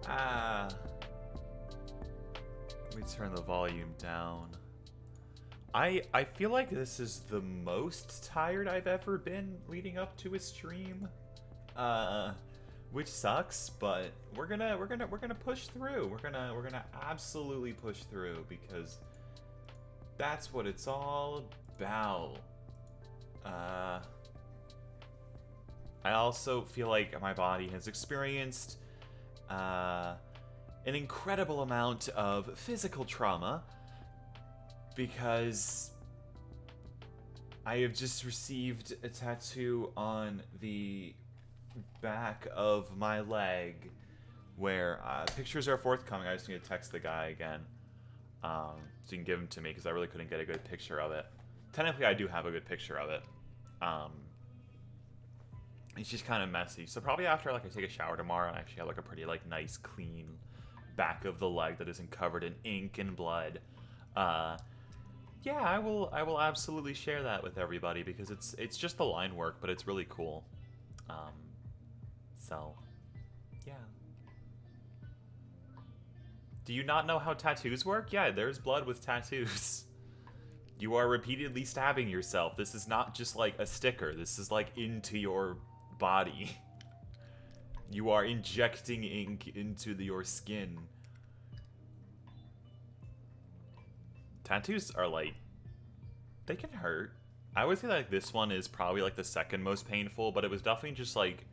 Let me turn the volume down. I feel like this is the most tired I've ever been leading up to a stream. Which sucks, but we're gonna push through. We're gonna absolutely push through because that's what it's all about. I also feel like my body has experienced an incredible amount of physical trauma because I have just received a tattoo on the back of my leg where pictures are forthcoming. I just need to text the guy again so you can give them to me because I really couldn't get a good picture of it. Technically, I do have a good picture of it. It's just kind of messy. So probably after like I take a shower tomorrow, I actually have like a pretty like nice clean back of the leg that isn't covered in ink and blood. Yeah, I will absolutely share that with everybody because it's just the line work, but it's really cool. So yeah. Do you not know how tattoos work? Yeah, there's blood with tattoos. You are repeatedly stabbing yourself. This is not just like a sticker. This is like into your body. You are injecting ink into your skin. Tattoos are like, they can hurt. I would say like this one is probably like the second most painful, but it was definitely just like,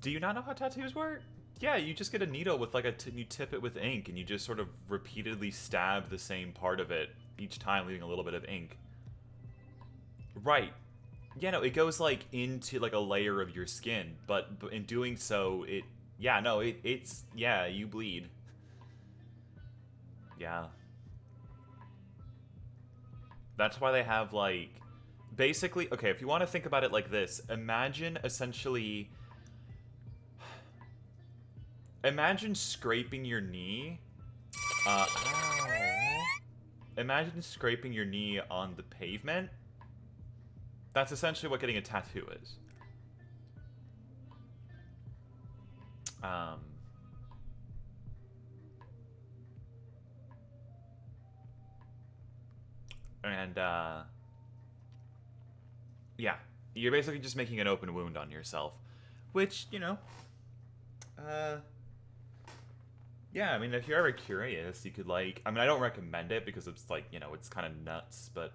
do you not know how tattoos work? Yeah, you just get a needle with like you tip it with ink and you just sort of repeatedly stab the same part of it each time, leaving a little bit of ink. Right. Yeah, no, it goes like into like a layer of your skin, but in doing so, it's you bleed. Yeah. That's why they have like, basically, okay, if you want to think about it like this, imagine scraping your knee. Imagine scraping your knee on the pavement. That's essentially what getting a tattoo is. Yeah, you're basically just making an open wound on yourself, which, you know, yeah, I mean, if you're ever curious, you could, like, I mean, I don't recommend it because it's, like, you know, it's kind of nuts, but,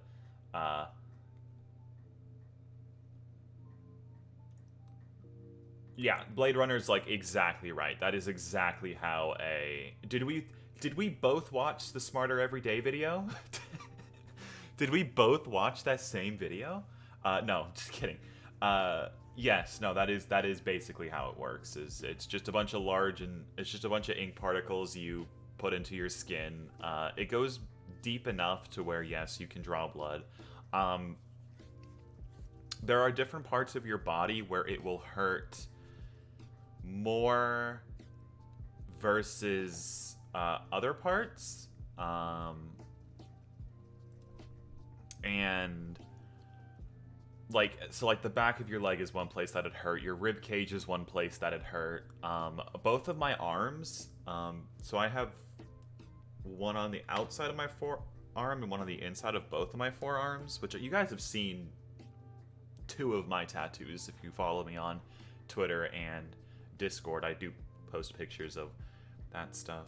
yeah, Blade Runner's, like, exactly right. That is exactly how Did we both watch the Smarter Everyday video? Did we both watch that same video? No, just kidding. Yes, no, that is basically how it works. It's just a bunch of ink particles you put into your skin. It goes deep enough to where yes, you can draw blood. There are different parts of your body where it will hurt more versus other parts. And like, so like the back of your leg is one place that it hurt. Your rib cage is one place that it hurt. Both of my arms, so I have one on the outside of my forearm and one on the inside of both of my forearms, which you guys have seen 2 of my tattoos if you follow me on Twitter and Discord. I do post pictures of that stuff.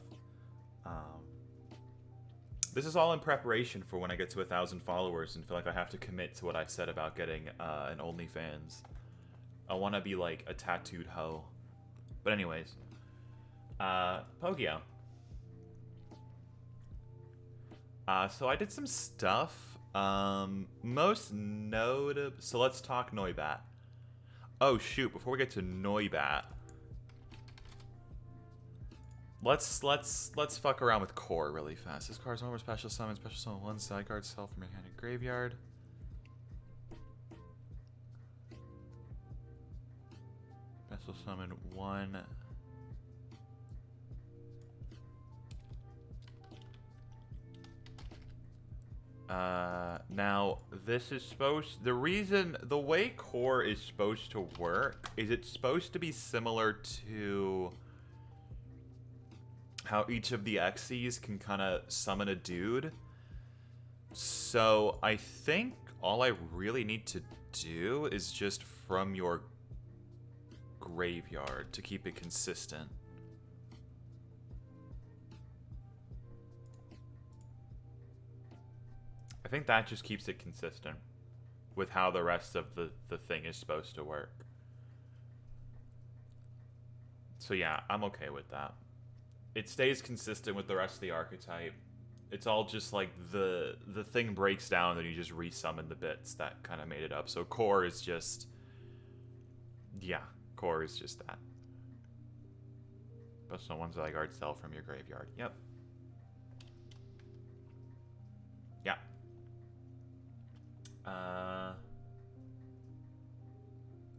This is all in preparation for when I get to 1,000 followers and feel like I have to commit to what I said about getting an OnlyFans. I want to be like a tattooed hoe. But anyways, PoGiOh. So I did some stuff. Most notable. So let's talk Noibat. Oh shoot! Before we get to Noibat, let's fuck around with core really fast. This card's over special summon 1 side card self from your hand in graveyard. Special summon 1. Now this is the way core is supposed to work is it's supposed to be similar to how each of the Xyz can kind of summon a dude. So I think all I really need to do is just from your graveyard to keep it consistent. I think that just keeps it consistent with how the rest of the thing is supposed to work. So yeah, I'm okay with that. It stays consistent with the rest of the archetype. It's all just like the thing breaks down, then you just resummon the bits that kind of made it up. So core is just, yeah, core is just that. Special ones like guard cell from your graveyard. Yep. Yeah.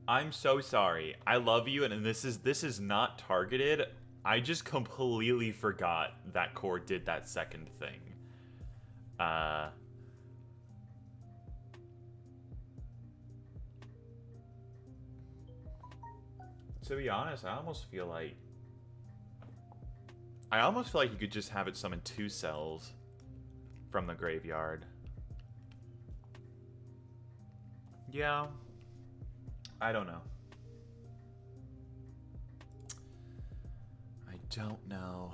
I'm so sorry. I love you, and this is not targeted. I just completely forgot that core did that second thing. To be honest, I almost feel like you could just have it summon 2 cells from the graveyard. Yeah. I don't know. I don't know.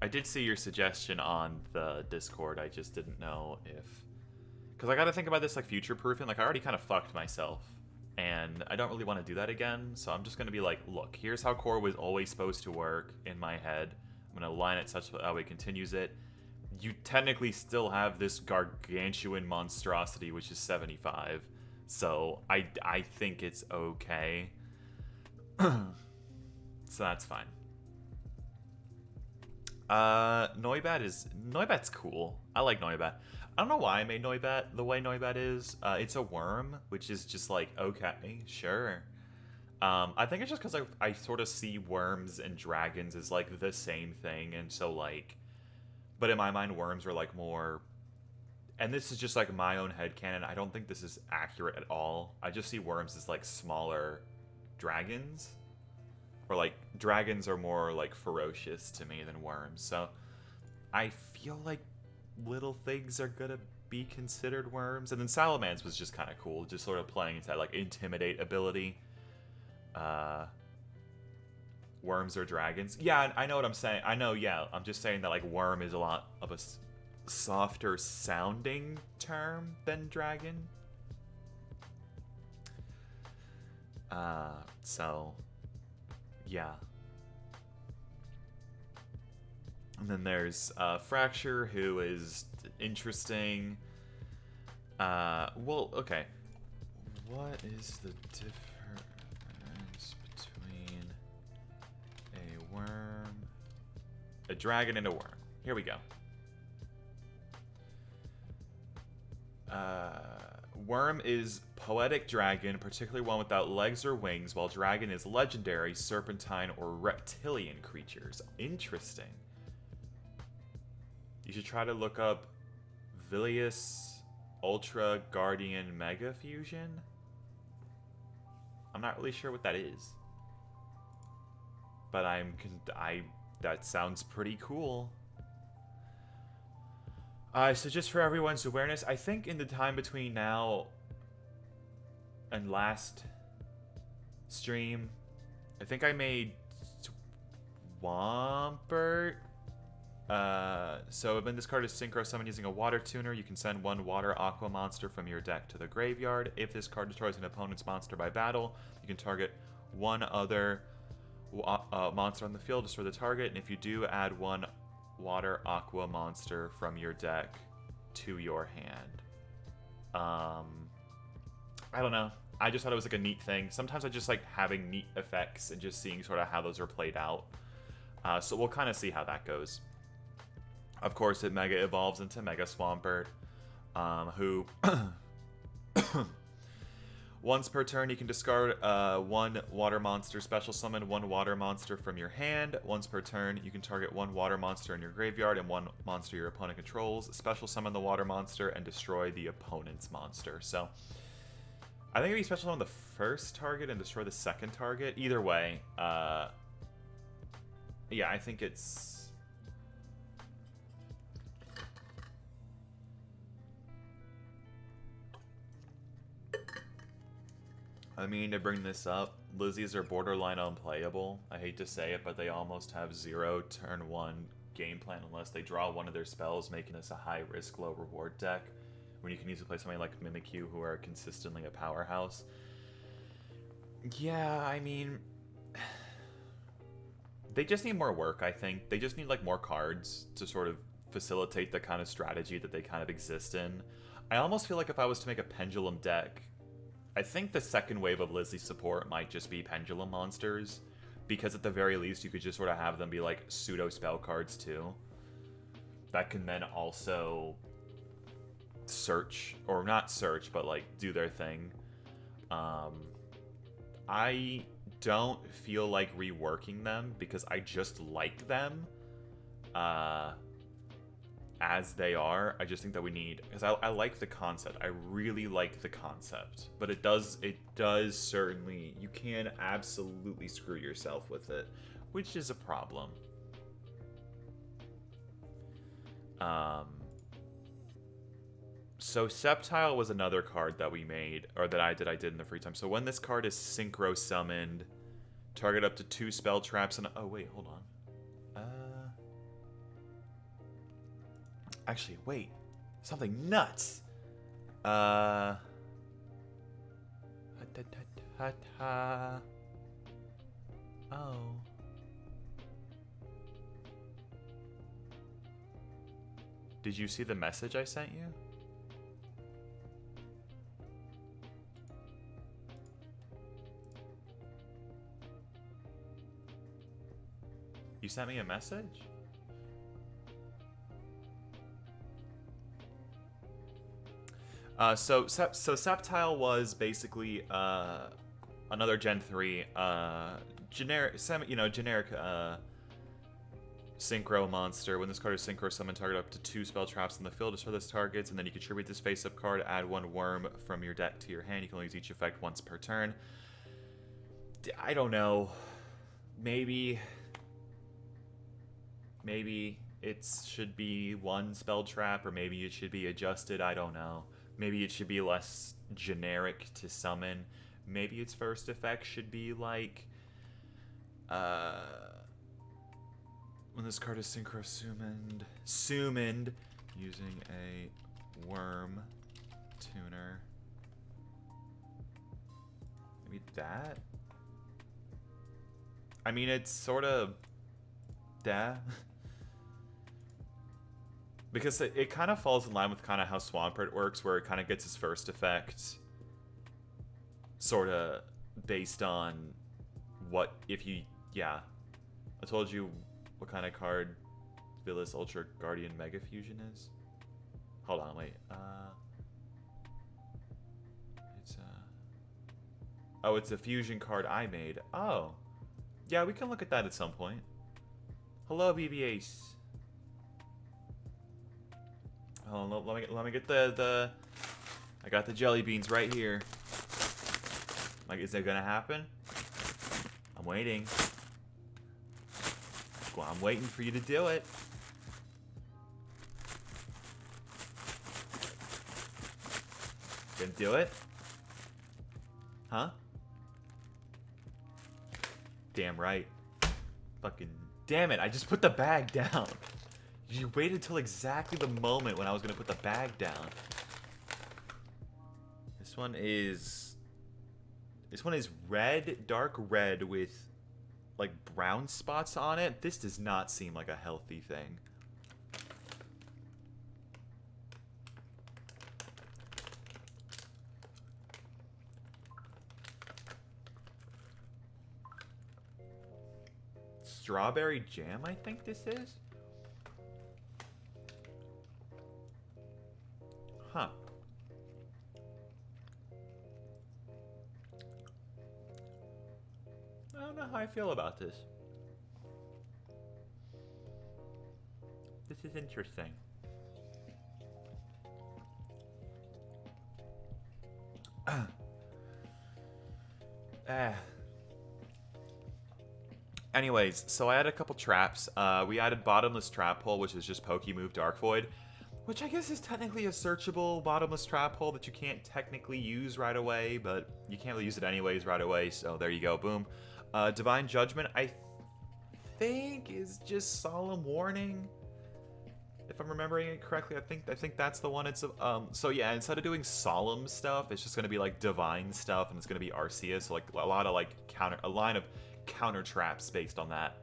I did see your suggestion on the Discord. I just didn't know if... Because I gotta think about this like future-proofing. Like, I already kind of fucked myself. And I don't really want to do that again. So I'm just gonna be like, look, here's how core was always supposed to work in my head. I'm gonna align it such that it continues it. You technically still have this gargantuan monstrosity, which is 75. So I think it's okay. So that's fine. Noibat's cool. I like Noibat. I don't know why I made Noibat the way Noibat is. It's a worm, which is just like, okay, sure. I think it's just because I sort of see worms and dragons as like the same thing, and so like, but in my mind, worms are like more, and this is just like my own headcanon. I don't think this is accurate at all. I just see worms as like smaller dragons, or like dragons are more like ferocious to me than worms. So I feel like little things are gonna be considered worms. And then Salamence was just kind of cool, just sort of playing into that like intimidate ability. Worms or dragons. Yeah, I know what I'm saying. I know, yeah. I'm just saying that like worm is a lot of a softer sounding term than dragon. So yeah. And then there's Fracture, who is interesting. Well, okay. What is the difference between a worm, a dragon, and a worm? Here we go. Worm is poetic dragon, particularly one without legs or wings, while dragon is legendary, serpentine, or reptilian creatures. Interesting. You should try to look up Vilius Ultra Guardian Mega Fusion. I'm not really sure what that is, but that sounds pretty cool. So just for everyone's awareness, I think in the time between now and last stream, I think I made Swampert. So when this card is synchro summoned using a water tuner, you can send 1 water aqua monster from your deck to the graveyard. If this card destroys an opponent's monster by battle, you can target 1 other monster on the field, destroy the target, and if you do, add 1 water aqua monster from your deck to your hand. I don't know. I just thought it was like a neat thing. Sometimes I just like having neat effects and just seeing sort of how those are played out. So we'll kind of see how that goes. Of course, it mega evolves into Mega Swampert, who once per turn you can discard 1 water monster, special summon 1 water monster from your hand. Once per turn you can target 1 water monster in your graveyard and 1 monster your opponent controls. Special summon the water monster and destroy the opponent's monster. So I think if you special summon the first target and destroy the second target, either way, Yeah, I think it's... I mean, to bring this up, Lizzie's are borderline unplayable. I hate to say it, but they almost have 0 turn 1 game plan unless they draw one of their spells, making this a high risk, low reward deck. When you can easily play somebody like Mimikyu, who are consistently a powerhouse. Yeah, I mean... They just need more work, I think. They just need, like, more cards to sort of facilitate the kind of strategy that they kind of exist in. I almost feel like if I was to make a Pendulum deck, I think the second wave of Lizzie support might just be Pendulum monsters, because at the very least you could just sort of have them be like pseudo spell cards too. That can then also search, or not search, but like do their thing. I don't feel like reworking them because I just like them. As they are. I just think that we need, because I like the concept. I really like the concept, but it does certainly, you can absolutely screw yourself with it, which is a problem. So Sceptile was another card that we made, or that I did in the free time. So when this card is synchro summoned, target up to 2 spell traps and, oh wait, hold on. Actually, wait. Something nuts. Oh. Did you see the message I sent you? You sent me a message? So Sceptile was basically another Gen 3 generic synchro monster. When this card is synchro summoned, target up to 2 spell traps in the field. Destroy those targets, and then you contribute this face-up card. Add 1 worm from your deck to your hand. You can only use each effect once per turn. I don't know. Maybe it should be 1 spell trap, or maybe it should be adjusted. I don't know. Maybe it should be less generic to summon. Maybe its first effect should be like, when this card is synchro summoned using a worm tuner. Maybe that? I mean, it's sort of that. Because it kind of falls in line with kind of how Swampert works, where it kind of gets its first effect sort of based on what, if you, yeah. I told you what kind of card Villas Ultra Guardian Mega Fusion is. Hold on, wait. Oh, it's a fusion card I made. Oh. Yeah, we can look at that at some point. Hello, BB-8. Hold on, let me get the I got the jelly beans right here. Like, is that gonna happen? I'm waiting. Well, I'm waiting for you to do it. Gonna do it? Huh? Damn right. Fucking damn it, I just put the bag down. You waited till exactly the moment when I was gonna put the bag down. This one is red, dark red with like brown spots on it. This does not seem like a healthy thing. Strawberry jam, I think this is. Huh. I don't know how I feel about this. This is interesting. Anyways, so I added a couple traps. We added Bottomless Trap Hole, which is just Pokemove Dark Void, which I guess is technically a searchable bottomless trap hole that you can't technically use right away, but you can't really use it anyways right away, so there you go, boom. Divine Judgment, I think is just Solemn Warning. If I'm remembering it correctly, I think that's the one. It's so yeah, instead of doing solemn stuff, it's just gonna be like divine stuff, and it's gonna be Arceus. So like a lot of like a line of counter traps based on that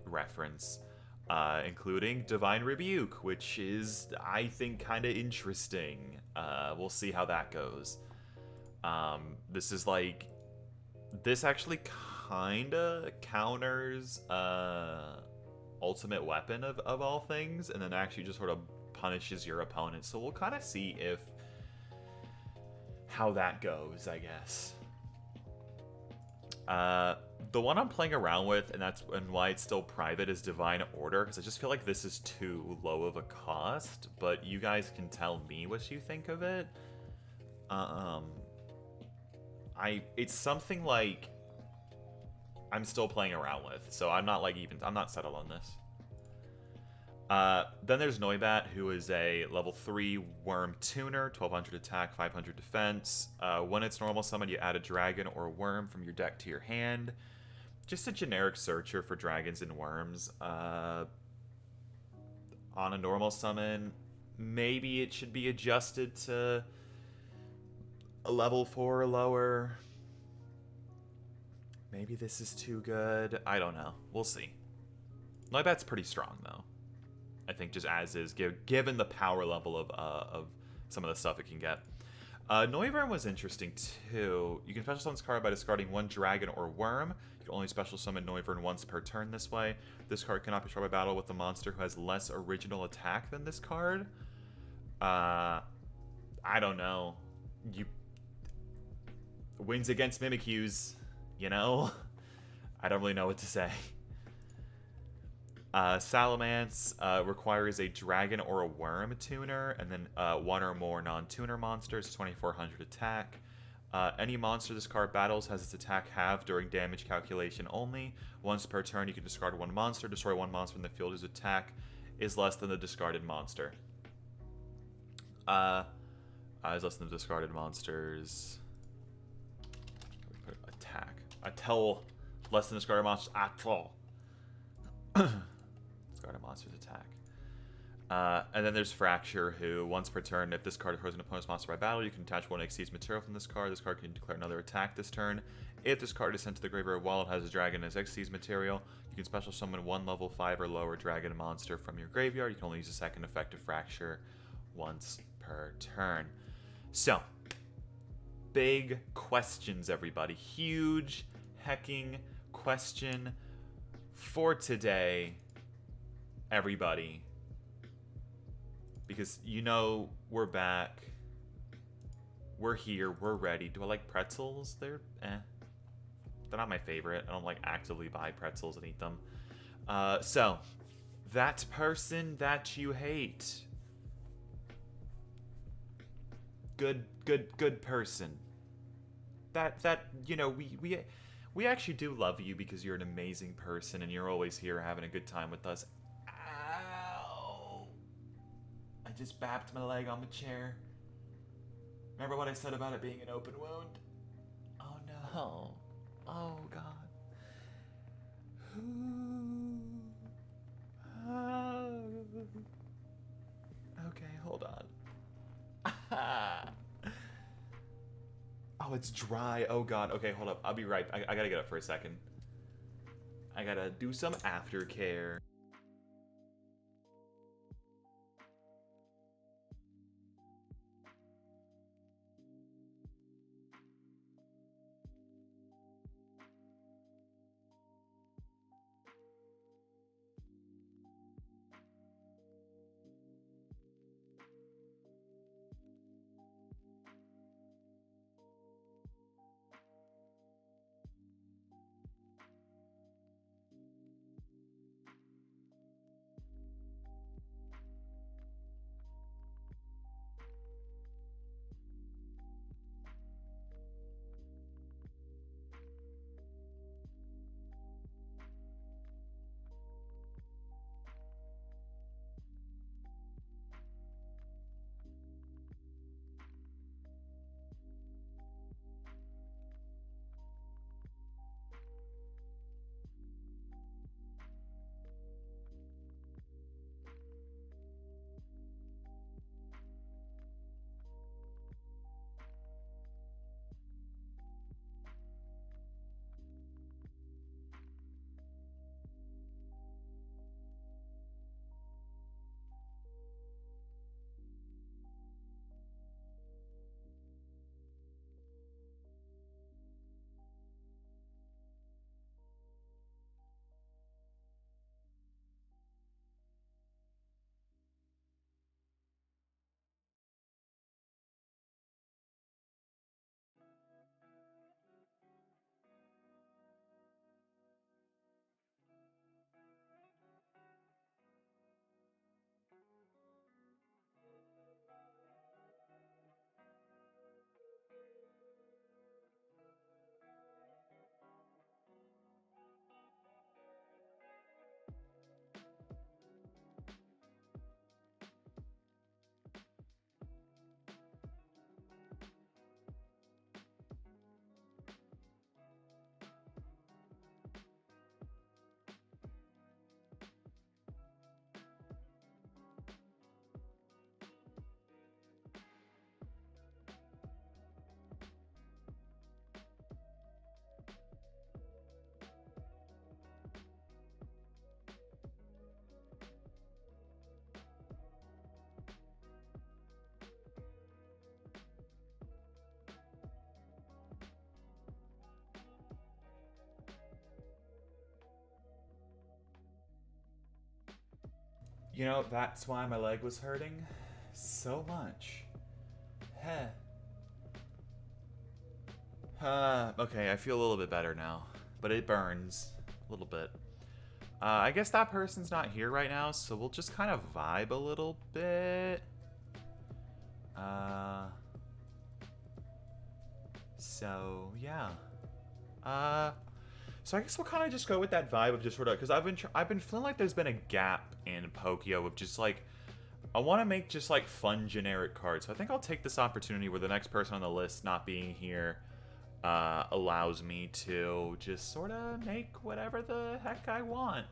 reference, including Divine Rebuke, which is I think kind of interesting. We'll see how that goes. This is like this actually kind of counters ultimate weapon of all things, and then actually just sort of punishes your opponent. So we'll kind of see how that goes, I guess. The one I'm playing around with, and why it's still private, is Divine Order, because I just feel like this is too low of a cost, but you guys can tell me what you think of it. It's something like I'm still playing around with, so I'm not settled on this. Then there's Noibat, who is a level 3 worm tuner, 1200 attack, 500 defense. When it's normal summon, you add a dragon or worm from your deck to your hand. Just a generic searcher for dragons and worms. On a normal summon, maybe it should be adjusted to a level 4 or lower. Maybe this is too good. I don't know. We'll see. Noibat's pretty strong, though. I think just as is, given the power level of some of the stuff it can get. Noivern was interesting, too. You can special summon this card by discarding one dragon or worm. You can only special summon Noivern once per turn this way. This card cannot be destroyed by battle with a monster who has less original attack than this card. I don't know. Wins against Mimikyus, you know? I don't really know what to say. Salamence requires a dragon or a worm tuner, and then one or more non-tuner monsters, 2400 attack. Any monster this card battles has its attack halved during damage calculation only. Once per turn, you can discard one monster, destroy one monster in the field whose attack is less than the discarded monster. Is less than the discarded monsters. Attack. Until less than discarded monsters at all. Discard a monster's attack. And then there's Fracture, who, once per turn, if this card destroys an opponent's monster by battle, you can attach one exceeds material from this card. This card can declare another attack this turn. If this card is sent to the graveyard while it has a dragon as exceeds material, you can special summon one level 5 or lower dragon monster from your graveyard. You can only use a second effect of Fracture once per turn. So, big questions, everybody. Huge hecking question for today, everybody, because you know we're back, we're here, we're ready. Do I like pretzels? They're not my favorite. I don't like actively buy pretzels and eat them. So that person that you hate, good person, that you know, we actually do love you because you're an amazing person and you're always here having a good time with us. Ow! I just bapped my leg on the chair. Remember what I said about it being an open wound? Oh no. Oh god. Okay, hold on. Oh, it's dry. Oh god. Okay, hold up. I'll be right. I gotta get up for a second. I gotta do some aftercare. You know, that's why my leg was hurting so much. Heh. Okay, I feel a little bit better now. But it burns a little bit. I guess that person's not here right now, so we'll just kind of vibe a little bit. So, yeah. So I guess we'll kind of just go with that vibe of just sort of, because I've been feeling like there's been a gap in PoGiOh of just like, I want to make just like fun generic cards. So I think I'll take this opportunity where the next person on the list not being here allows me to just sort of make whatever the heck I want.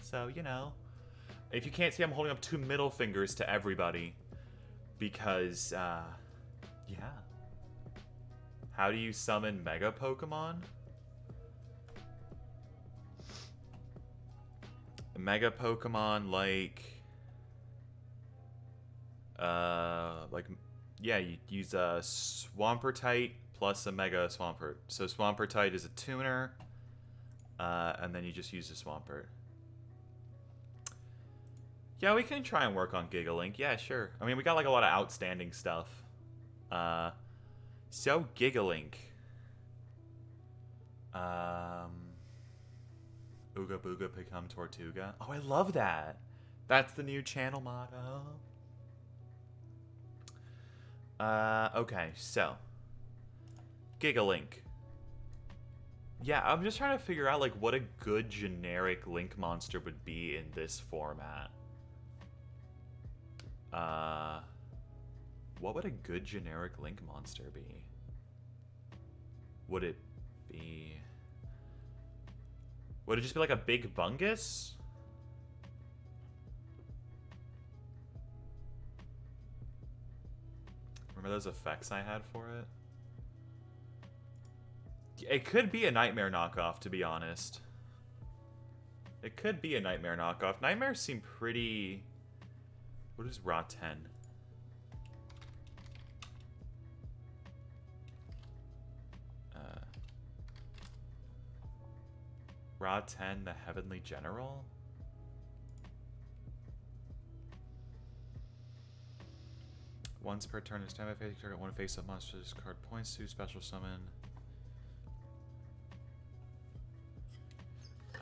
So, you know, if you can't see, I'm holding up 2 middle fingers to everybody because, yeah. How do you summon Mega Pokemon? Mega Pokemon yeah, you use a Swampertite plus a Mega Swampert. So Swampertite is a tuner, and then you just use a Swampert. Yeah, we can try and work on Gigalink. Yeah, sure. I mean, we got like a lot of outstanding stuff. So Gigalink. Ooga Booga Become Tortuga. Oh, I love that. That's the new channel motto. Okay, so. Gigalink. Yeah, I'm just trying to figure out, like, what a good generic Link monster would be in this format. What would a good generic Link monster be? Would it be... Would it just be like a big bungus? Remember those effects I had for it? It could be a Nightmare knockoff, to be honest. It could be a Nightmare knockoff. Nightmares seem pretty... What is Ra 10? Ra 10, the Heavenly General? Once per turn, this time I face target one face-up monster this card points to special summon.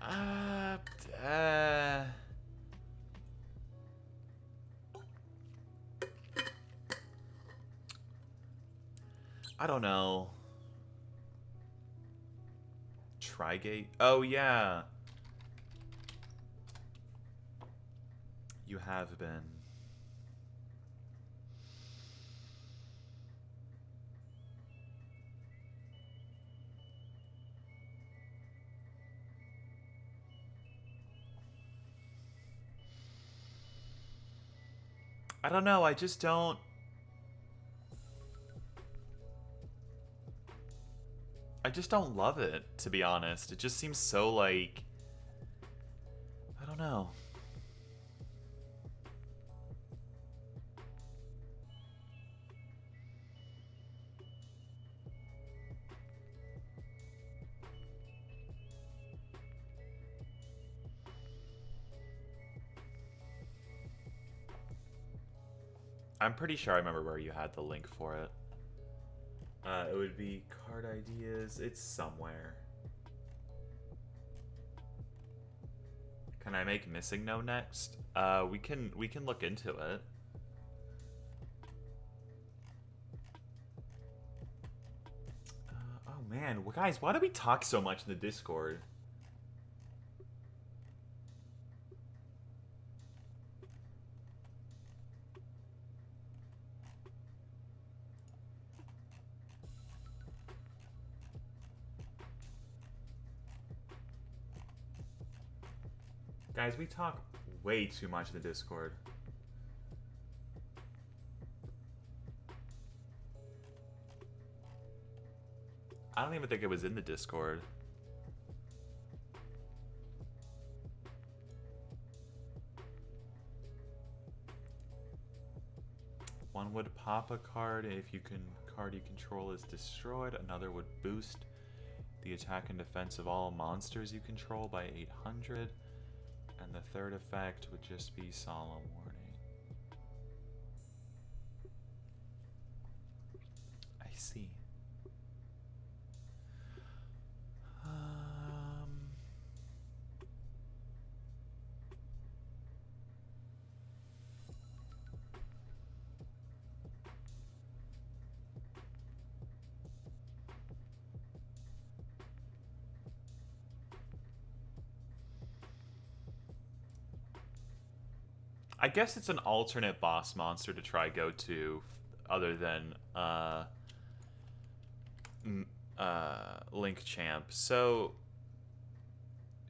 I don't know. Trigate? Oh, yeah. You have been. I don't know, I just don't... I just don't love it, to be honest. It just seems so, like... I don't know. I'm pretty sure I remember where you had the link for it. It would be card ideas. It's somewhere. Can I make Missing No next? We can look into it. Oh man, well, guys, why do we talk so much in the Discord? Guys, we talk way too much in the Discord. I don't even think it was in the Discord. One would pop a card if card you control is destroyed. Another would boost the attack and defense of all monsters you control by 800. And the third effect would just be solemn warning. I see. I guess it's an alternate boss monster to try go to, other than Link Champ. So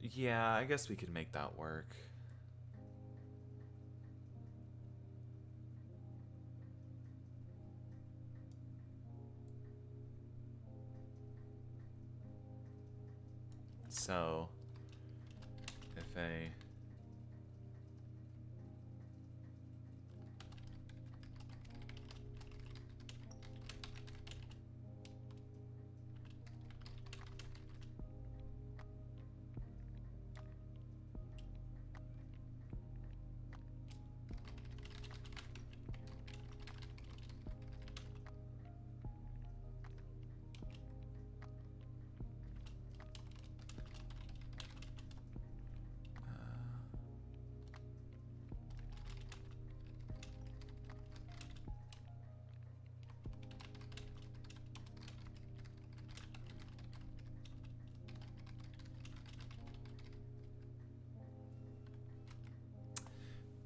yeah, I guess we could make that work. So if a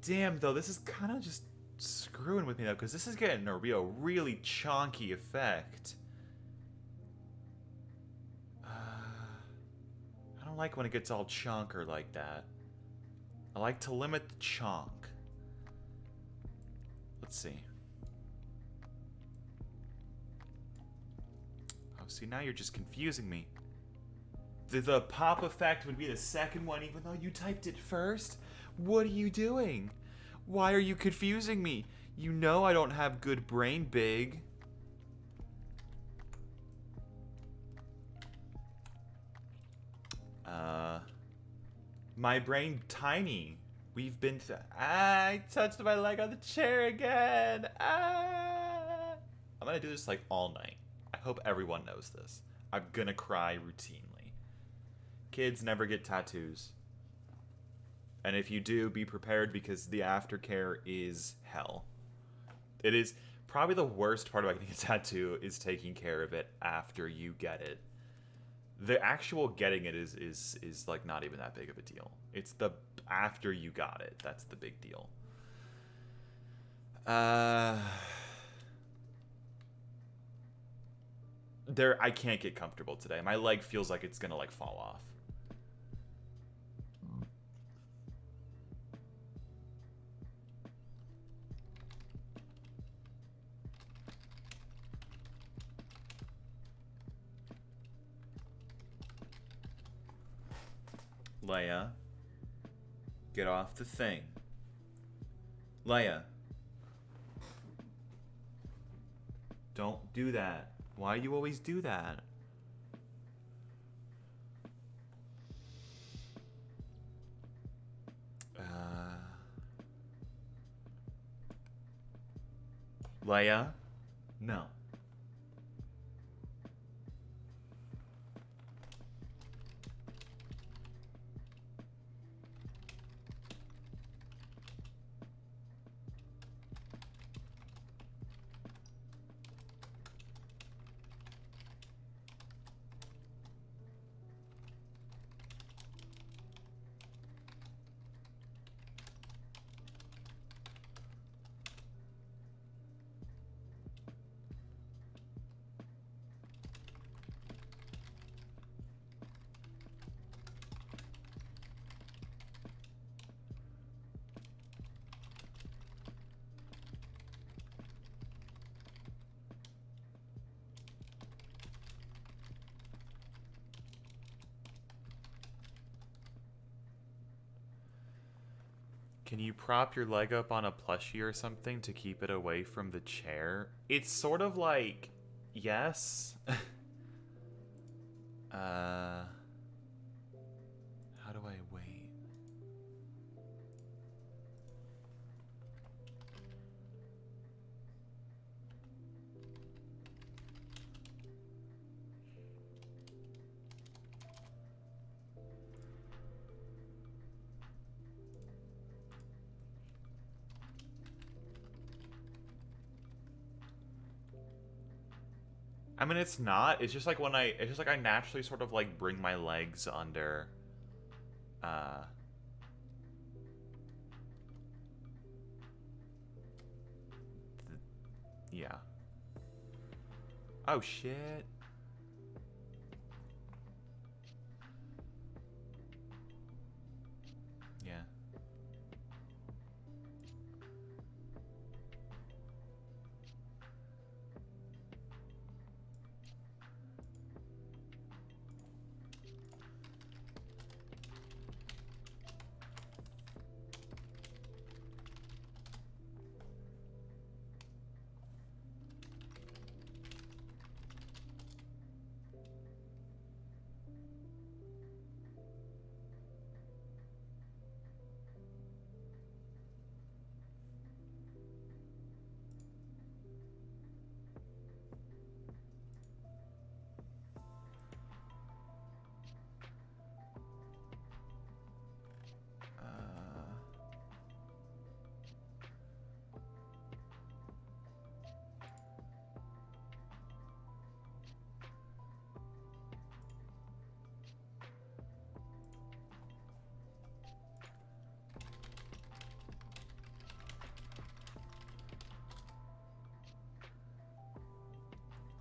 damn, though, this is kind of just screwing with me, though, because this is getting a really chonky effect. I don't like when it gets all chonker like that. I like to limit the chonk. Let's see. Oh, see, now you're just confusing me. The pop effect would be the second one, even though you typed it first? What are you doing? Why are you confusing me? You know I don't have good brain, Big. My brain, Tiny. We've been to... I touched my leg on the chair again. I'm gonna do this like all night. I hope everyone knows this. I'm gonna cry routinely. Kids never get tattoos. And if you do, be prepared because the aftercare is hell. It is probably the worst part about getting a tattoo is taking care of it after you get it. The actual getting it is like not even that big of a deal. It's the after you got it that's the big deal. I can't get comfortable today. My leg feels like it's gonna like fall off. Leia, get off the thing. Leia. Don't do that. Why do you always do that? Leia? No. Can you prop your leg up on a plushie or something to keep it away from the chair? It's sort of like, yes. How do I wait? I mean, it's not. It's just like when it's just like I naturally sort of like bring my legs under. Uh. Yeah. Oh shit. Yeah.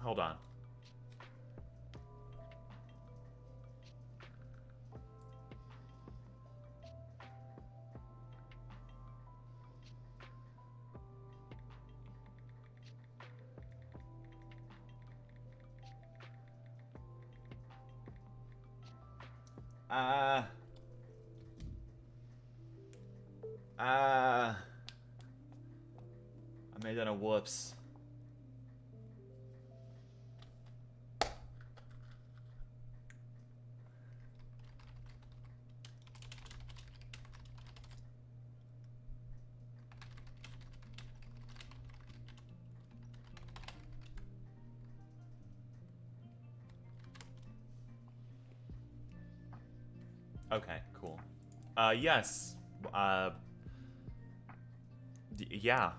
Hold on. I made that a whoops. Okay, cool. Yes. Yeah.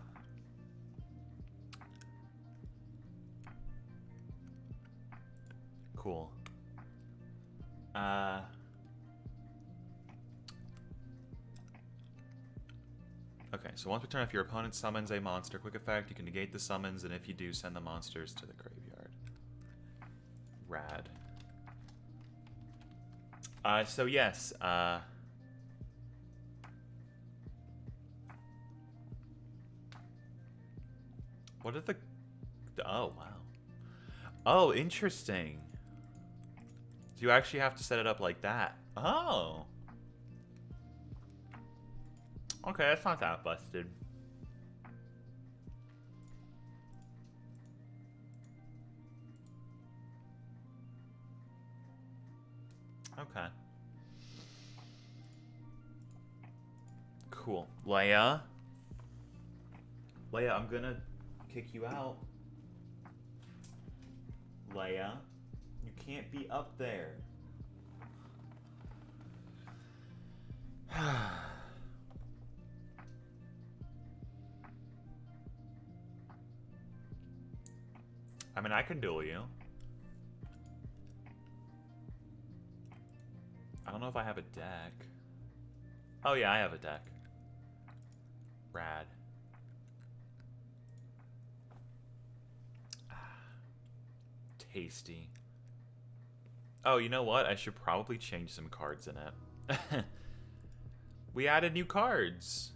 Cool. Okay, so once per turn, if your opponent summons a monster, quick effect, you can negate the summons, and if you do, send the monsters to the graveyard. Rad. So yes, what are the... Oh, wow. Oh, interesting. So you actually have to set it up like that. Oh. Okay, that's not that busted. Okay. Cool. Leia? Leia, I'm gonna kick you out. Leia? You can't be up there. I mean, I can duel you. I don't know if I have a deck. Oh yeah, I have a deck. Rad. Tasty. Oh, you know what? I should probably change some cards in it. We added new cards.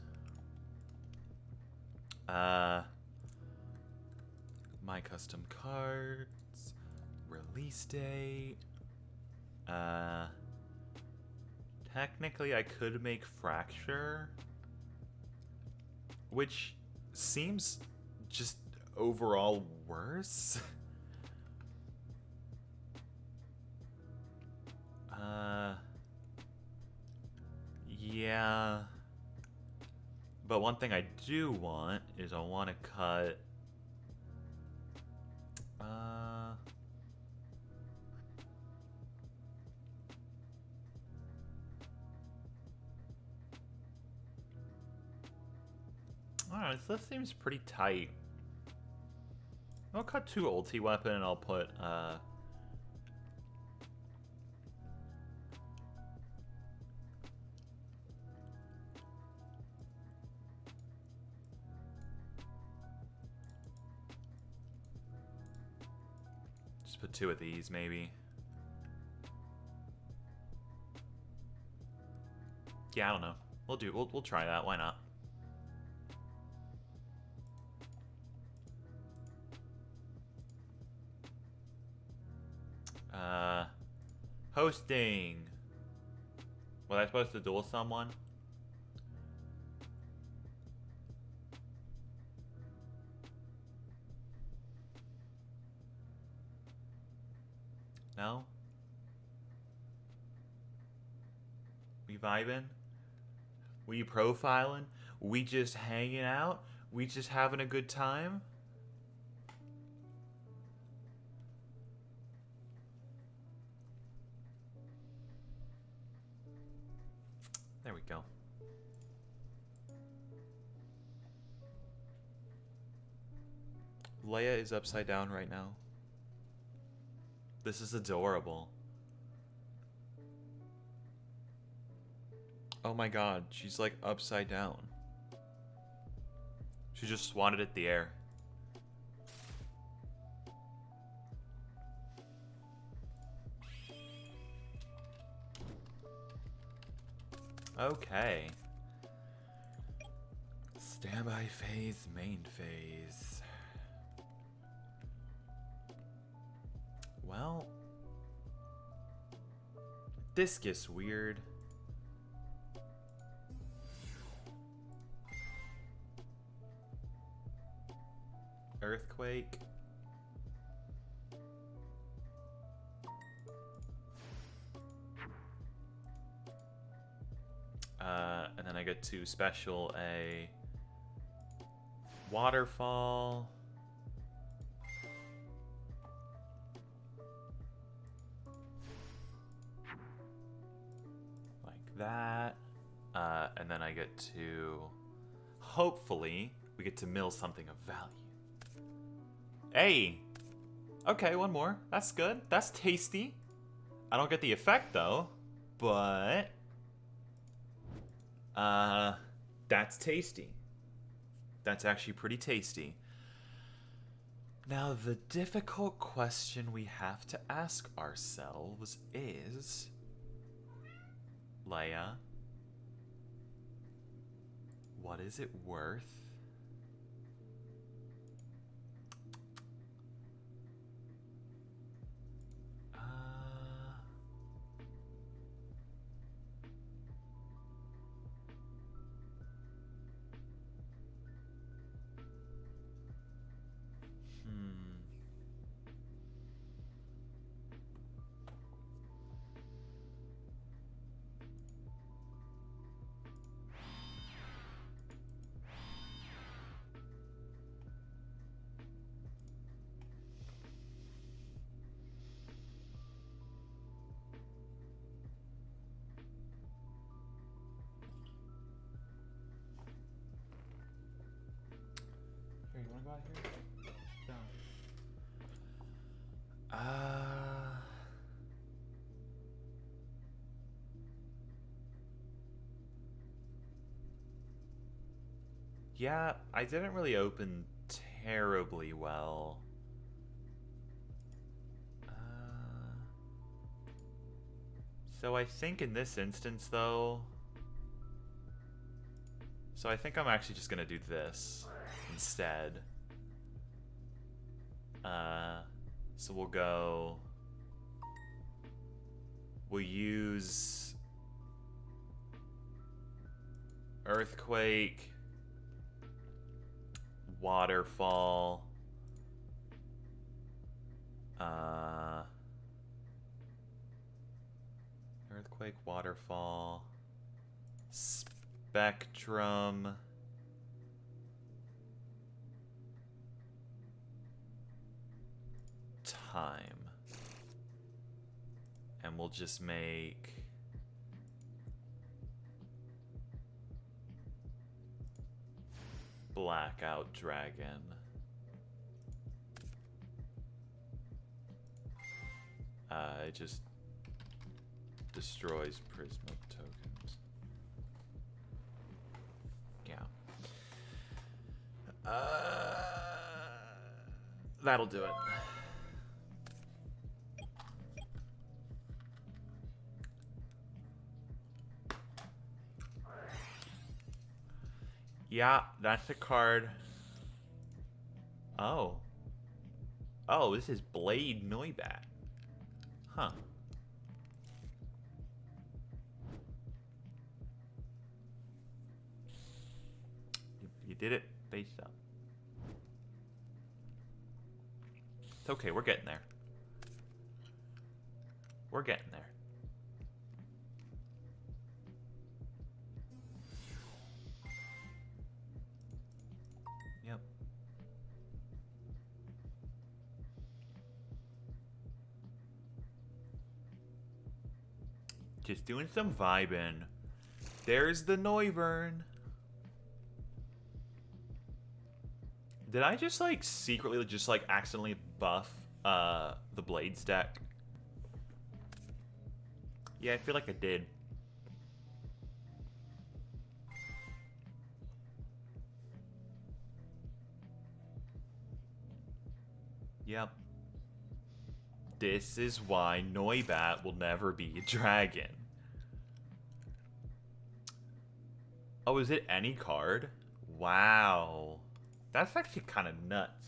My custom cards. Release date. Technically, I could make Fracture, which seems just overall worse. Yeah. But one thing I do want is I want to cut... Alright, so this seems pretty tight. I'll cut 2 ulti weapon and I'll put just put 2 of these maybe. Yeah, I don't know. We'll try that. Why not? Hosting. Was I supposed to duel someone? No? We vibing? We profiling? We just hanging out? We just having a good time? There we go. Leia is upside down right now. This is adorable. Oh my god, she's like upside down. She just swatted at the air. Okay. Standby phase, main phase. Well, this gets weird. Earthquake. And then I get to special a waterfall. Like that. And then I get to, hopefully, we get to mill something of value. Hey! Okay, one more. That's good. That's tasty. I don't get the effect, though. But that's tasty. That's actually pretty tasty. Now, the difficult question we have to ask ourselves is, Leia, what is it worth? Here, you wanna go out here? No. Yeah, I didn't really open terribly well. So I think in this instance, though, so I think I'm actually just gonna do this instead. So we'll use Earthquake, Waterfall, Earthquake, Waterfall, Spectrum, Time. And we'll just make Blackout Dragon. It just destroys Prisma tokens. Yeah. That'll do it. Yeah, that's a card. Oh. Oh, this is Blade Noibat. Huh. You did it face up. It's okay, we're getting there. We're getting there. Yep. Just doing some vibing. There's the Noivern. Did I just like secretly just like accidentally buff the Blades deck? Yeah, I feel like I did. Yep. This is why Noibat will never be a dragon. Oh, is it any card? Wow. That's actually kind of nuts.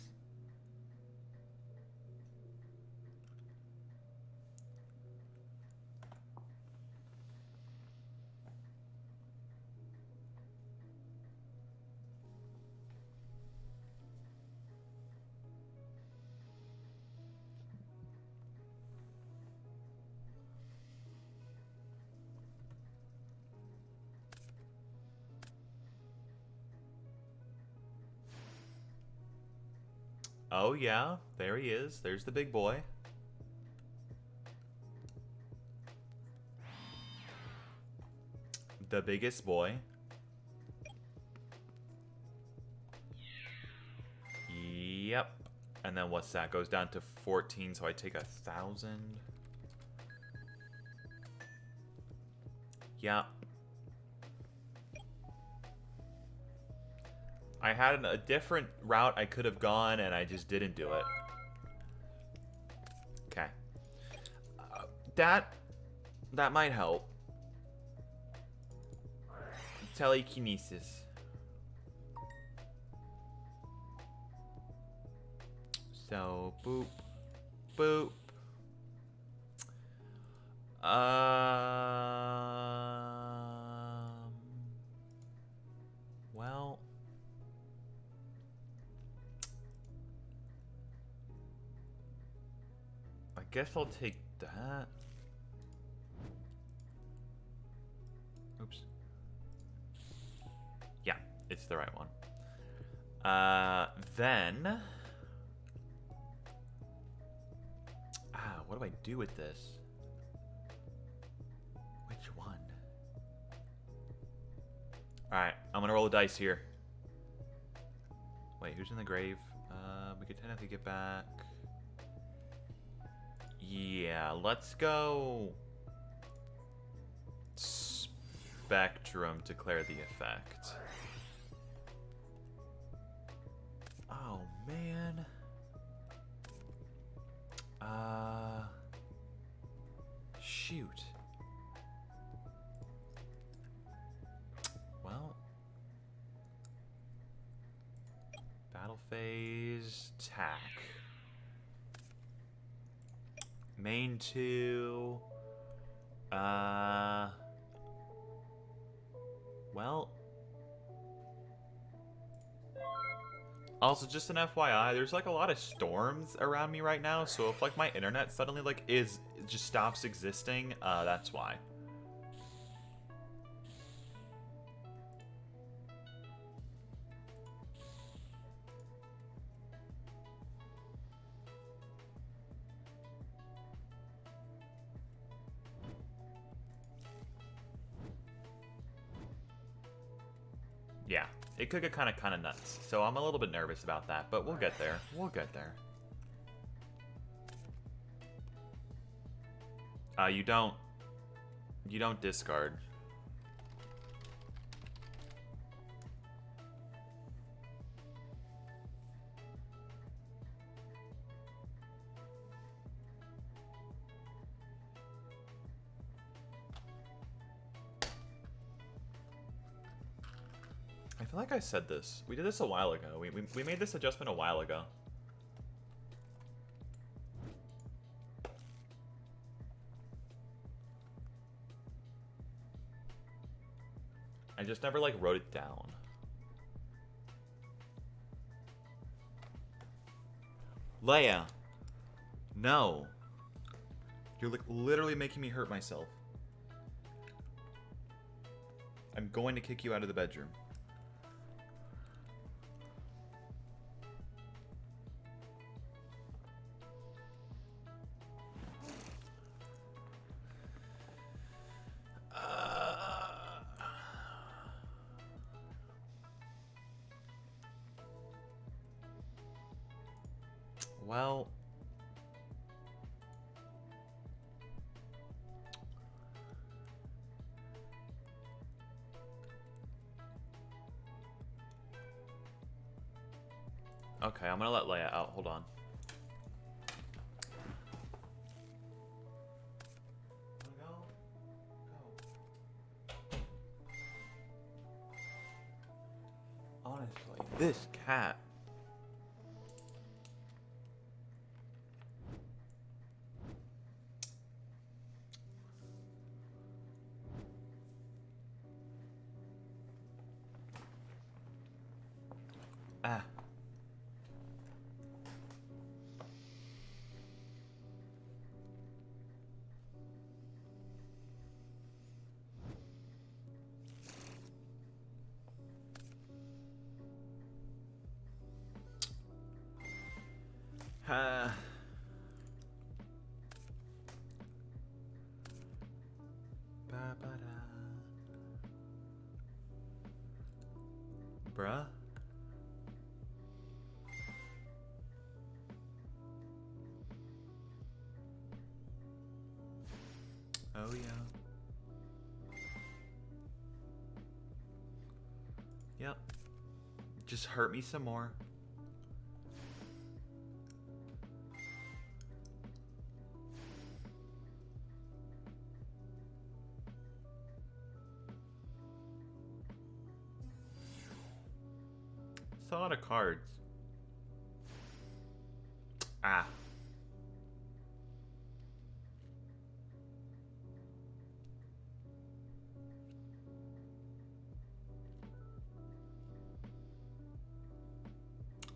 Oh yeah, there he is. There's the big boy. The biggest boy. Yep. And then what's that? Goes down to 14, so I take 1,000. Yeah. I had a different route I could have gone, and I just didn't do it. Okay. That might help. Telekinesis. So, boop. Boop. Well. I guess I'll take that. Oops. Yeah, it's the right one. Then... what do I do with this? Which one? Alright, I'm gonna roll the dice here. Wait, who's in the grave? We could technically get back. Yeah, let's go... Spectrum to clear the effect. Oh, man. Shoot. Well. Battle phase, tack. Main 2. Well. Also, just an FYI, there's like a lot of storms around me right now, so if like my internet suddenly like just stops existing, that's why. Yeah, it could get kind of nuts, so I'm a little bit nervous about that, but we'll get there. We'll get there. You don't. You don't discard. I feel like I said this. We did this a while ago. We made this adjustment a while ago. I just never, like, wrote it down. Leia! No. You're, like, literally making me hurt myself. I'm going to kick you out of the bedroom. Well... Okay, I'm gonna let Leia out. Hold on. Honestly, this cat. Ah. Ba-ba-da. Bruh. Oh yeah. Yep. Just hurt me some more. It's a lot of cards. Ah.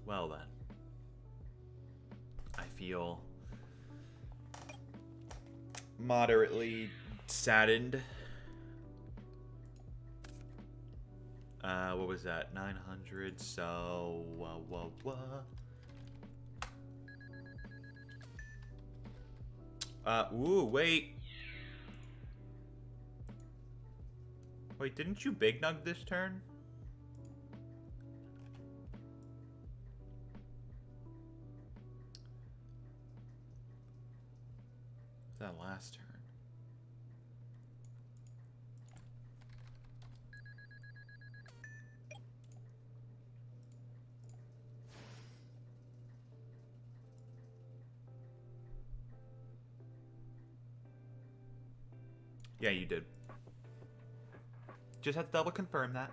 Well then. I feel moderately saddened. What was that? 900, so... ooh, wait. Wait, didn't you big nug this turn? That last turn. Yeah, you did. Just have to double confirm that.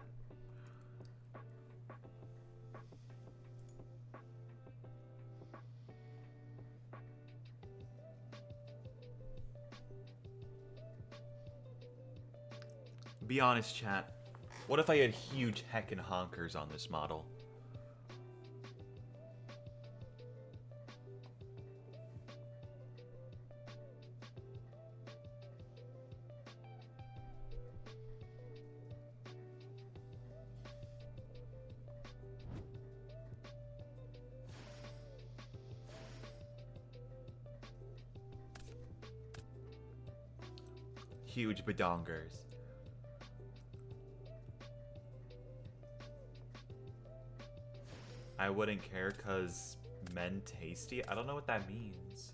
Be honest, chat. What if I had huge heckin' honkers on this model? Huge badongers. I wouldn't care cause men tasty? I don't know what that means.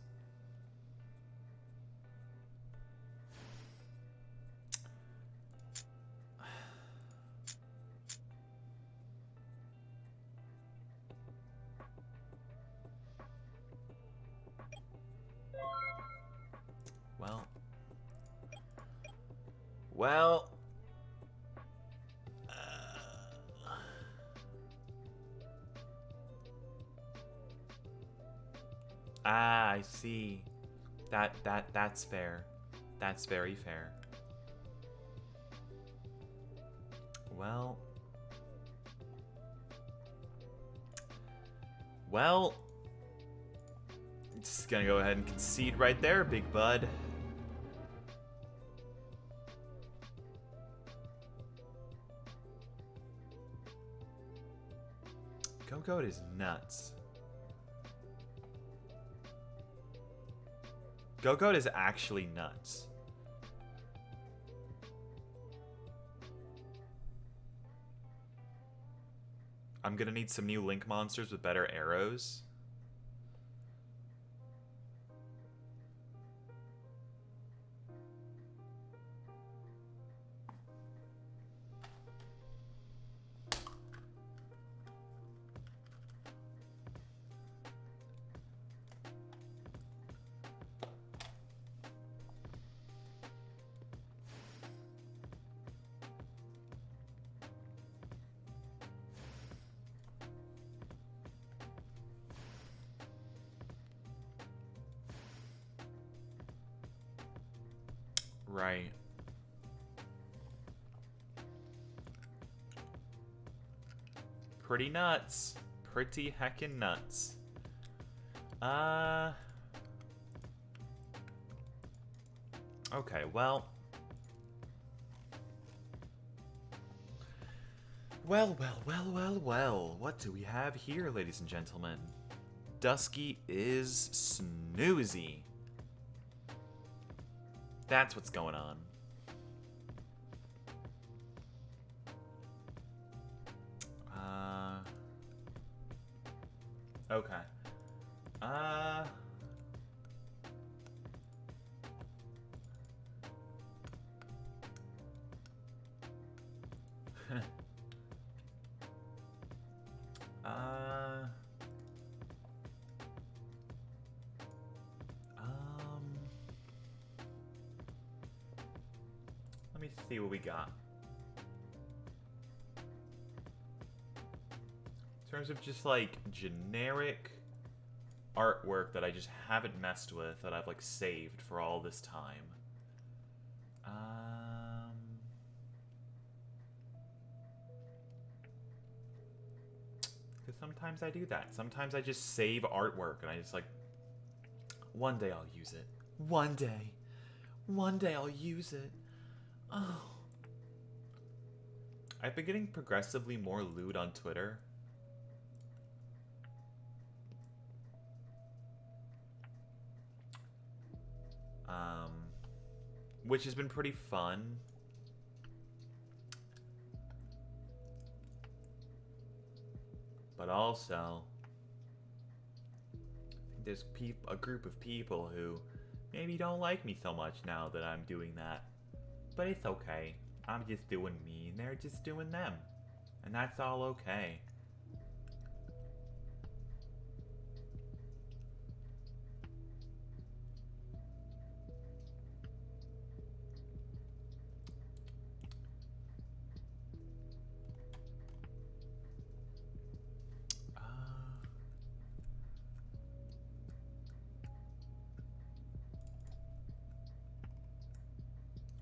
Well... Ah, I see. That's fair. That's very fair. Well... Well... Just gonna go ahead and concede right there, big bud. Go-Goat is nuts. Go-Goat is actually nuts. I'm gonna need some new Link monsters with better arrows. Right. Pretty nuts. Pretty heckin' nuts. Okay, well. Well. What do we have here, ladies and gentlemen? Dusky is snoozy. That's what's going on. Okay. Let me see what we got. In terms of just like generic artwork that I just haven't messed with, that I've like saved for all this time. Because sometimes I do that. Sometimes I just save artwork and I just like, one day I'll use it. One day I'll use it. Oh. I've been getting progressively more lewd on Twitter. Which has been pretty fun. But also, I think there's a group of people who maybe don't like me so much now that I'm doing that. But it's okay. I'm just doing me, and they're just doing them. And that's all okay.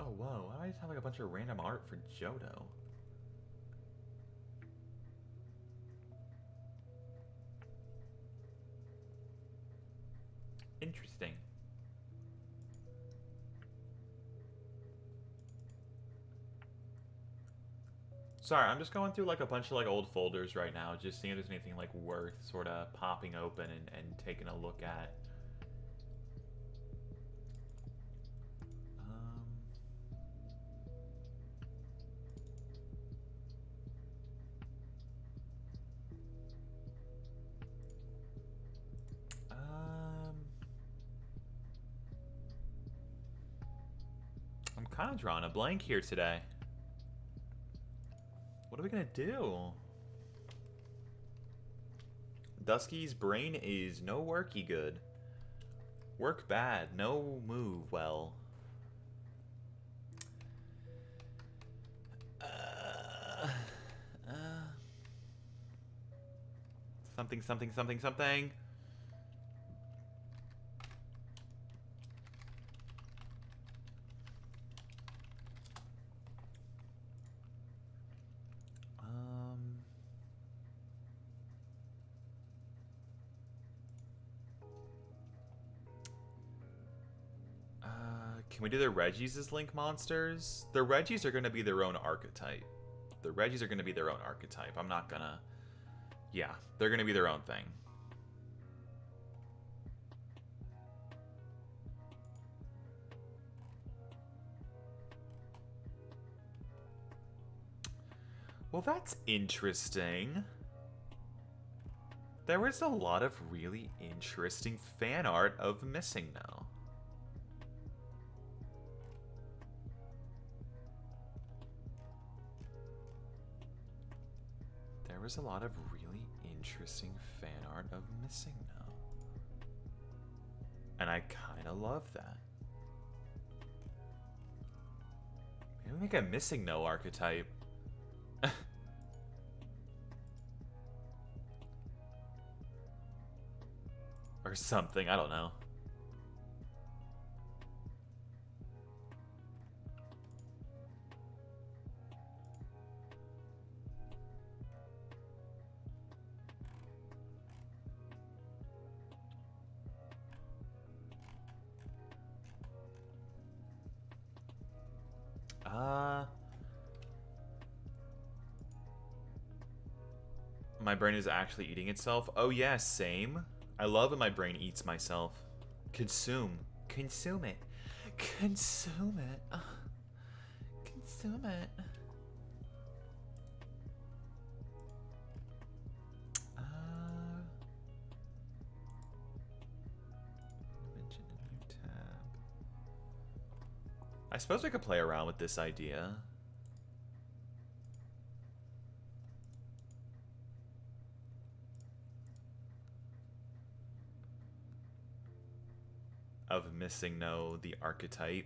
Oh, whoa. Why do I just have like a bunch of random art for Johto? Interesting. Sorry, I'm just going through like a bunch of like old folders right now, just seeing if there's anything like worth sort of popping open and taking a look at. I'm kind of drawing a blank here today. What are we gonna do? Dusky's brain is no worky good. Work bad, no move well. Something, something, something, something. Can we do the Reggies as Link monsters? The Reggies are going to be their own archetype. The Reggies are going to be their own archetype. I'm not gonna... Yeah, they're going to be their own thing. Well, that's interesting. There was a lot of really interesting fan art of Missing No. There was a lot of really interesting fan art of Missing No. And I kind of love that. Maybe make a Missing No archetype. Or something, I don't know. My brain is actually eating itself. Oh yeah, same. I love when my brain eats myself. Consume. Consume it. Consume it. Consume it. Mention a new tab. I suppose we could play around with this idea. Of Missing No, the archetype.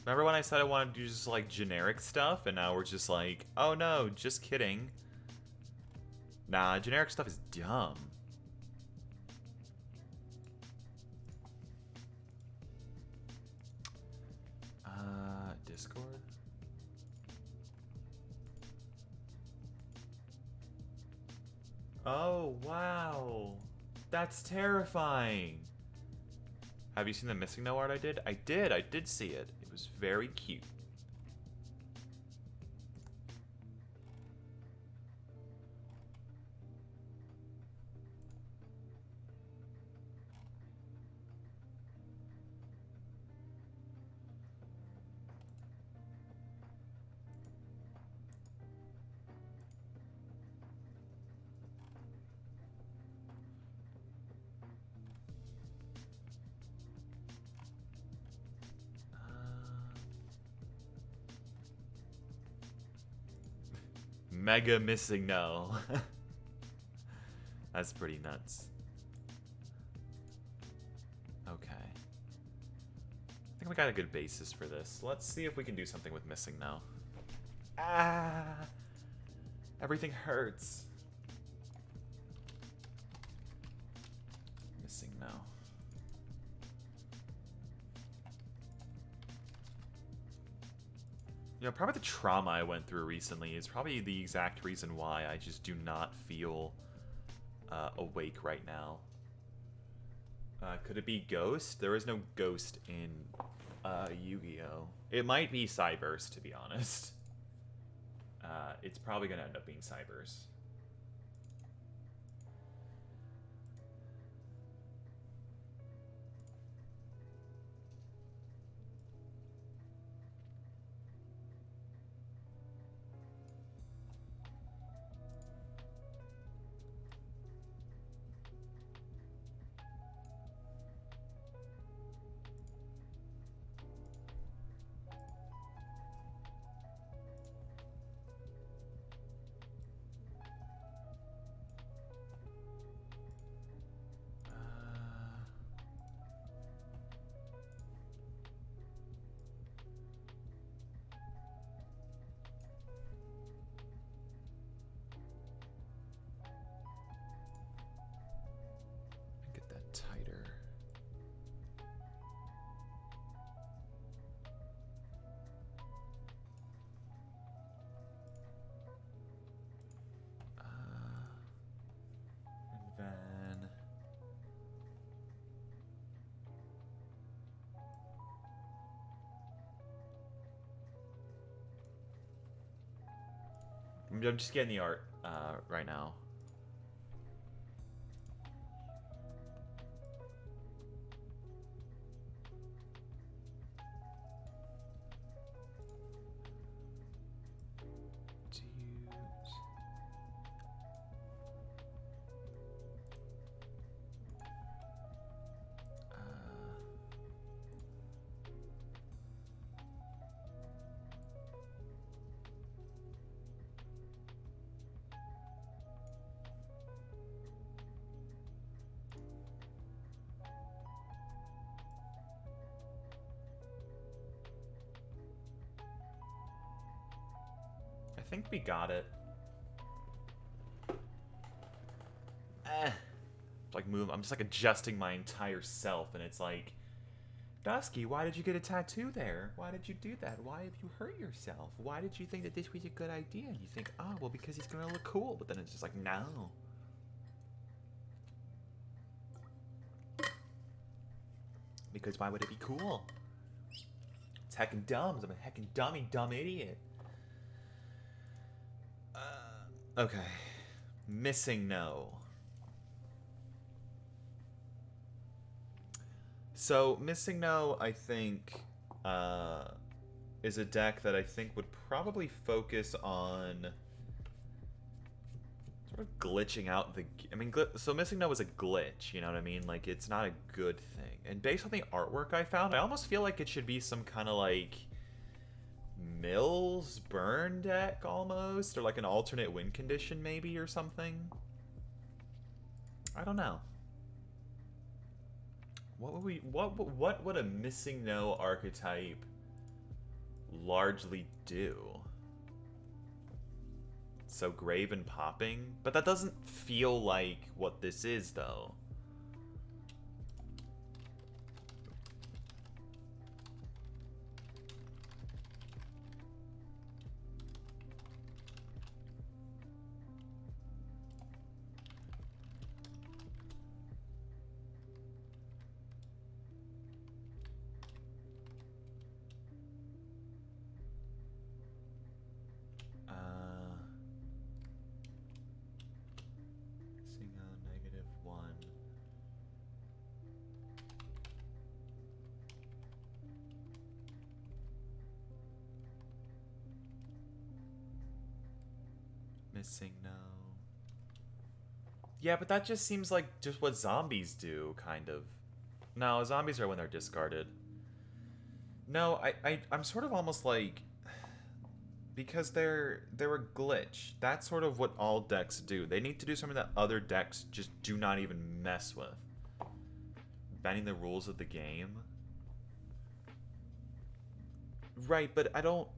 Remember when I said I wanted to do just like generic stuff, and now we're just like, oh no, just kidding. Nah, generic stuff is dumb. Discord? Oh, wow. That's terrifying. Have you seen the Missing No art I did? I did see it. It was very cute. Mega Missing No. That's pretty nuts. Okay. I think we got a good basis for this. Let's see if we can do something with Missing No. Ah! Everything hurts. Missing No. You know, probably the trauma I went through recently is probably the exact reason why I just do not feel awake right now. Could it be Ghost? There is no Ghost in Yu-Gi-Oh! It might be Cyberse, to be honest. It's probably going to end up being Cyberse. I'm just getting the art right now. I think we got it. Like move. I'm just like adjusting my entire self, and it's like, Dusky, why did you get a tattoo there? Why did you do that? Why have you hurt yourself? Why did you think that this was a good idea? And you think, oh, well, because he's gonna look cool. But then it's just like, no. Because why would it be cool? It's heckin' dumb. I'm a heckin' dumb idiot. Okay. Missing no. So, Missing No, I think, is a deck that I think would probably focus on sort of glitching out the... I mean, so Missing No is a glitch, you know what I mean? Like, it's not a good thing. And based on the artwork I found, I almost feel like it should be some kind of, like, Mills burn deck, almost? Or, like, an alternate win condition, maybe, or something? I don't know. What would a Missing No archetype largely do? So Grave and Popping? But that doesn't feel like what this is, though. Missing No. Yeah, but that just seems like just what zombies do, kind of. No, zombies are when they're discarded. No, I'm sort of almost like... Because they're a glitch. That's sort of what all decks do. They need to do something that other decks just do not even mess with. Bending the rules of the game. Right, but I don't...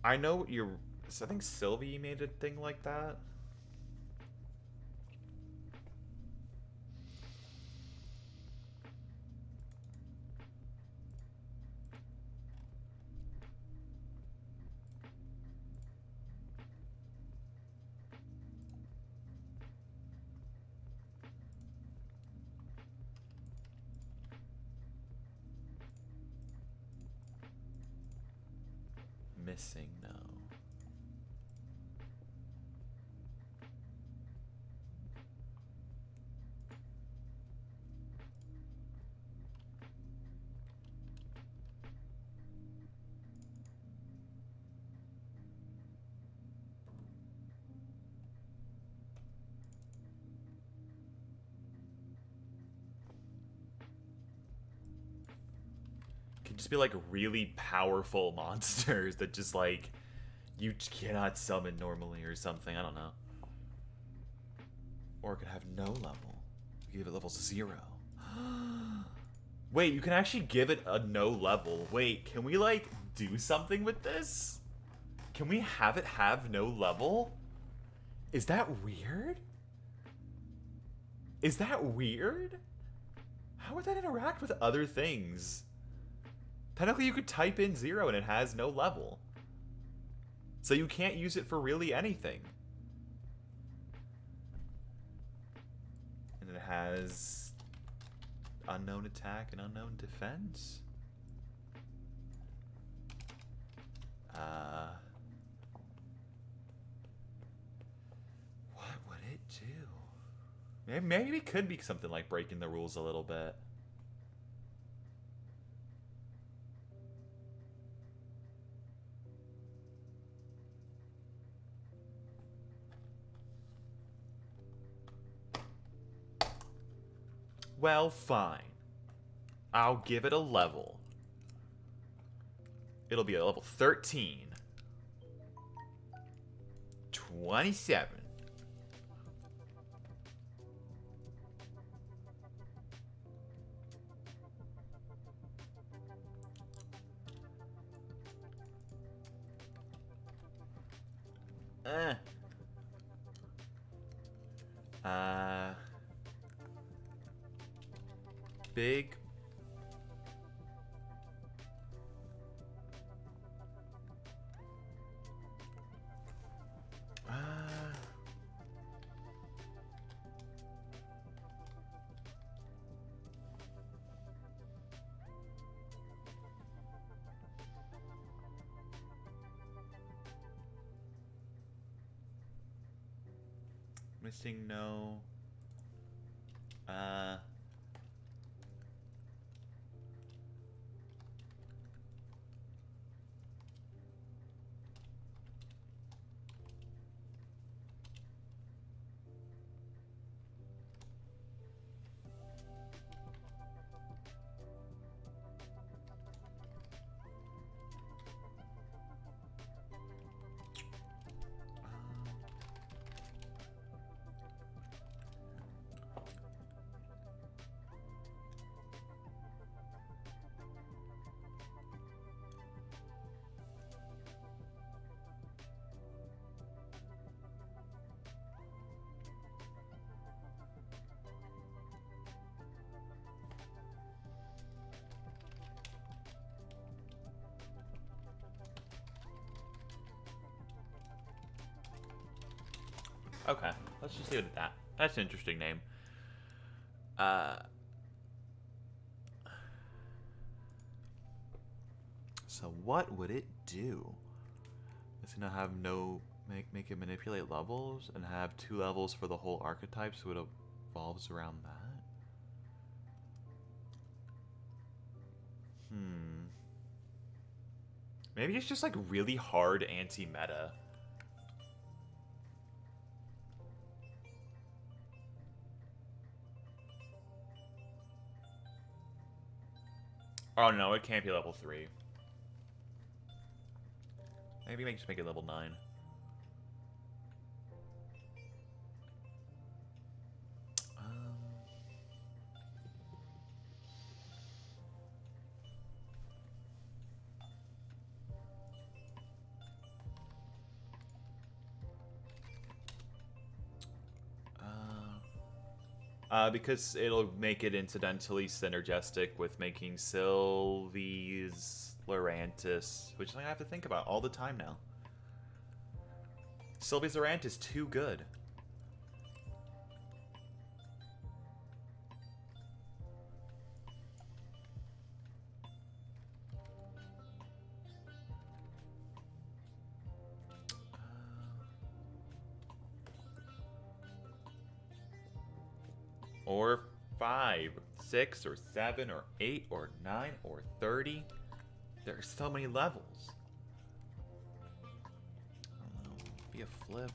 I know you're... I think Sylvie made a thing like that. Missing No. Can just be like really powerful monsters that just like you cannot summon normally or something. I don't know. Or it could have no level. You give it level 0. Wait, you can actually give it a no level. Wait, can we like do something with this? Can we have it have no level? Is that weird? Is that weird? How would that interact with other things? Technically, you could type in 0 and it has no level. So you can't use it for really anything. And it has unknown attack and unknown defense. do? Maybe it could be something like breaking the rules a little bit. Well, fine. I'll give it a level. It'll be a level 13. 27. Big. Missing no. Okay, let's just leave it at that. That's an interesting name. So what would it do? It's gonna have no make it manipulate levels and have 2 levels for the whole archetype, so it evolves around that. Maybe it's just like really hard anti-meta. Oh no, it can't be level 3. Maybe just make it level 9. Because it'll make it incidentally synergistic with making Sylvie's Lurantis, which I have to think about all the time now. Sylvie's Lurantis is too good. Or 5, 6, or 7, or 8, or 9, or 30. There's so many levels. I don't know. Be a flip.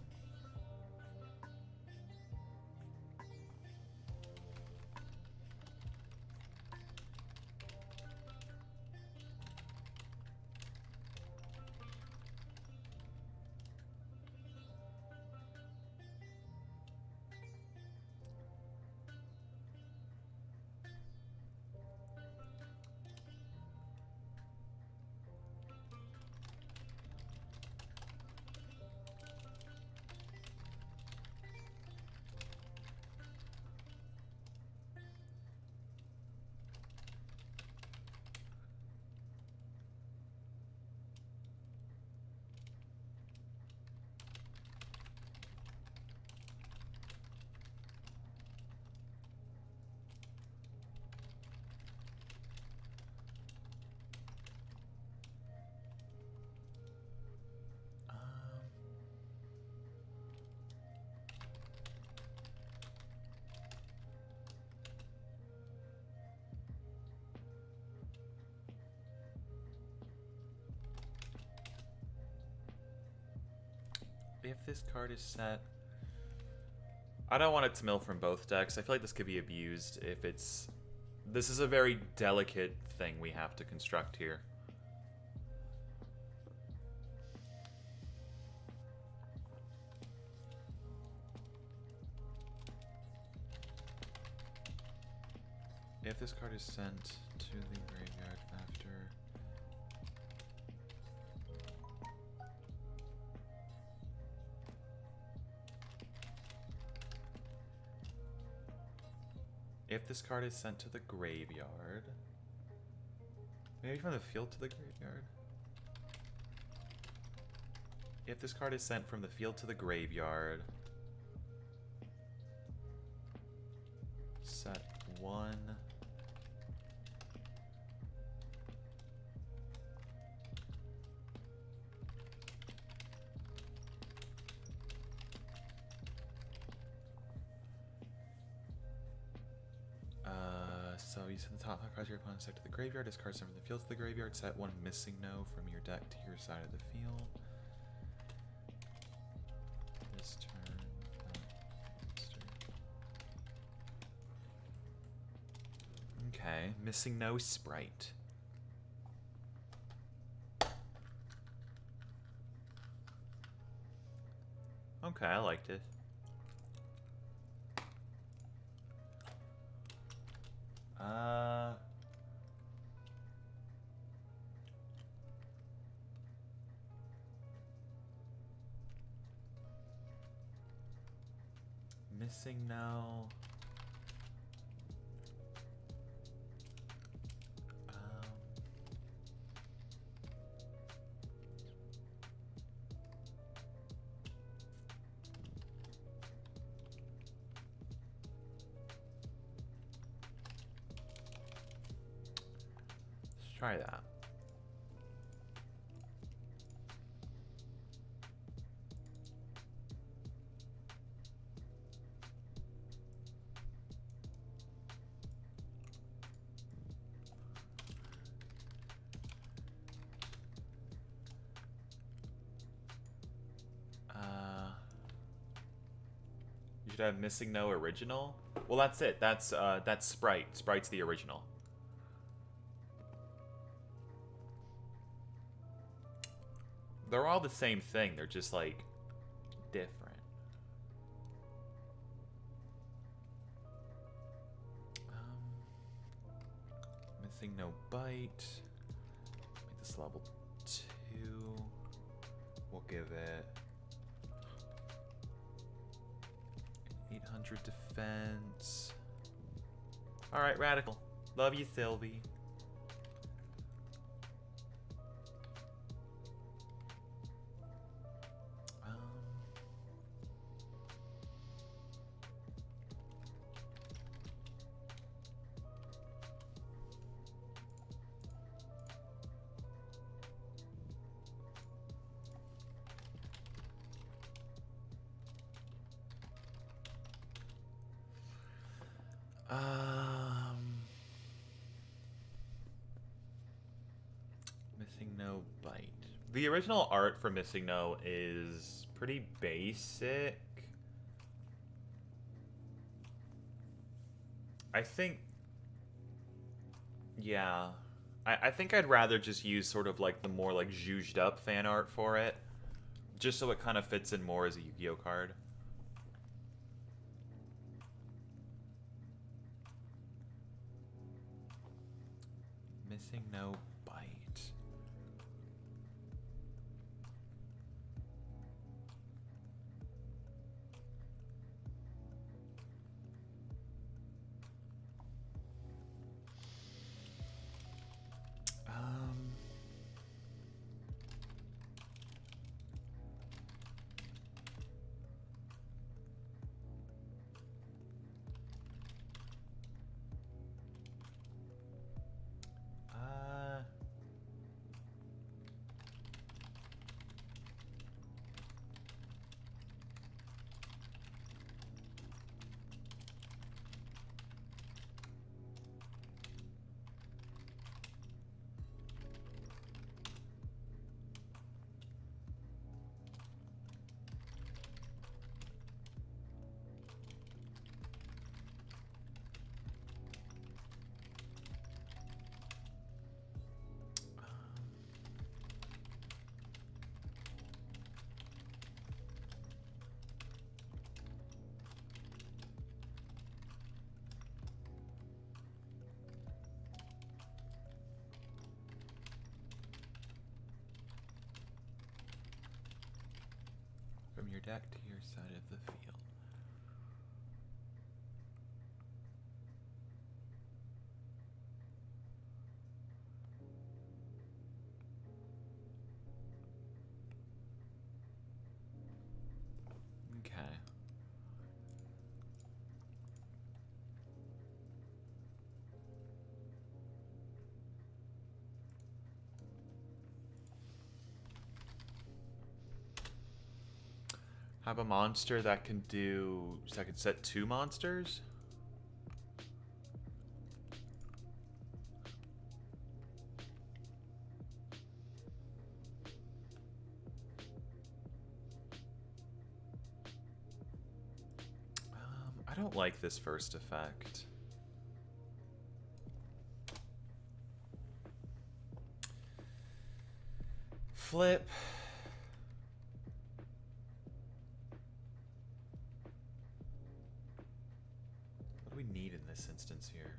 If this card is set... I don't want it to mill from both decks. I feel like this could be abused if it's... This is a very delicate thing we have to construct here. If this card is sent to the graveyard after... If this card is sent to the graveyard... Maybe from the field to the graveyard? If this card is sent from the field to the graveyard... Set 1... So you send the top 5 cards of your opponent's deck to the graveyard, discard some from the field to the graveyard, set 1 missing no from your deck to your side of the field. This turn, okay, missing no Sprite. Okay, I liked it. Missing no. Let's try that. You should have missing no original. Well, that's it. That's Sprite. Sprite's the original. They're all the same thing. They're just like different. Missing no bite. Make this level 2. We'll give it 800 defense. Alright, Radical. Love you, Sylvie. Missing no bite. The original art for Missing No is pretty basic. I think... Yeah. I think I'd rather just use sort of like the more like zhuzhed up fan art for it. Just so it kind of fits in more as a Yu-Gi-Oh card. Missing no bite. deck to your side of the field. Okay. Have a monster that can do... So I can set 2 monsters? I don't like this first effect. Flip. What do we need in this instance here?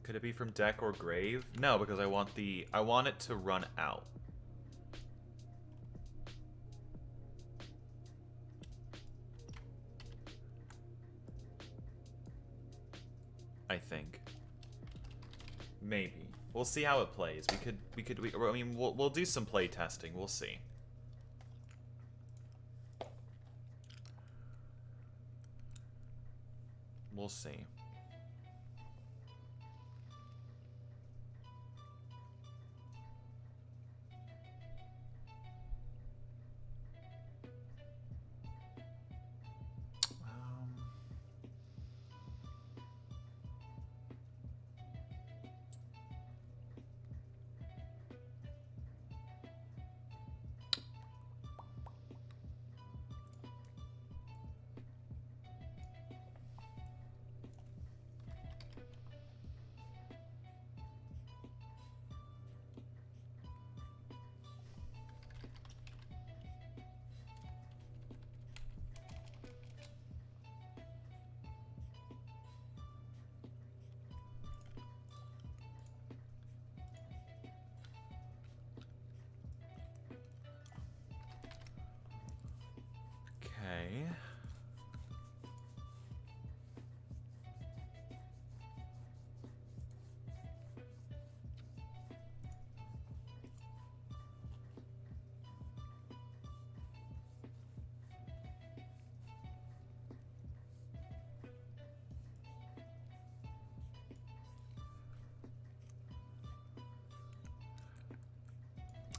Could it be from deck or grave? No, because I want it to run out. I think. Maybe. We'll see how it plays. I mean, we'll do some play testing. We'll see. We'll see. Okay.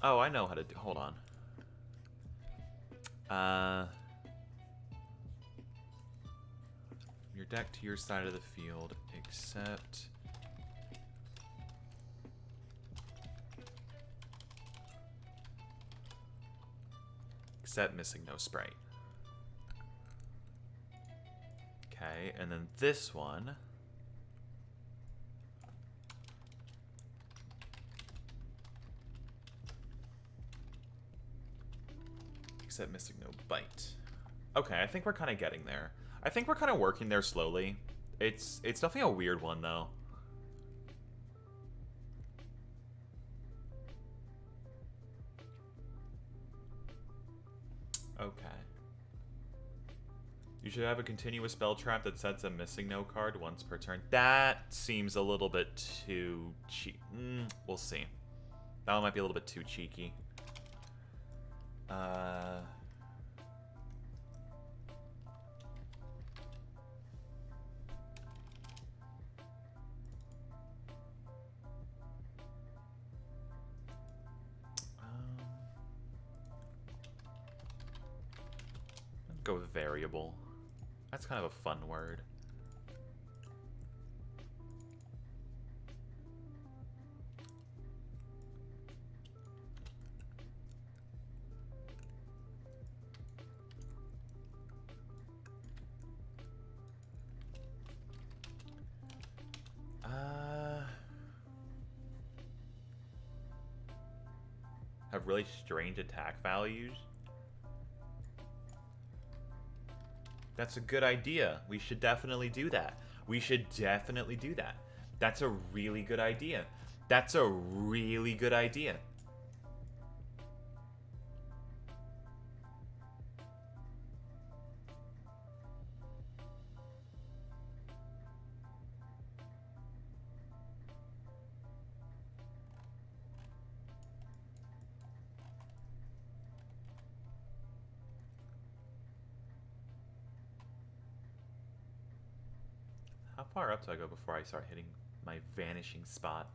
Oh, I know how to do. Hold on. Your deck to your side of the field, except missing no sprite. Okay, and then this one. Except missing no bite. Okay, I think we're kind of getting there. I think we're kind of working there slowly. It's definitely a weird one, though. Okay. You should have a continuous spell trap that sets a missing no card once per turn. That seems a little bit too cheap. We'll see. That one might be a little bit too cheeky. go with variable. That's kind of a fun word. Have really strange attack values. That's a good idea. We should definitely do that. We should definitely do that. That's a really good idea. That's a really good idea. How far up do I go before I start hitting my vanishing spot?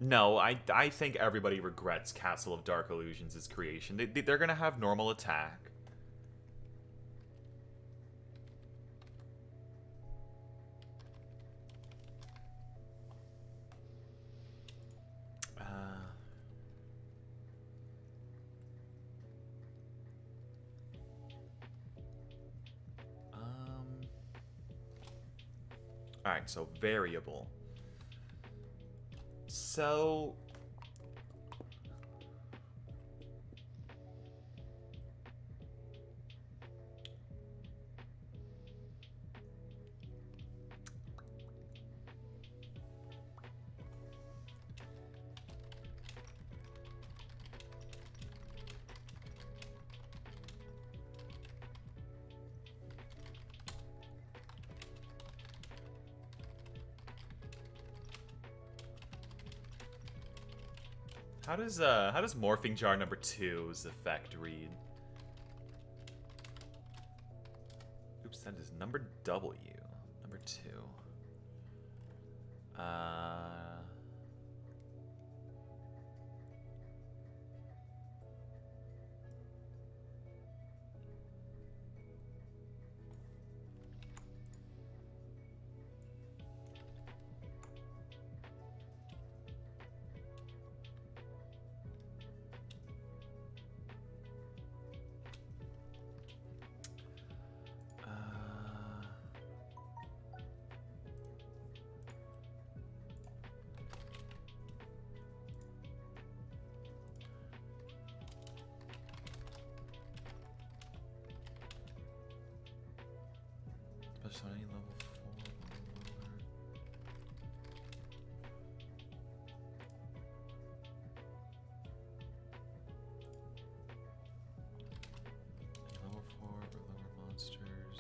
No, I think everybody regrets Castle of Dark Illusions' creation. They're going to have normal attack. Alright, so variable. So... How does Morphing Jar number 2's effect read? Oops, that is number W. Number 2. Special any level 4 or lower. Level 4 or lower monsters.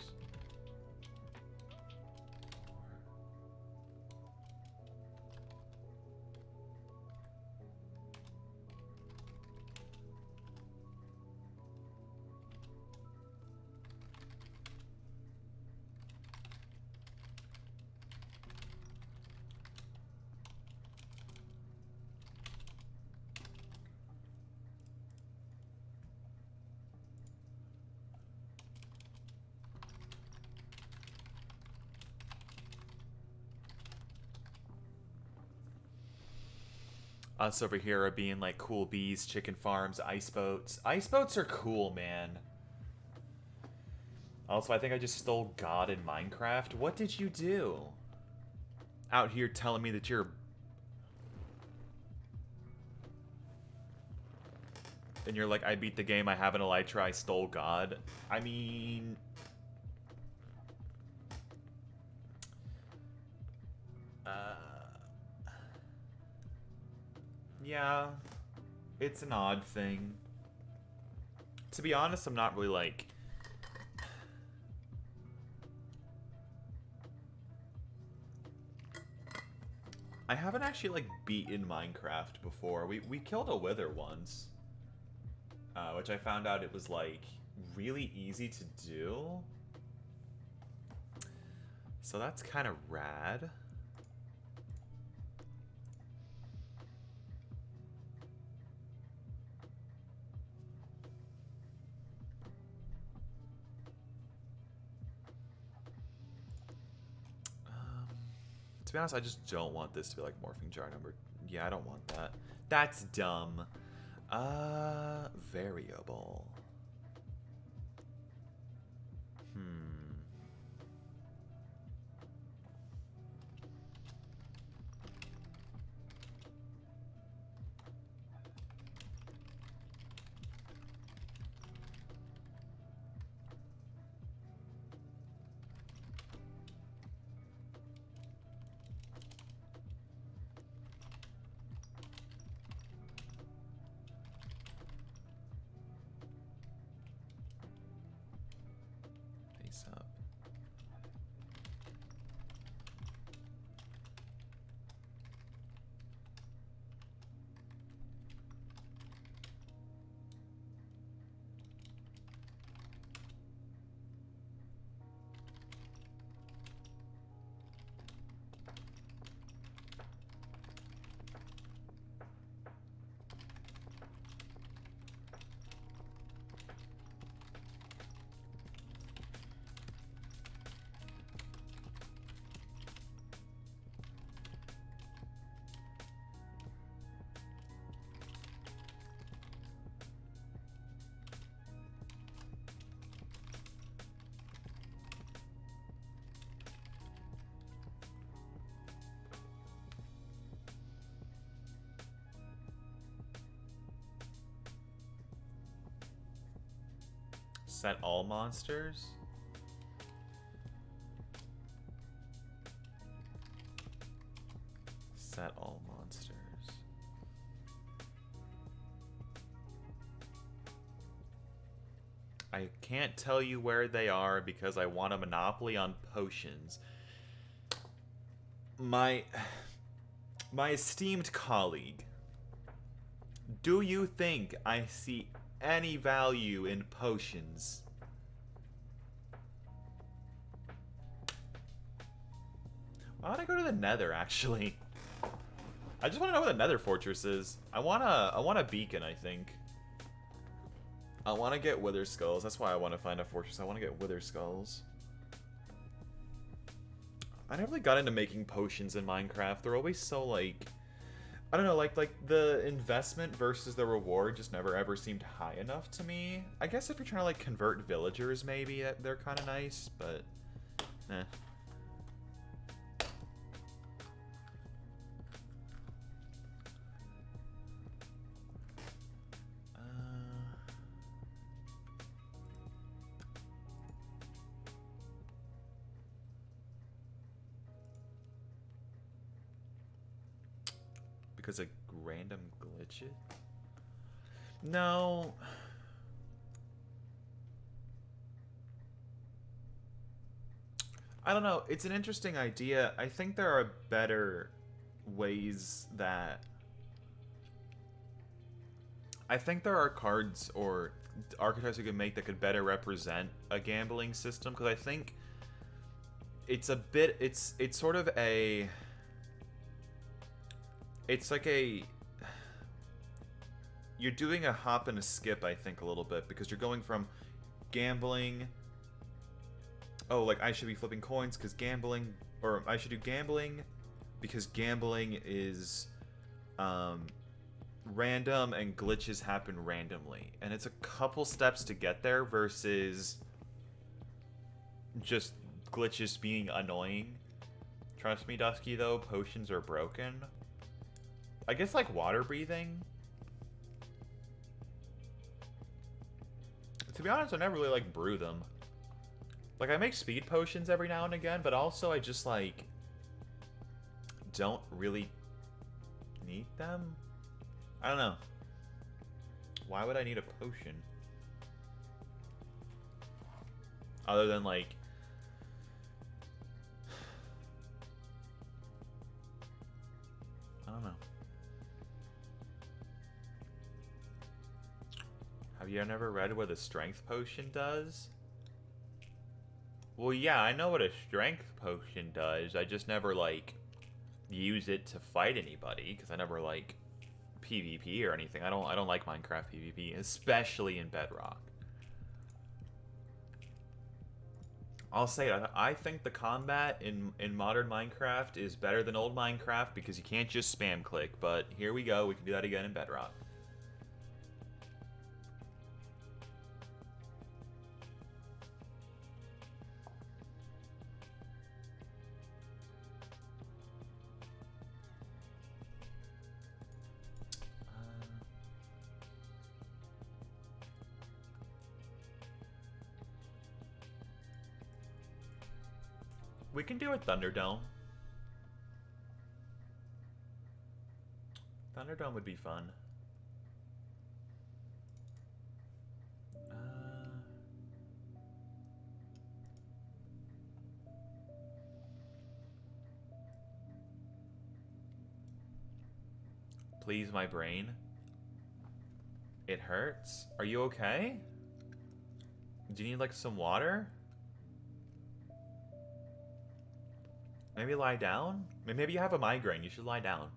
Us over here are being like cool bees, chicken farms, ice boats. Ice boats are cool, man. Also, I think I just stole God in Minecraft. What did you do? Out here telling me that you're... And you're like, I beat the game, I have an elytra, I stole God. I mean... Yeah, it's an odd thing. To be honest, I'm not really like... I haven't actually like beaten Minecraft before. We killed a wither once. Which I found out it was like really easy to do. So that's kind of rad. To be honest, I just don't want this to be like morphing jar number. Yeah, I don't want that. That's dumb. Variable. Face up. Set all monsters? Set all monsters. I can't tell you where they are because I want a monopoly on potions. My esteemed colleague, do you think I see any value in potions? Why don't I go to the Nether, actually? I just want to know where the Nether fortress is. I want a beacon, I think. I want to get Wither Skulls. That's why I want to find a fortress. I want to get Wither Skulls. I never really got into making potions in Minecraft. They're always so, like... I don't know, like the investment versus the reward just never ever seemed high enough to me. I guess if you're trying to like convert villagers, maybe they're kind of nice, but eh. Because a random glitch it? No. I don't know. It's an interesting idea. I think there are better ways that... I think there are cards or archetypes you could make that could better represent a gambling system. Because I think it's a bit... It's sort of a... It's like a... You're doing a hop and a skip, I think, a little bit. Because you're going from gambling... Oh, like, I should be flipping coins because gambling... Or I should do gambling because gambling is random and glitches happen randomly. And it's a couple steps to get there versus just glitches being annoying. Trust me, Dusky, though, potions are broken. I guess, like, water breathing. To be honest, I never really, like, brew them. Like, I make speed potions every now and again, but also I just, like, don't really need them. I don't know. Why would I need a potion? Other than, like... I don't know. Have you never read what a strength potion does? Well, yeah, I know what a strength potion does. I just never, like, use it to fight anybody, because I never, like, PvP or anything. I don't like Minecraft PvP, especially in Bedrock. I'll say I think the combat in modern Minecraft is better than old Minecraft because you can't just spam click. But here we go. We can do that again in Bedrock. We can do a Thunderdome. Thunderdome would be fun. Please, my brain. It hurts. Are you okay? Do you need, like, some water? Maybe lie down? Maybe you have a migraine. You should lie down.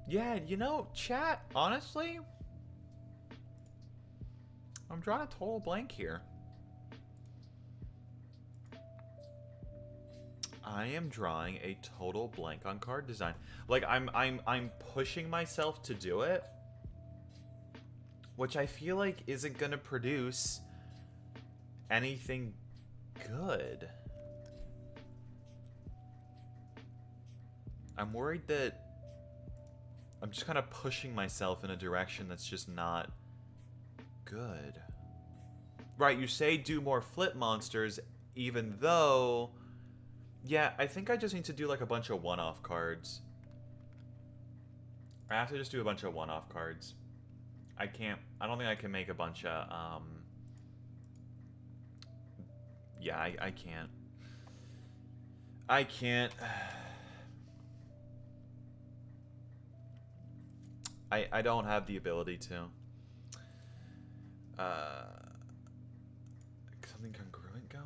Yeah, you know, chat, honestly, I'm drawing a total blank here. I am drawing a total blank on card design. Like I'm pushing myself to do it, which I feel like isn't gonna produce anything good. I'm worried that I'm just kind of pushing myself in a direction that's just not good. Right, you say do more flip monsters, even though... Yeah, I think I just need to do like a bunch of one-off cards. I have to just do a bunch of one-off cards. I don't think I can make a bunch of, yeah, I can't. I can't. I don't have the ability to. Something congruent going?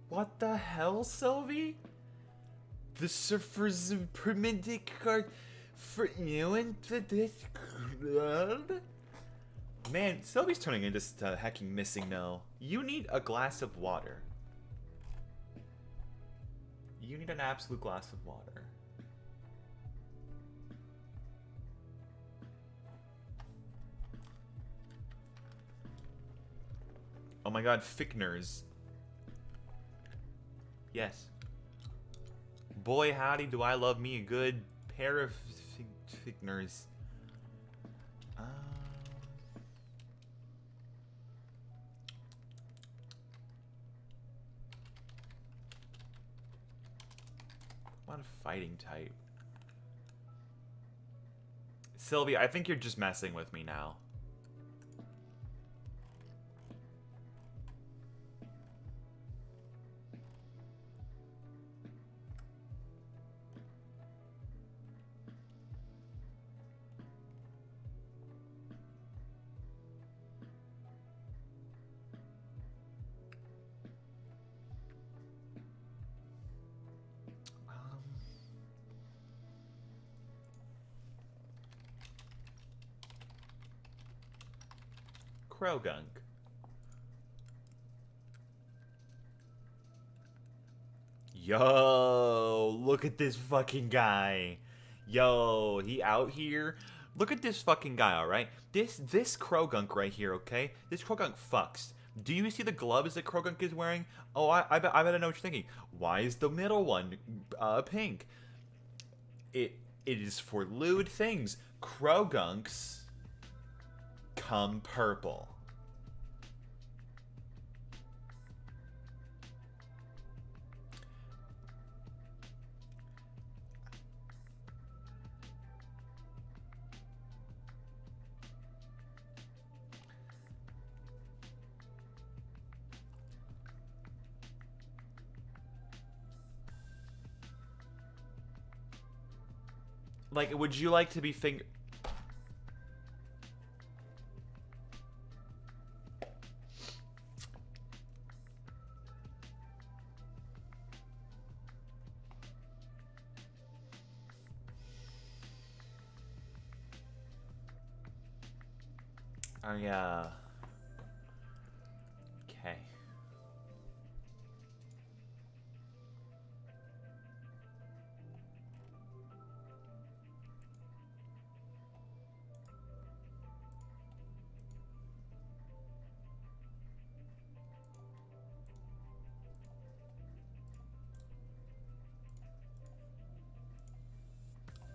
What the hell, Sylvie? The surfer's permitted card for you into this club? Man, Sylvie's turning into hecking missing no. You need a glass of water. You need an absolute glass of water. Oh my god, Fickners. Yes. Boy, howdy, do I love me a good pair of Fickners. I'm not a fighting type. Sylvie, I think you're just messing with me now. Krogunk. Yo, look at this fucking guy. Yo, he out here. Look at this fucking guy, alright? This Krogunk right here, okay? This Krogunk fucks. Do you see the gloves that Krogunk is wearing? Oh, I bet I know what you're thinking. Why is the middle one pink? it is for lewd things. Crogunks come purple. Like, would you like to be finger... Okay.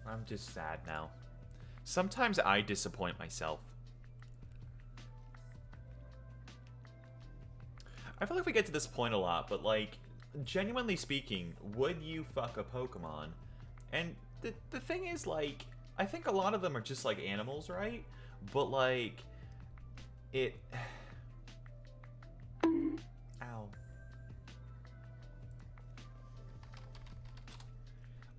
I'm just sad now. Sometimes I disappoint myself. I feel like we get to this point a lot, but like, genuinely speaking, would you fuck a Pokemon? And the thing is, like, I think a lot of them are just like animals, right? But like, it... Ow.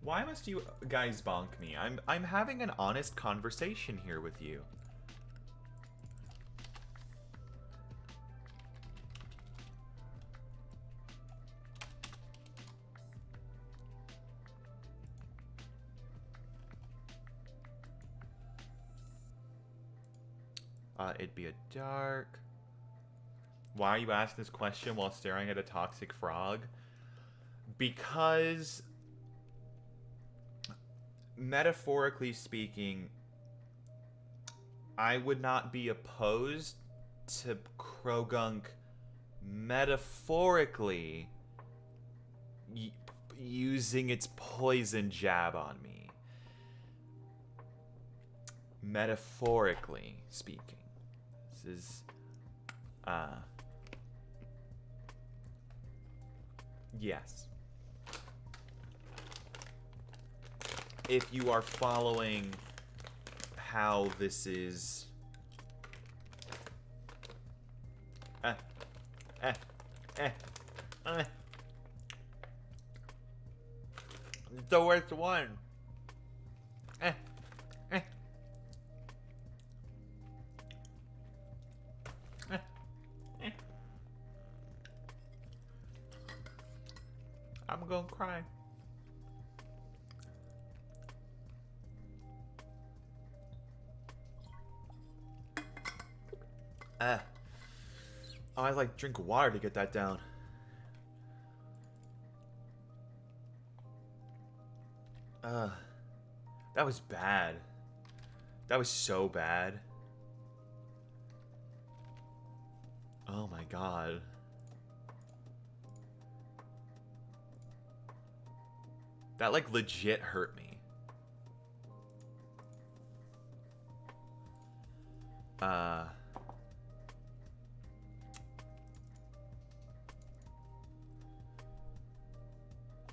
Why must you guys bonk me? I'm having an honest conversation here with you. It'd be a dark. Why are you asking this question while staring at a toxic frog? Because, metaphorically speaking, I would not be opposed to Krogunk metaphorically using its poison jab on me. Metaphorically speaking. This is, yes. If you are following how this is... The worst one. I'm gonna cry. Oh, I like drink water to get that down. That was bad. That was so bad. Oh my god. That like legit hurt me.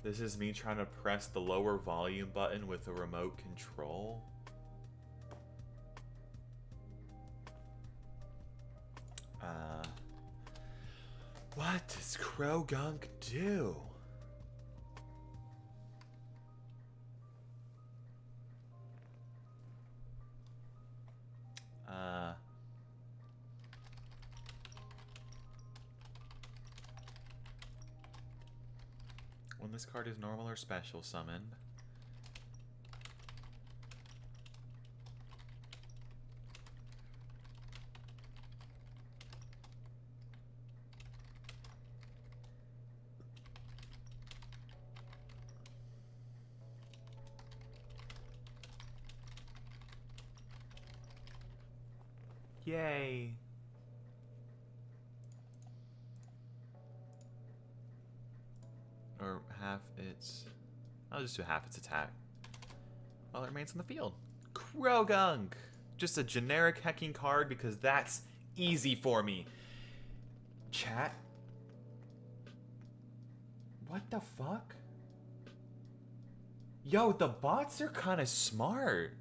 This is me trying to press the lower volume button with a remote control. What does Krogunk do? When this card is normal or special summoned. Yay. Or half its... I'll just do half its attack. all that remains on the field. Krogunk! Just a generic hacking card because that's easy for me. Chat? What the fuck? Yo, the bots are kind of smart.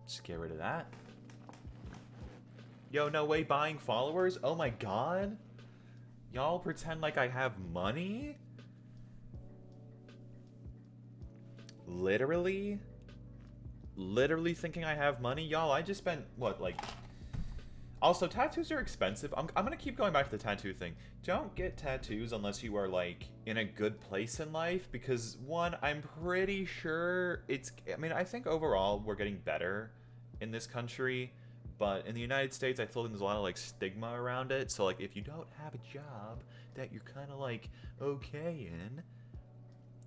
Just get rid of that. Yo, no way buying followers? Oh my god. Y'all pretend like I have money? Literally? Literally thinking I have money? Y'all, I just spent, what, like... Also, tattoos are expensive. I'm gonna keep going back to the tattoo thing. Don't get tattoos unless you are, like, in a good place in life. Because, one, I'm pretty sure it's... I mean, I think overall we're getting better in this country. But in the United States, I feel like there's a lot of, like, stigma around it. So, like, if you don't have a job that you're kind of, like, okay in...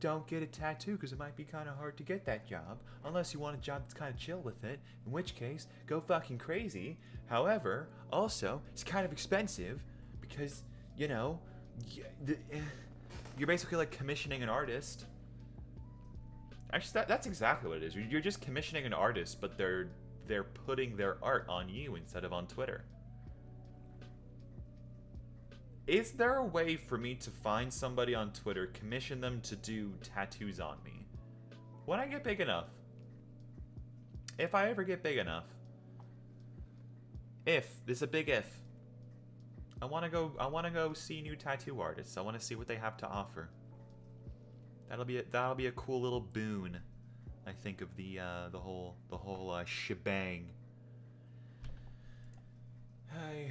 Don't get a tattoo because it might be kind of hard to get that job unless you want a job that's kind of chill with it, in which case go fucking crazy. However, also it's kind of expensive because, you know, you're basically like commissioning an artist. Actually, that's exactly what it is. You're just commissioning an artist, but they're putting their art on you instead of on Twitter. Is there a way for me to find somebody on Twitter, commission them to do tattoos on me? When I get big enough. If I ever get big enough. If. This is a big if. I wanna go see new tattoo artists. I wanna see what they have to offer. That'll be a cool little boon, I think, of the whole shebang. Hi.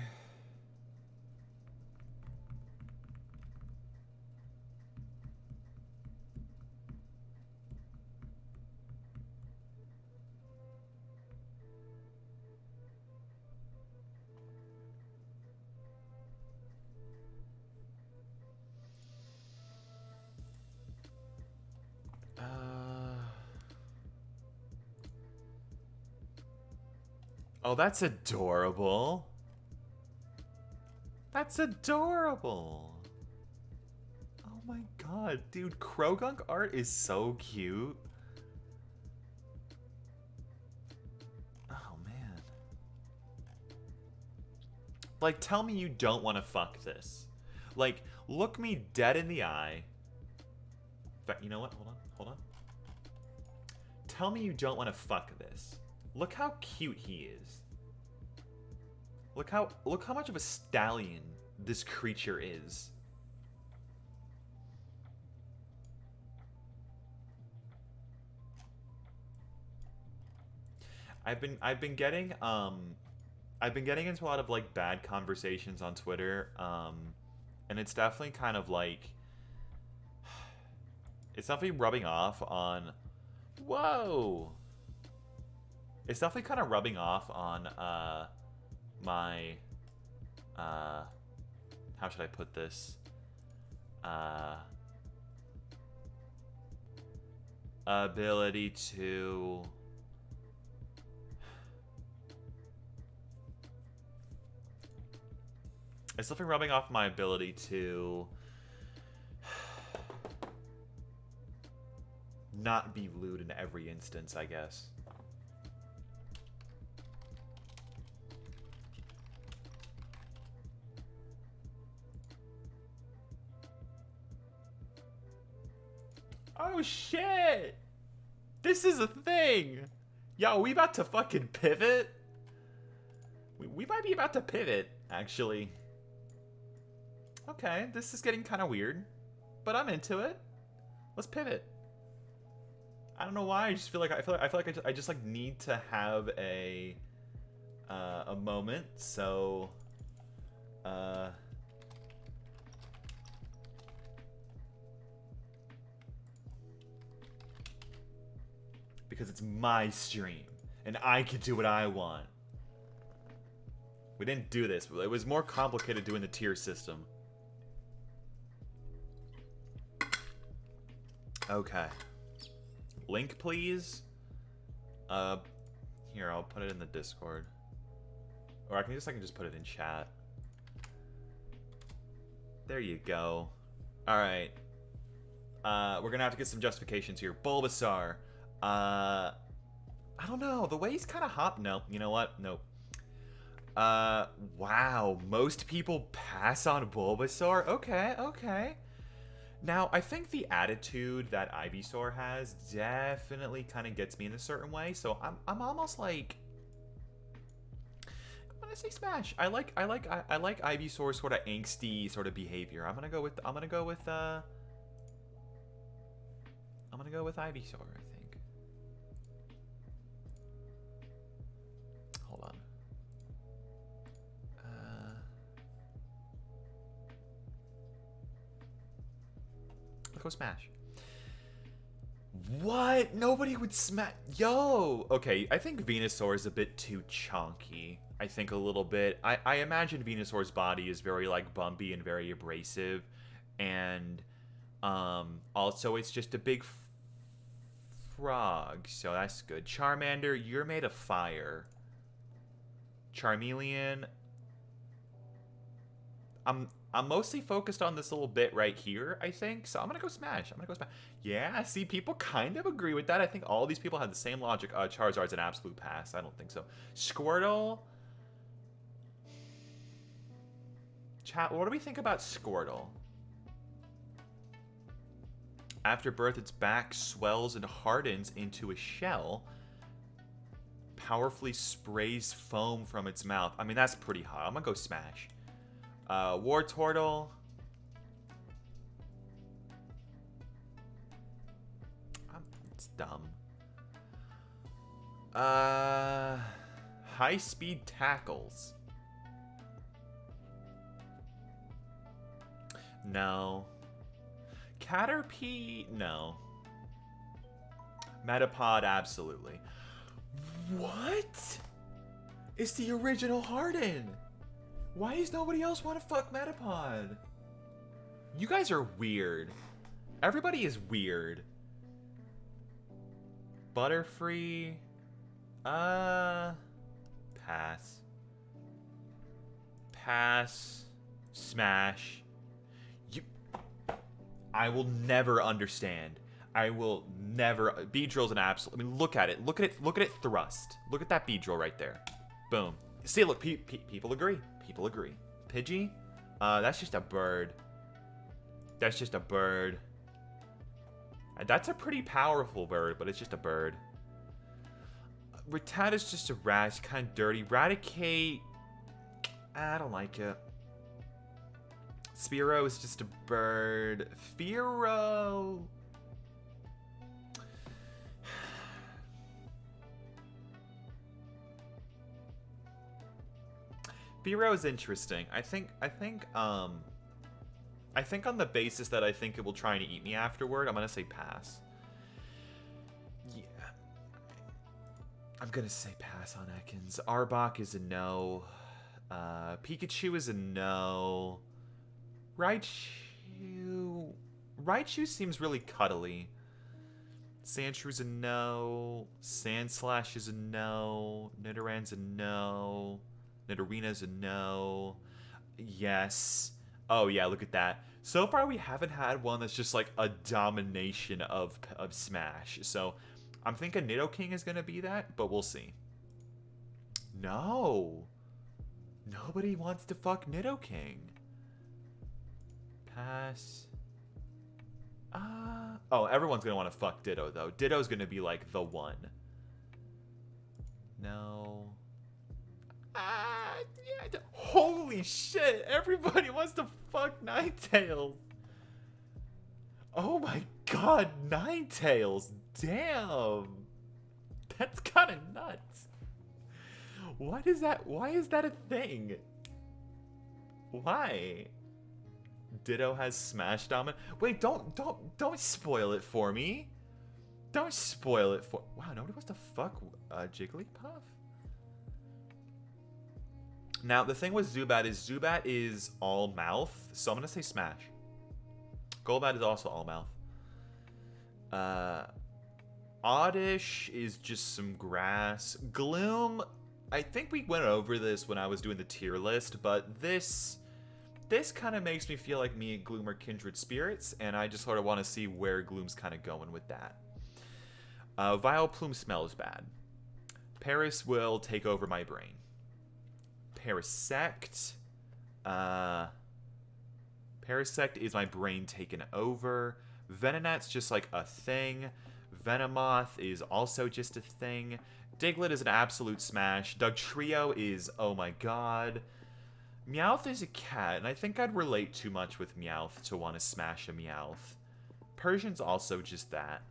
Oh, that's adorable. That's adorable. Oh my god, dude, Krogunk art is so cute. Oh man. Like, tell me you don't want to fuck this. Like, look me dead in the eye. In fact, you know what? Hold on. Tell me you don't want to fuck this. Look how cute he is. Look how much of a stallion this creature is. I've been getting into a lot of like bad conversations on Twitter, and it's definitely kind of like it's definitely rubbing off on whoa. It's definitely kind of rubbing off on my how should I put this? Ability to it's definitely rubbing off my ability to not be lewd in every instance, I guess. Oh shit! This is a thing! Yo, we about to fucking pivot? We might be about to pivot, actually. Okay, this is getting kind of weird, but I'm into it. Let's pivot. I don't know why. I just feel like I just like need to have a moment. So, because it's my stream and I can do what I want. We didn't do this. It was more complicated doing the tier system. Okay. Link, please. Here, I'll put it in the Discord. Or I can just put it in chat. There you go. Alright. We're gonna have to get some justifications here. Bulbasaur. I don't know. The way he's kind of hot. No, you know what? Nope. Wow. Most people pass on Bulbasaur. Okay, okay. Now, I think the attitude that Ivysaur has definitely kind of gets me in a certain way. So I'm almost like, I'm gonna say Smash. I like Ivysaur's sort of angsty sort of behavior. I'm gonna go with Ivysaur, I think. Hold on. Let's go Smash. What? Nobody would smash. Yo! Okay, I think Venusaur is a bit too chunky. I think a little bit. I imagine Venusaur's body is very, like, bumpy and very abrasive. And, also it's just a big frog. So that's good. Charmander, you're made of fire. Charmeleon. I'm mostly focused on this little bit right here, I think. So I'm going to go Smash. Yeah, see, people kind of agree with that. I think all these people have the same logic. Charizard's an absolute pass. I don't think so. Squirtle. Chat, what do we think about Squirtle? After birth, its back swells and hardens into a shell. Powerfully sprays foam from its mouth. I mean, that's pretty hot. I'm going to go Smash. Wartortle. It's dumb. High-speed tackles. No. Caterpie? No. Metapod? Absolutely. What? It's the original Harden. Why does nobody else want to fuck Metapod? You guys are weird. Everybody is weird. Butterfree. Pass. Pass. Smash. I will never understand. I will never. Beedrill's an absolute. I mean, look at it. Look at it. Look at it thrust. Look at that Beedrill right there. Boom. See, look. People agree. People agree. Pidgey? That's just a bird. That's just a bird. That's a pretty powerful bird, but it's just a bird. Rattata's just a rat. It's kind of dirty. Raticate. I don't like it. Spearow is just a bird. Fearow. Fearow is interesting. I think on the basis that I think it will try and eat me afterward, I'm gonna say pass. Yeah. I'm gonna say pass on Ekans. Arbok is a no. Pikachu is a no. Raichu seems really cuddly. Sandshrews a no. Sandslash is a no. Nidorann's a no. Nidorina's a no. Yes. Oh yeah, look at that. So far we haven't had one that's just like a domination of Smash. So I'm thinking Nidoking is gonna be that, but we'll see. No. Nobody wants to fuck Nidoking. Pass. Oh, everyone's gonna want to fuck Ditto though. Ditto's gonna be like the one. No. Yeah. Holy shit! Everybody wants to fuck Ninetales. Oh my god, Ninetales! Damn, that's kind of nuts. What is that? Why is that a thing? Why? Ditto has Smash Dominant. Wait, don't spoil it for me. Don't spoil it for. Wow, nobody wants to fuck Jigglypuff. Now the thing with Zubat is all mouth, so I'm gonna say Smash. Golbat is also all mouth. Oddish is just some grass. Gloom, I think we went over this when I was doing the tier list, but this this kind of makes me feel like me and Gloom are kindred spirits, and I just sort of want to see where Gloom's kind of going with that. Vileplume smells bad. Paris will take over my brain. Parasect. Parasect is my brain taken over. Venonat's just like a thing. Venomoth is also just a thing. Diglett is an absolute smash. Dugtrio is, oh my god. Meowth is a cat, and I think I'd relate too much with Meowth to want to smash a Meowth. Persian's also just that.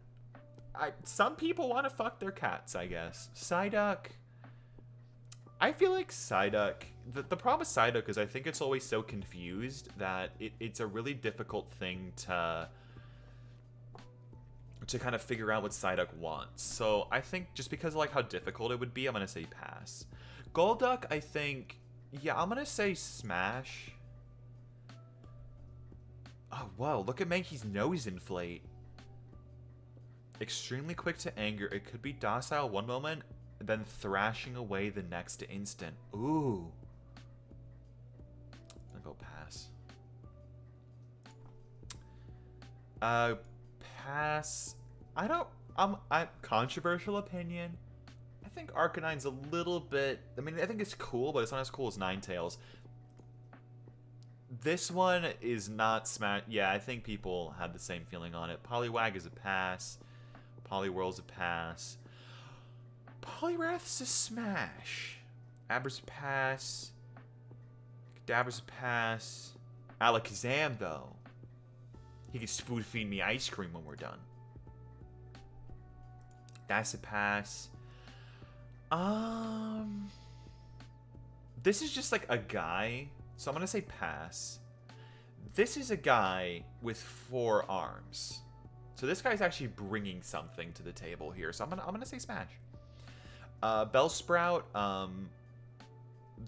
Some people want to fuck their cats, I guess. Psyduck. I feel like Psyduck... The problem with Psyduck is I think it's always so confused that it's a really difficult thing to kind of figure out what Psyduck wants. So I think just because of like how difficult it would be, I'm going to say pass. Golduck, I think... Yeah, I'm going to say smash. Oh, whoa. Look at Mankey's nose inflate. Extremely quick to anger. It could be docile one moment, then thrashing away the next instant. Ooh. I'll go pass. Pass. Controversial opinion. I think Arcanine's a little bit... I mean, I think it's cool, but it's not as cool as Ninetales. This one is not smash... Yeah, I think people had the same feeling on it. Poliwag is a pass. Poliwhirl's a pass. Poliwrath's a smash. Abra's a pass. Kadabra's a pass. Alakazam, though. He can spoon feed me ice cream when we're done. That's a pass. This is just like a guy, so I'm gonna say pass. This is a guy with 4 arms, so this guy's actually bringing something to the table here. So I'm gonna say smash. Bellsprout.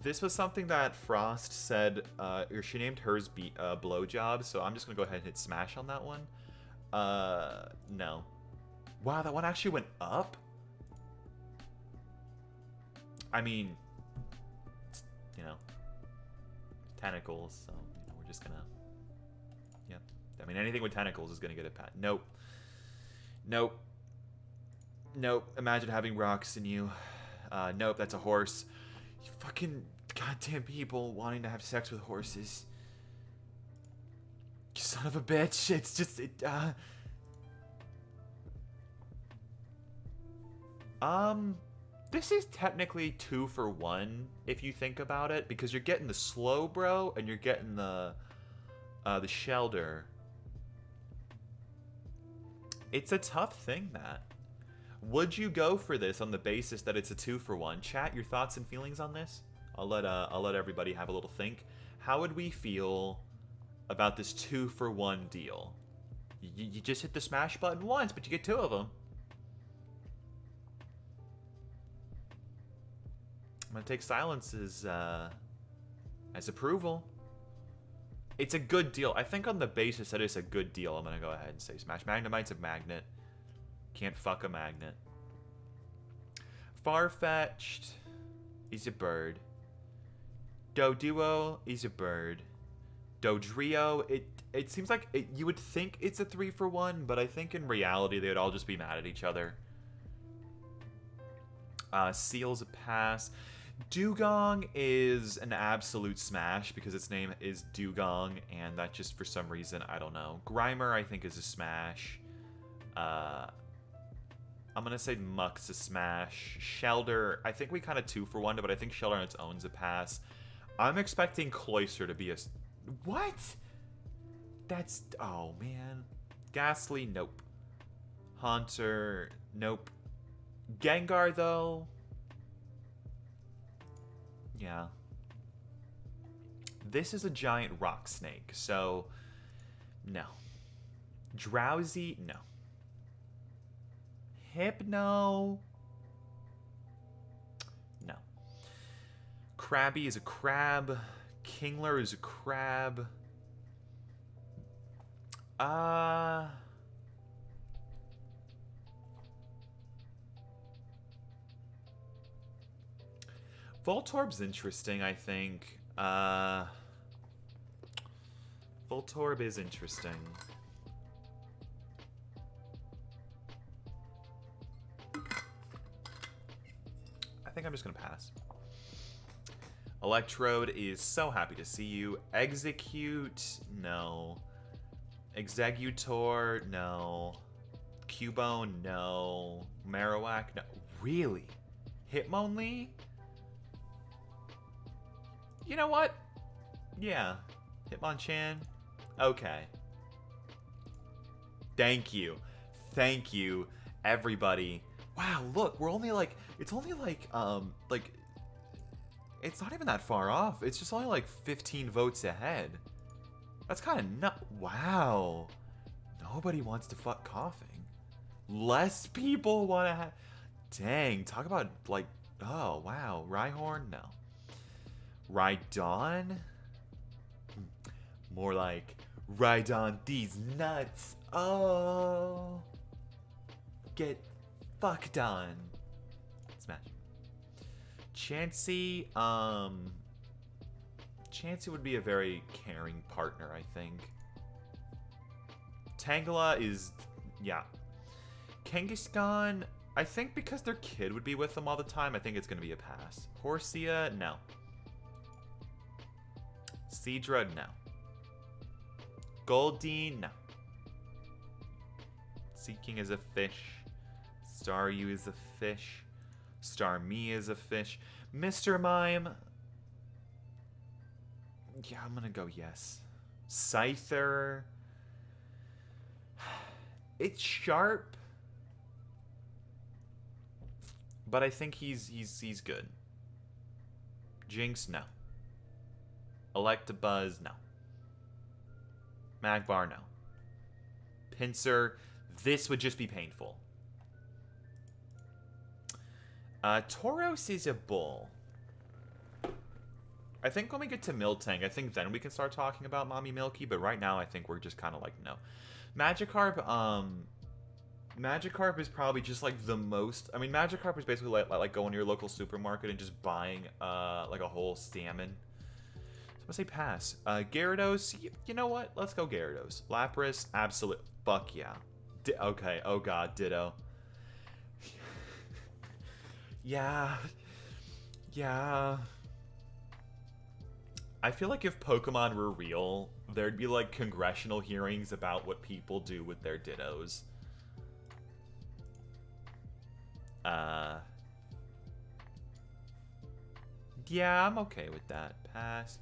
This was something that Frost said, or she named hers blowjob. So I'm just gonna go ahead and hit smash on that one. No. Wow, that one actually went up. I mean, you know, tentacles, so, you know, we're just gonna, yeah. I mean, anything with tentacles is gonna get a pat. Nope. Nope. Nope. Imagine having rocks in you. Nope, that's a horse. You fucking goddamn people wanting to have sex with horses. You son of a bitch. It's just, This is technically 2 for 1 if you think about it, because you're getting the Slowbro and you're getting the Shelder. It's a tough thing, Matt. Would you go for this on the basis that it's a 2 for 1? Chat your thoughts and feelings on this. I'll let everybody have a little think. How would we feel about this 2 for 1 deal? You just hit the smash button once, but you get 2 of them. I'm gonna take silence as approval. It's a good deal. I think on the basis that it's a good deal, I'm gonna go ahead and say smash. Magnemite's a magnet. Can't fuck a magnet. Farfetch'd is a bird. Doduo is a bird. Dodrio, it seems like you would think it's a 3 for 1, but I think in reality they would all just be mad at each other. Seal's a pass. Dugong is an absolute smash because its name is Dugong, and that just for some reason, I don't know. Grimer, I think, is a smash. I'm gonna say Muck's a smash. Shelder, I think we kind of 2 for 1, but I think Shelder on its own's a pass. I'm expecting Cloyster to be a... What? That's... Oh, man. Ghastly, nope. Haunter, nope. Gengar, though... Yeah. This is a giant rock snake, so... No. Drowsy, no. Hypno... No. Krabby is a crab. Kingler is a crab. Voltorb's interesting, I think. Voltorb is interesting. I think I'm just gonna pass. Electrode is so happy to see you. Execute, no. Executor, no. Cubone, no. Marowak, no. Really? Hitmonlee? You know what? Yeah. Hitmonchan? Okay. Thank you. Thank you, everybody. Wow, look, we're only like, it's only like, it's not even that far off. It's just only like 15 votes ahead. That's kind of nut. Wow. Nobody wants to fuck coughing. Less people want to have. Dang, talk about like, oh, wow. Rhyhorn? No. Rhydon? More like, ride on these nuts. Oh. Get fucked on. Smash. Chansey, Chansey would be a very caring partner, I think. Tangela is, yeah. Kangaskhan, I think because their kid would be with them all the time, I think it's going to be a pass. Horsia, no. Seadra, no. Goldeen, no. Seaking is a fish. Staryu is a fish. Starmie is a fish. Mr. Mime. Yeah, I'm gonna go yes. Scyther. It's sharp. But I think he's good. Jinx, no. Electabuzz, no. Magmar, no. Pinsir, this would just be painful. Tauros is a bull. I think when we get to Miltank, I think then we can start talking about Mommy Milky, but right now I think we're just kind of like, no. Magikarp, Magikarp is probably just like the most... I mean, Magikarp is basically like going to your local supermarket and just buying like a whole salmon. So I'm gonna say pass. Gyarados, you know what? Let's go Gyarados. Lapras, absolute. Fuck yeah. Okay, oh god, Ditto. Yeah. Yeah. I feel like if Pokemon were real, there'd be like congressional hearings about what people do with their Dittos. Yeah, I'm okay with that. Pass.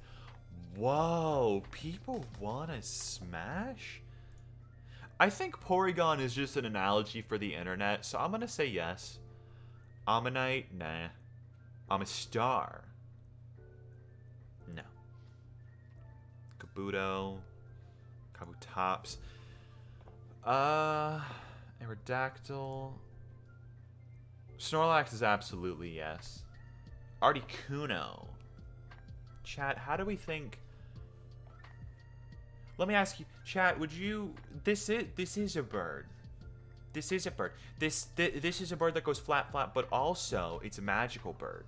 Whoa, people want to smash? I think Porygon is just an analogy for the internet, so I'm gonna say yes. Ammonite, nah. Amistar, no. Kabuto, Kabutops, Aerodactyl. Snorlax is absolutely yes. Articuno. Chat, how do we think? Let me ask you, chat, would you... This is a bird. This is a bird. This is a bird that goes flat, flat, but also it's a magical bird.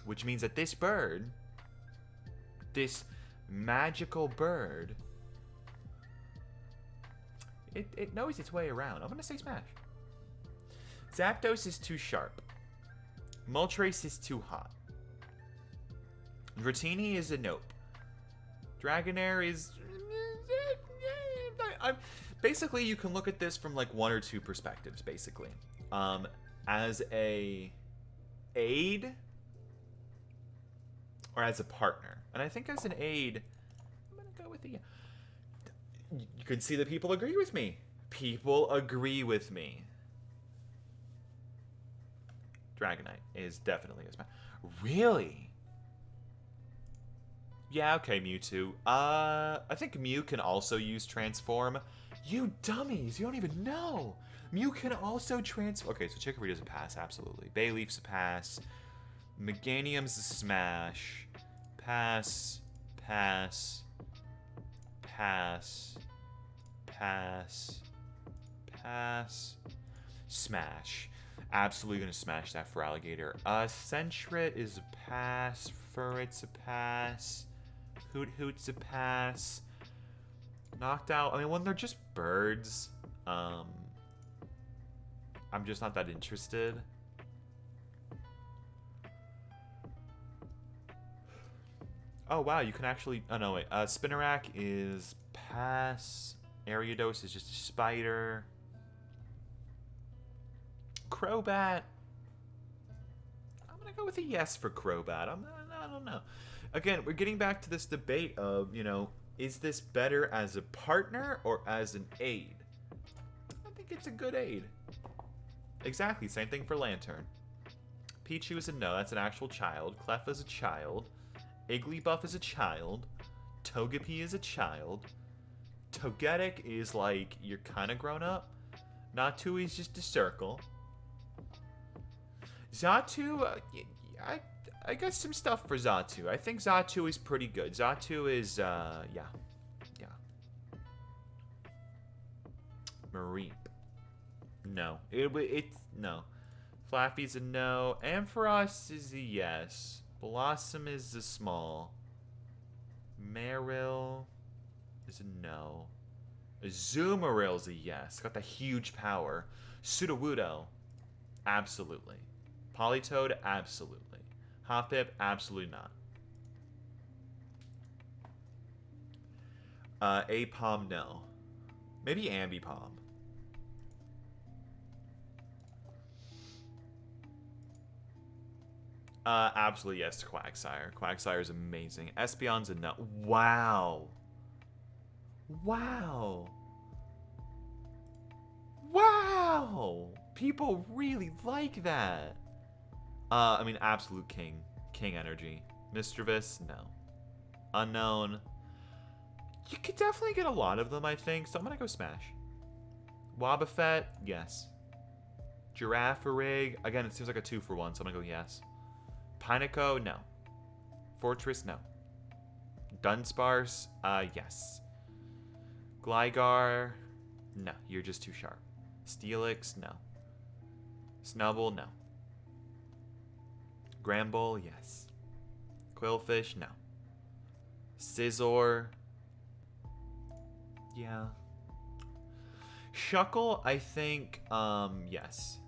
Which means that this bird, this magical bird, it knows its way around. I'm going to say smash. Zapdos is too sharp. Moltres is too hot. Dratini is a nope. Dragonair is... basically, you can look at this from like one or two perspectives, basically. As a aid or as a partner. And I think as an aid, I'm going to go with the... You can see that people agree with me. People agree with me. Dragonite is definitely a smash. Really? Yeah, okay, Mewtwo. I think Mew can also use Transform. You dummies, you don't even know. Mew can also transform. Okay, so Chikorita's a pass, absolutely. Bayleaf's a pass. Meganium's a smash. Pass. Pass. Pass. Pass. Pass. Smash. Absolutely gonna smash that for Alligator. Sentret is a pass. Furret's a pass. Hoot's a pass. Knocked out. I mean, when they're just birds, I'm just not that interested. Oh, wow, you can actually... Oh, no, wait. Spinnerack is pass. Ariados is just a spider. Crobat. I'm going to go with a yes for Crobat. I don't know. Again, we're getting back to this debate of, you know, is this better as a partner or as an aid? I think it's a good aid. Exactly, same thing for Lantern. Pichu is a no, that's an actual child. Clef is a child. Igglybuff is a child. Togepi is a child. Togetic is like, you're kind of grown up. Natu is just a circle. Xatu, I got some stuff for Xatu. I think Xatu is pretty good. Xatu is, yeah. Mareep. No. It's no. Flaffy's a no. Ampharos is a yes. Blossom is a small. Marill is a no. Azumarill's a yes. Got the huge power. Sudowoodo. Absolutely. Politoed, absolutely. Hoppip, absolutely not. Apom, no. Maybe Ambipom. Absolutely yes to Quagsire. Quagsire is amazing. Espeon's a no. Wow. Wow. Wow. People really like that. I mean, absolute king. King energy. Mischievous, no. Unknown. You could definitely get a lot of them, I think. So I'm going to go Smash. Wobbuffet, yes. Girafarig, again, it seems like a 2-for-1, so I'm going to go yes. Pineco, no. Fortress, no. Dunsparce, yes. Gligar, no. You're just too sharp. Steelix, no. Snubbull, no. Gramble, yes. Quillfish, no. Scizor, yeah. Shuckle, I think, yes.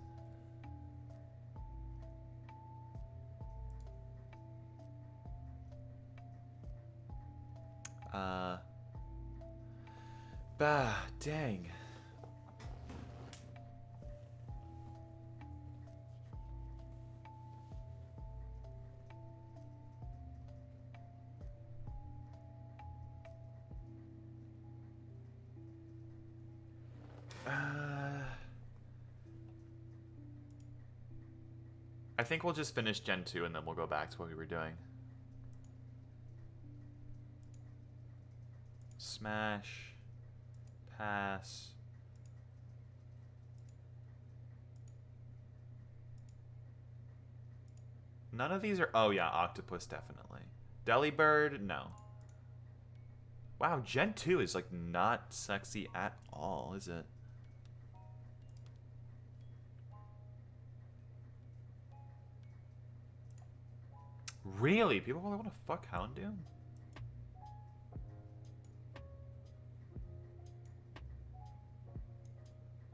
Dang. I think we'll just finish Gen 2 and then we'll go back to what we were doing. Smash. Pass. None of these are... Oh, yeah, Octopus, definitely. Delibird, no. Wow, Gen 2 is, like, not sexy at all, is it? Really? People really want to fuck Houndoom?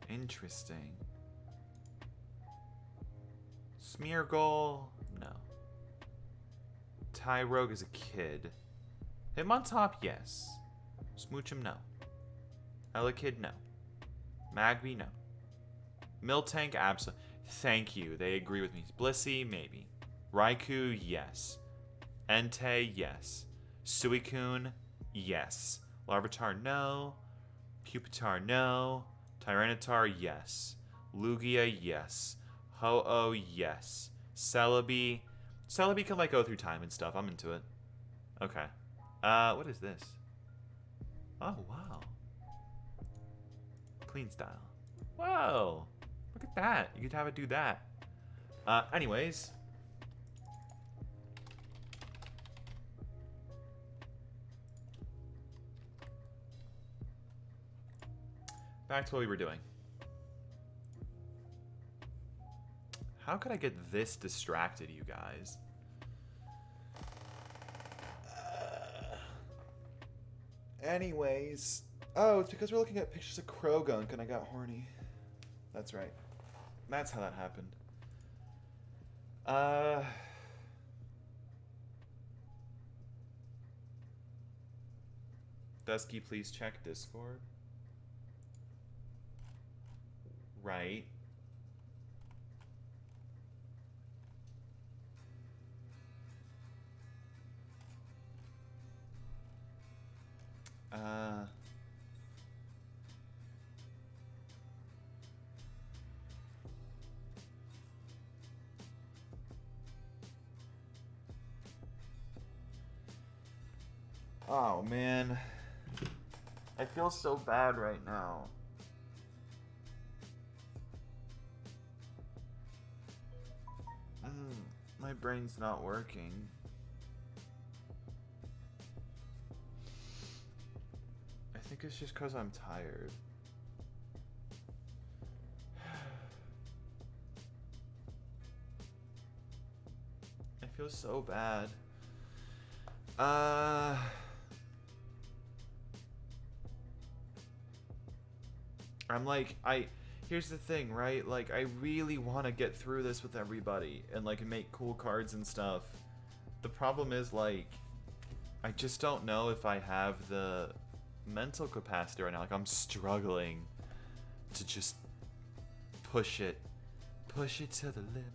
Interesting. Smeargle? No. Tyrogue is a kid. Hitmontop? Yes. Smoochum? No. Elekid? No. Magby? No. Miltank? Absolutely. Thank you. They agree with me. Blissey? Maybe. Raikou? Yes. Entei? Yes. Suicune? Yes. Larvitar? No. Pupitar? No. Tyranitar? Yes. Lugia? Yes. Ho-Oh? Yes. Celebi? Celebi can, like, go through time and stuff. I'm into it. Okay. What is this? Oh, wow. Clean style. Whoa. Look at that. You could have it do that. Anyways. Back to what we were doing. How could I get this distracted, you guys? Anyways, Oh, it's because we're looking at pictures of Krogunk and I got horny. That's right. That's how that happened. Dusky, please check Discord. Right. Oh, man. I feel so bad right now. My brain's not working. I think it's just because I'm tired. I feel so bad. I'm like, here's the thing, right? Like, I really want to get through this with everybody and, like, make cool cards and stuff. The problem is, like, I just don't know if I have the mental capacity right now. Like, I'm struggling to just push it to the limit.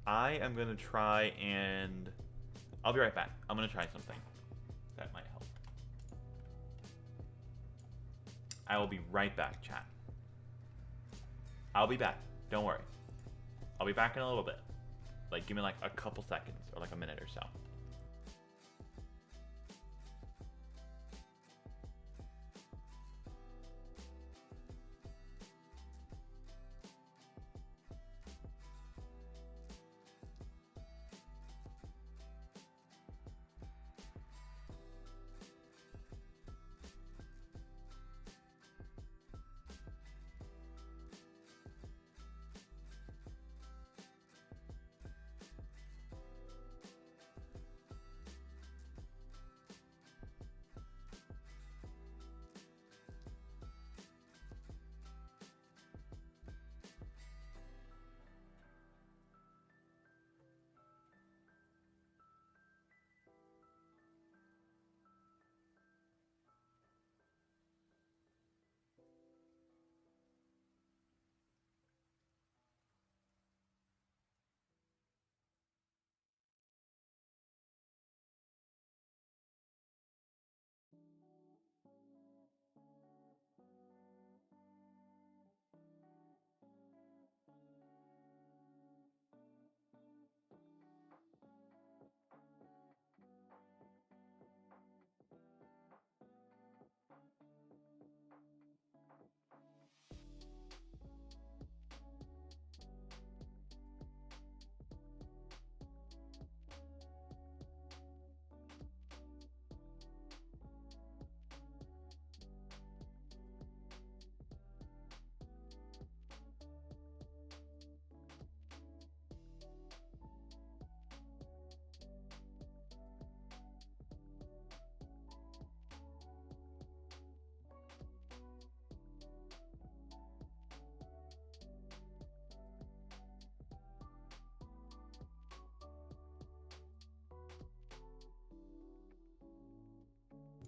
I am gonna try and I'll be right back. I'm gonna try something that might help. I will be right back, chat. I'll be back. Don't worry. I'll be back in a little bit. Like, give me like a couple seconds or like a minute or so.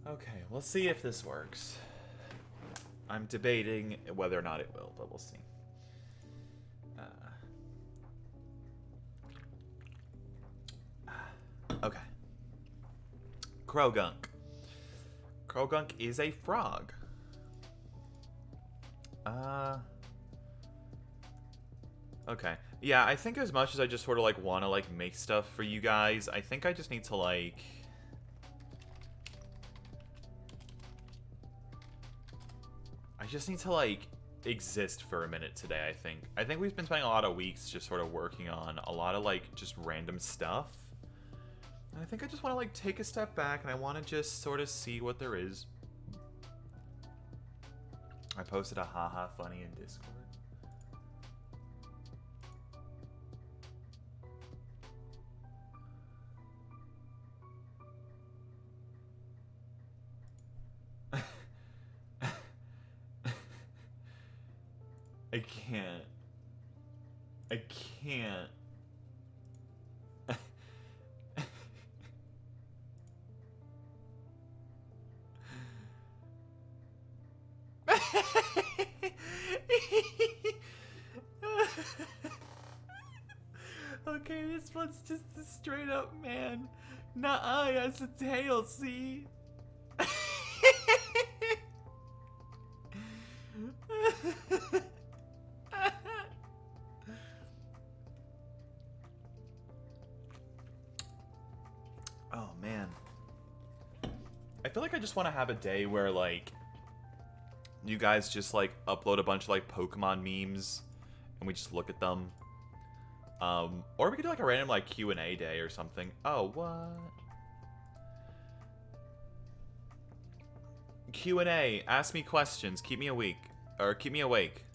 Okay, we'll see if this works. I'm debating whether or not it will, but we'll see. Okay. Krogunk. Krogunk is a frog. Okay. Yeah, I think as much as I just sort of, like, want to, like, make stuff for you guys, I think I just need to, like... I just need to, like, exist for a minute today, I think. I think we've been spending a lot of weeks just sort of working on a lot of, like, just random stuff. And I think I just want to, like, take a step back, and I want to just sort of see what there is. I posted a haha funny in Discord. I can't. I can't. Okay, this one's just a straight up man. Nuh-uh, has a tail, see? Oh, man. I feel like I just want to have a day where, like, you guys just, like, upload a bunch of, like, Pokemon memes, and we just look at them. Or we could do, like, a random, like, Q&A day or something. Oh, what? Q&A. Ask me questions. Keep me awake. Or keep me awake.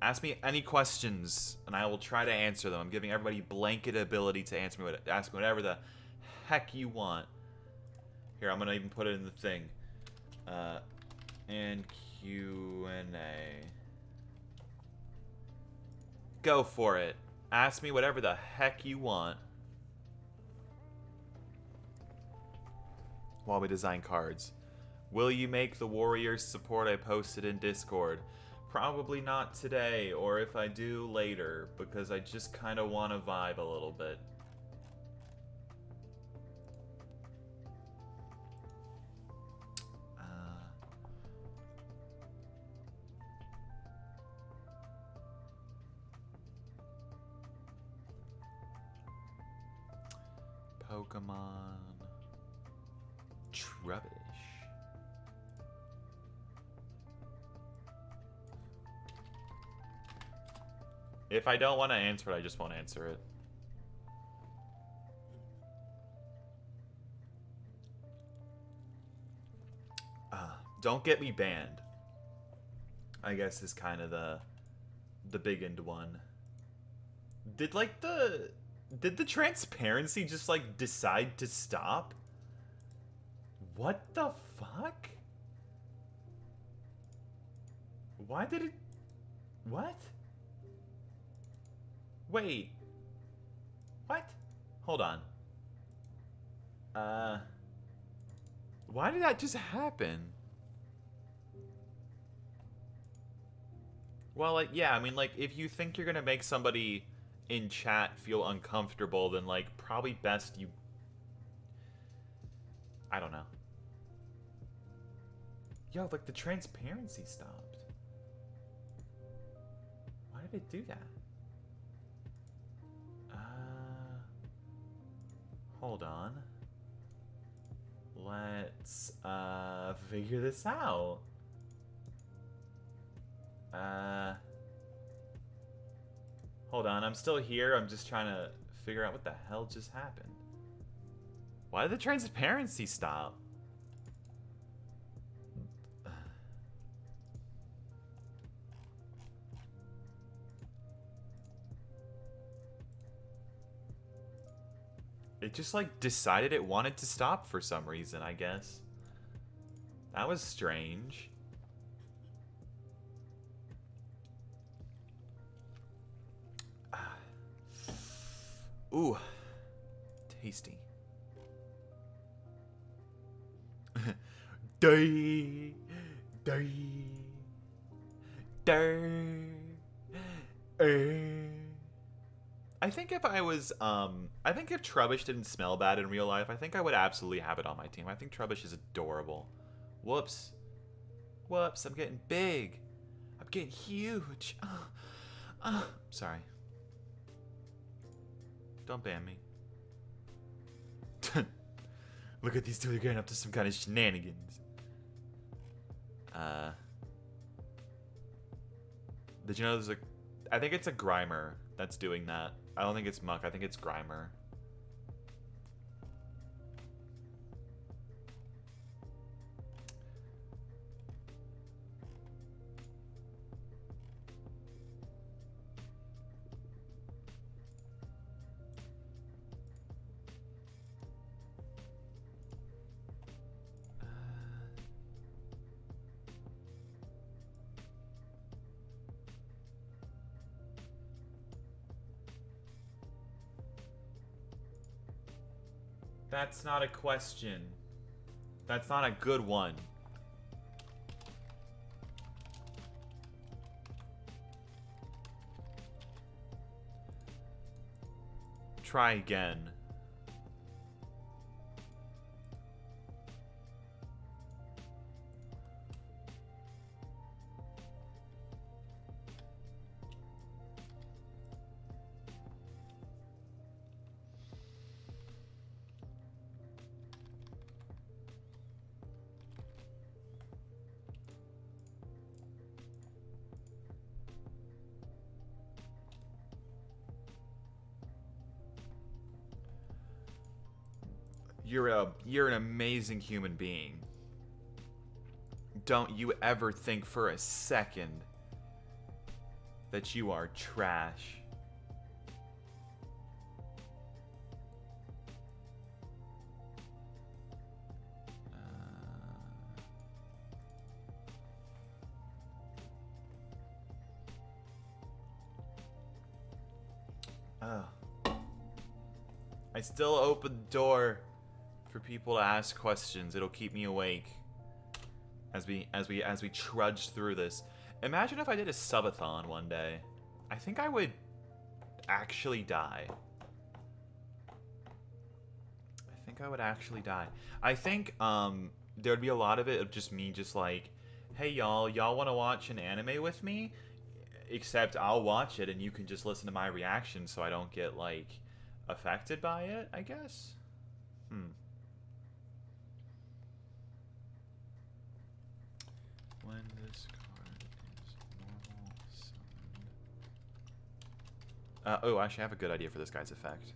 Ask me any questions, and I will try to answer them. I'm giving everybody blanket ability to ask me whatever the heck you want. Here, I'm gonna even put it in the thing. And Q&A. Go for it. Ask me whatever the heck you want. While we design cards. Will you make the Warriors support I posted in Discord? Probably not today, or if I do, later, because I just kind of want to vibe a little bit. Pokemon Trubbish. If I don't want to answer it, I just won't answer it. Don't get me banned, I guess, is kind of the big end one. Did the transparency just, like, decide to stop? What the fuck? Why did it... What? Wait. What? Hold on. Why did that just happen? Well, like, yeah, I mean, like, if you think you're gonna make somebody in chat feel uncomfortable, then, like, probably best you... I don't know. Yo, like, the transparency stopped. Why did it do that? Hold on. Let's, figure this out. Hold on, I'm still here. I'm just trying to figure out what the hell just happened. Why did the transparency stop? It just, like, decided it wanted to stop for some reason, I guess. That was strange. Ooh. Tasty. Day. Day. Day. I think if I was, I think if Trubbish didn't smell bad in real life, I think I would absolutely have it on my team. I think Trubbish is adorable. Whoops. Whoops, I'm getting big. I'm getting huge. Sorry. Don't ban me. Look at these two, they're getting up to some kind of shenanigans. Did you know there's a... I think it's a Grimer that's doing that. I don't think it's Muck, I think it's Grimer. That's not a question. That's not a good one. Try again. You're an amazing human being. Don't you ever think for a second that you are trash. I still open the door for people to ask questions. It'll keep me awake as we trudge through this. Imagine if I did a subathon one day. I think I would actually die. I think I would actually die. I think there'd be a lot of it of just me just like, hey y'all want to watch an anime with me? Except I'll watch it and you can just listen to my reaction so I don't get like affected by it, I guess. When this card is normal summoned. Oh, actually, I have a good idea for this guy's effect.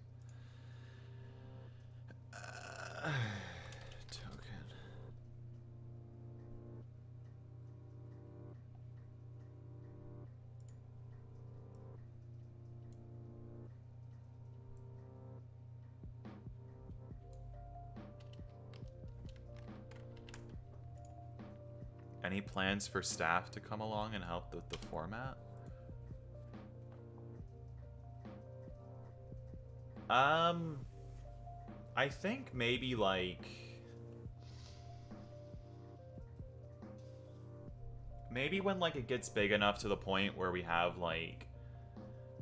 Token. Any plans for staff to come along and help with the format? I think maybe like when like it gets big enough to the point where we have like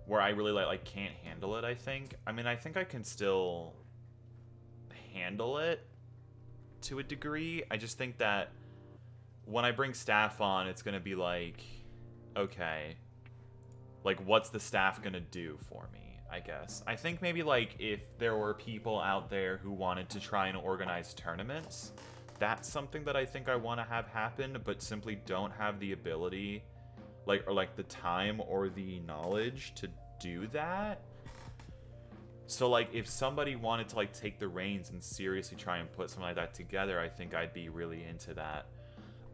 where I really like can't handle it, I think. I mean, I think I can still handle it to a degree. I just think that when I bring staff on, it's gonna be like, okay, like what's the staff gonna do for me, I guess. I think maybe like if there were people out there who wanted to try and organize tournaments, that's something that I think I want to have happen, but simply don't have the ability, like, or like the time or the knowledge to do that. So like if somebody wanted to like take the reins and seriously try and put something like that together, I think I'd be really into that.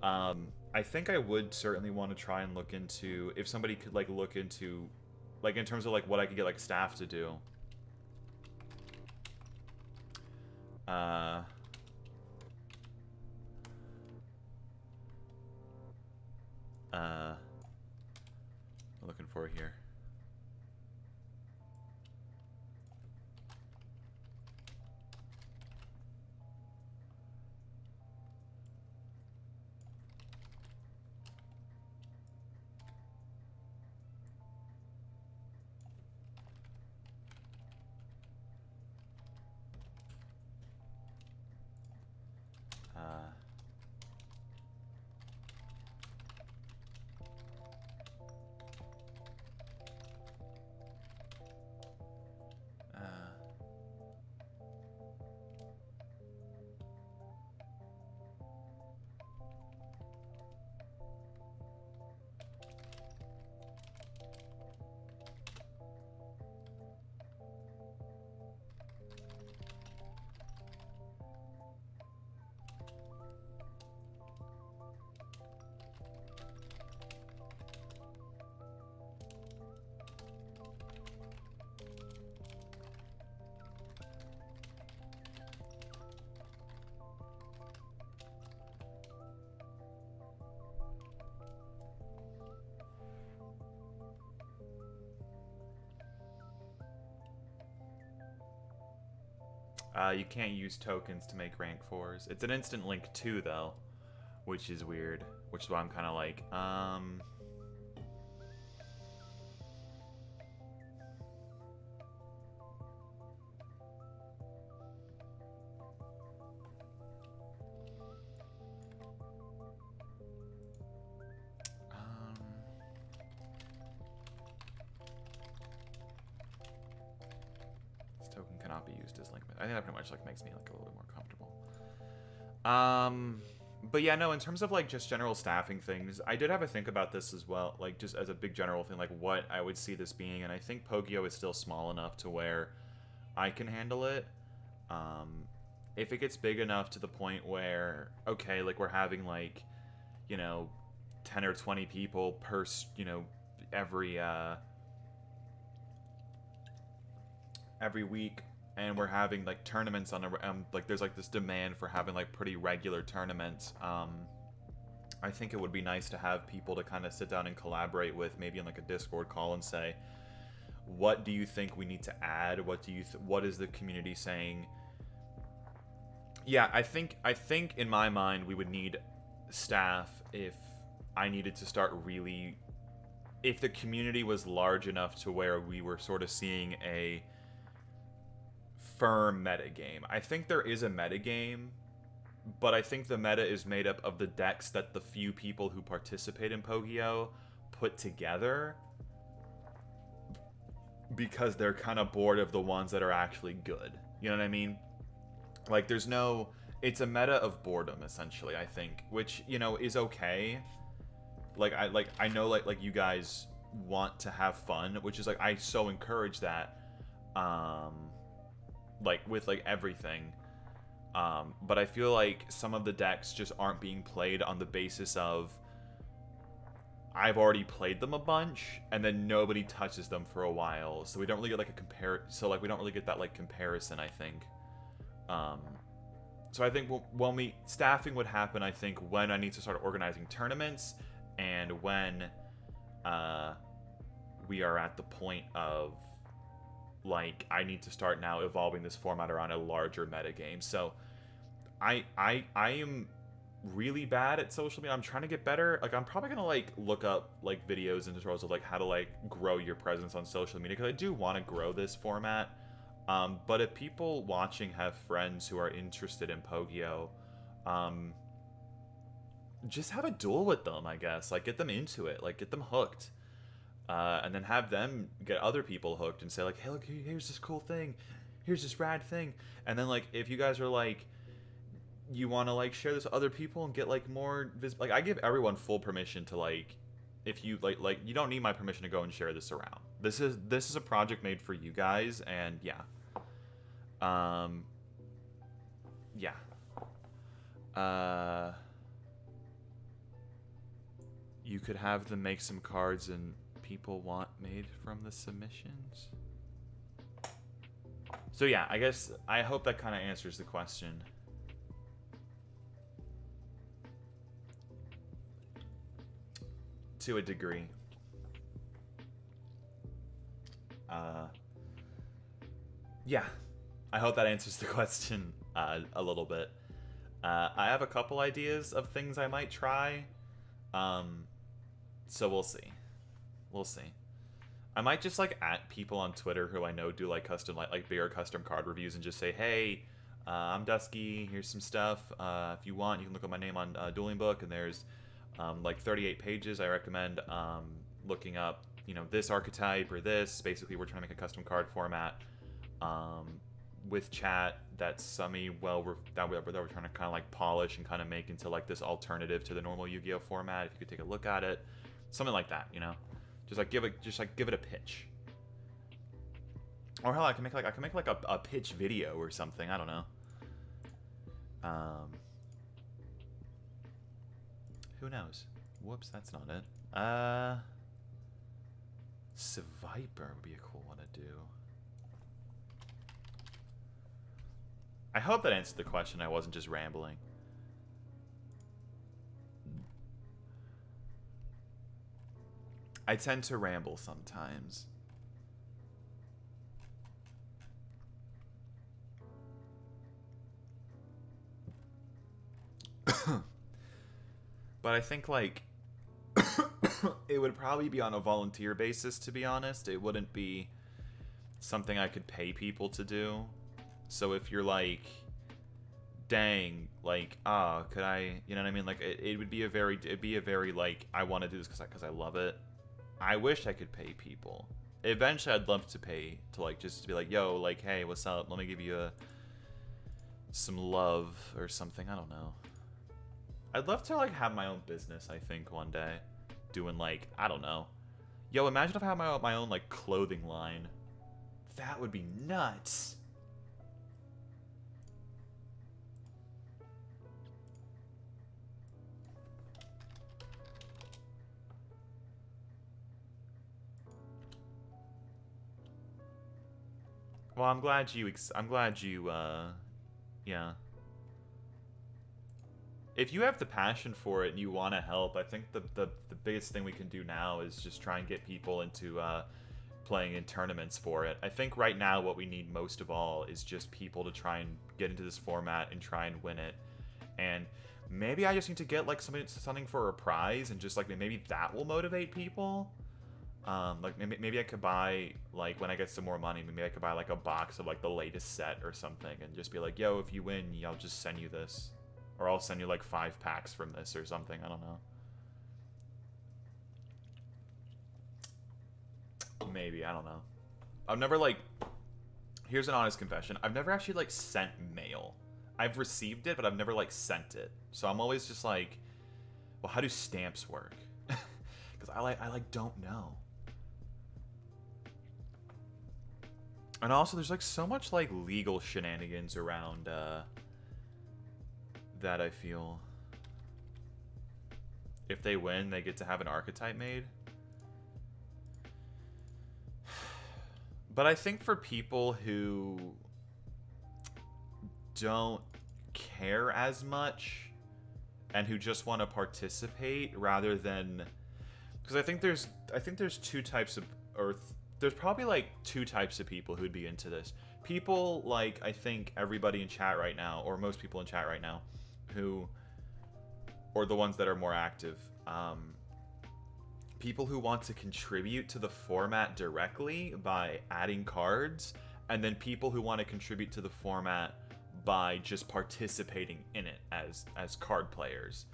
I think I would certainly want to try and look into if somebody could like look into like in terms of like what I could get like staff to do. Looking for here. You can't use tokens to make rank 4s. It's an instant link 2 though, which is weird. Which is why I'm kind of like, this token cannot be used as link. I think that pretty much like makes me like a little bit more comfortable. But yeah, no, in terms of like just general staffing things, I did have a think about this as well, like just as a big general thing, like what I would see this being, and I think PoGiOh is still small enough to where I can handle it. If it gets big enough to the point where, okay, like we're having like, you know, 10 or 20 people per, you know, every week, and we're having like tournaments on a like there's like this demand for having like pretty regular tournaments. I think it would be nice to have people to kind of sit down and collaborate with, maybe in like a Discord call, and say, what do you think we need to add? What do you what is the community saying? Yeah, I think in my mind we would need staff if I needed to start really, if the community was large enough to where we were sort of seeing a firm metagame. I think there is a metagame, but I think the meta is made up of the decks that the few people who participate in PoGiOh put together, because they're kind of bored of the ones that are actually good. You know what I mean? Like, there's no... It's a meta of boredom, essentially, I think, which, you know, is okay. I know, like you guys want to have fun, which is, like, I so encourage that, like, with, like, everything. But I feel like some of the decks just aren't being played on the basis of, I've already played them a bunch, and then nobody touches them for a while, so we don't really get, like, we don't really get that, like, comparison, I think. So I think when staffing would happen, I think, when I need to start organizing tournaments, and when we are at the point of, like, I need to start now evolving this format around a larger metagame. So I am really bad at social media. I'm trying to get better. Like, I'm probably gonna like look up like videos and tutorials of like how to like grow your presence on social media, because I do want to grow this format. But if people watching have friends who are interested in PoGiOh, just have a duel with them, I guess. Like, get them into it. Like, get them hooked. And then have them get other people hooked and say, like, hey, look, here's this cool thing. Here's this rad thing. And then, like, if you guys are, like, you want to, like, share this with other people and get, like, more... Like, I give everyone full permission to, like... If you, like, you don't need my permission to go and share this around. This is a project made for you guys, and, yeah. Yeah. You could have them make some cards and people want made from the submissions. So yeah, I guess, I hope that kind of answers the question. To a degree. Yeah, I hope that answers the question a little bit. I have a couple ideas of things I might try. So we'll see. We'll see. I might just like at people on Twitter who I know do like custom, like bigger custom card reviews, and just say, hey, I'm Dusky, here's some stuff. If you want, you can look up my name on Dueling Book, and there's like 38 pages. I recommend looking up, you know, this archetype or this. Basically, we're trying to make a custom card format with chat that's that we're trying to kind of like polish and kind of make into like this alternative to the normal Yu-Gi-Oh format. If you could take a look at it, something like that, you know, just give it a pitch. Or hell, I can make like a pitch video or something. I don't know. Who knows? Whoops, that's not it. Sviper would be a cool one to do. I hope that answered the question. I wasn't just rambling. I tend to ramble sometimes. But I think, like, it would probably be on a volunteer basis, to be honest. It wouldn't be something I could pay people to do. So if you're like, dang, like, could I, you know what I mean? Like, it would be a very, like, I want to do this because I love it. I wish I could pay people. Eventually, I'd love to pay to, like, just to be like, yo, like, hey, what's up? Let me give you some love or something. I don't know. I'd love to, like, have my own business, I think, one day. Doing, like, I don't know. Yo, imagine if I had my own, like, clothing line. That would be nuts. Well, I'm glad you, yeah. If you have the passion for it and you want to help, I think the biggest thing we can do now is just try and get people into playing in tournaments for it. I think right now what we need most of all is just people to try and get into this format and try and win it. And maybe I just need to get like something for a prize, and just like maybe that will motivate people. Like maybe I could buy, like, when I get some more money, maybe I could buy like a box of like the latest set or something, and just be like, yo, if you win, I'll just send you this. Or I'll send you like 5 packs from this or something. I don't know. Maybe, I don't know. I've never, like, here's an honest confession. I've never actually, like, sent mail. I've received it, but I've never, like, sent it. So I'm always just like, well, how do stamps work? Because I don't know. And also, there's, like, so much, like, legal shenanigans around, that I feel. If they win, they get to have an archetype made. But I think for people who don't care as much and who just want to participate rather than, because I think there's two types of, or there's probably like 2 types of people who'd be into this. People like, I think everybody in chat right now, or most people in chat right now, who, or the ones that are more active, people who want to contribute to the format directly by adding cards, and then people who want to contribute to the format by just participating in it as card players.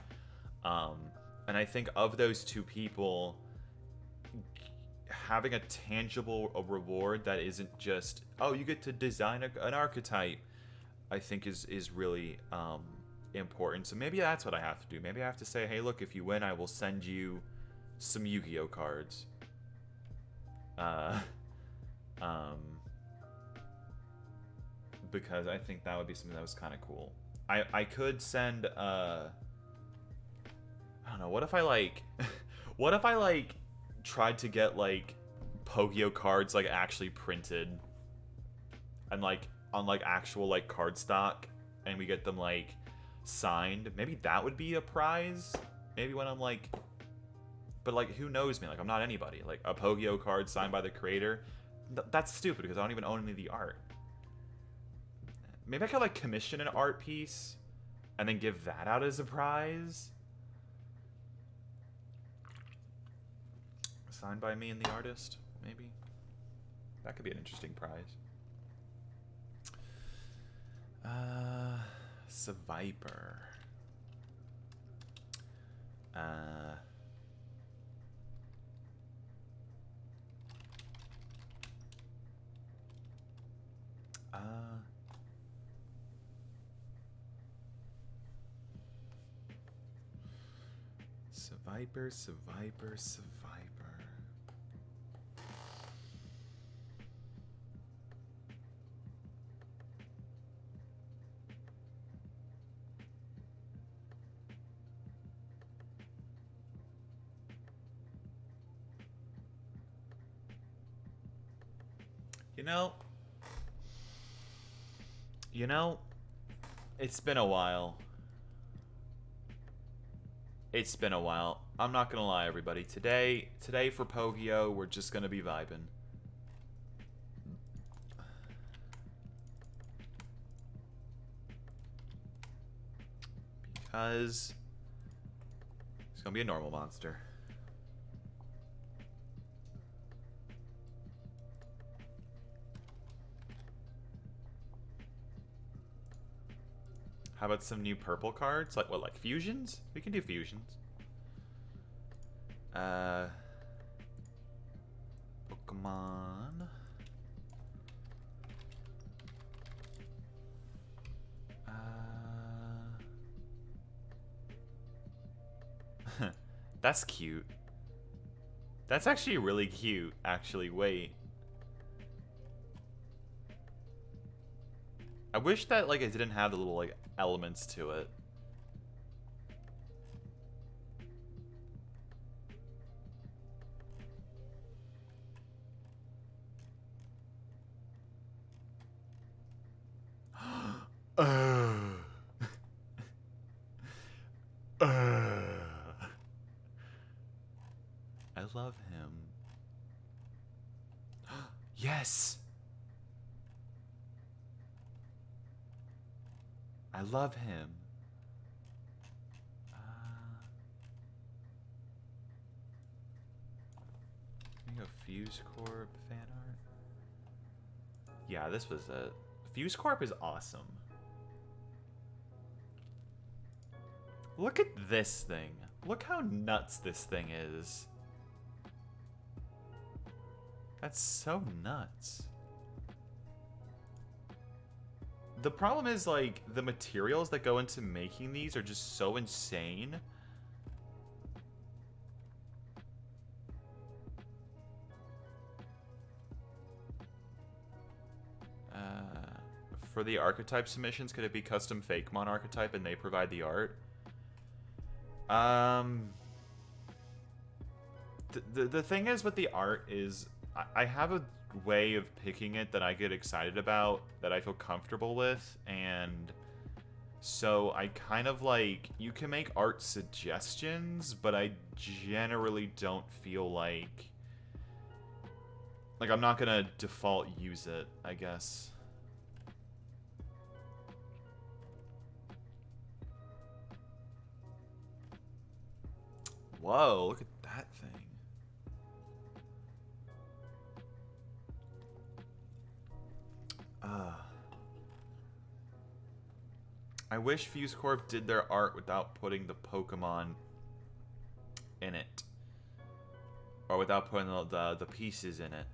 And I think of those 2 people, having a tangible reward that isn't just, oh, you get to design an archetype, I think is really important. So maybe that's what I have to do. Maybe I have to say, hey, look, if you win, I will send you some Yu-Gi-Oh cards. Because I think that would be something that was kind of cool. I could send, I don't know, what if I, like, what if I, like, tried to get, like, PoGiOh cards, like, actually printed, and, like, on, like, actual, like, cardstock, and we get them, like, signed? Maybe that would be a prize? Maybe when I'm, like, but, like, who knows me? Like, I'm not anybody. Like, a PoGiOh card signed by the creator? That's stupid, because I don't even own any of the art. Maybe I could, like, commission an art piece and then give that out as a prize? Signed by me and the artist, maybe? That could be an interesting prize. Survivor. Survivor. You know, it's been a while. It's been a while. I'm not gonna lie, everybody. Today for PoGiOh, we're just gonna be vibing. because it's gonna be a normal monster. How about some new purple cards? Like what, like fusions? We can do fusions. Pokemon. That's cute. That's actually really cute, actually. Wait. I wish that, like, it didn't have the little, like, elements to it. I love him. Yes! I love him. Can we go Fuse Corp fan art? Yeah, this was it. Fuse Corp is awesome. Look at this thing. Look how nuts this thing is. That's so nuts. The problem is, like, the materials that go into making these are just so insane. For the archetype submissions, could it be custom Fakemon archetype and they provide the art? The thing is with the art is I have a way of picking it that I get excited about, that I feel comfortable with, and so I kind of like, you can make art suggestions, but I generally don't feel like I'm not gonna default use it, I guess. Whoa, look at that thing. I wish Fuse Corp did their art without putting the Pokemon in it. Or without putting the pieces in it.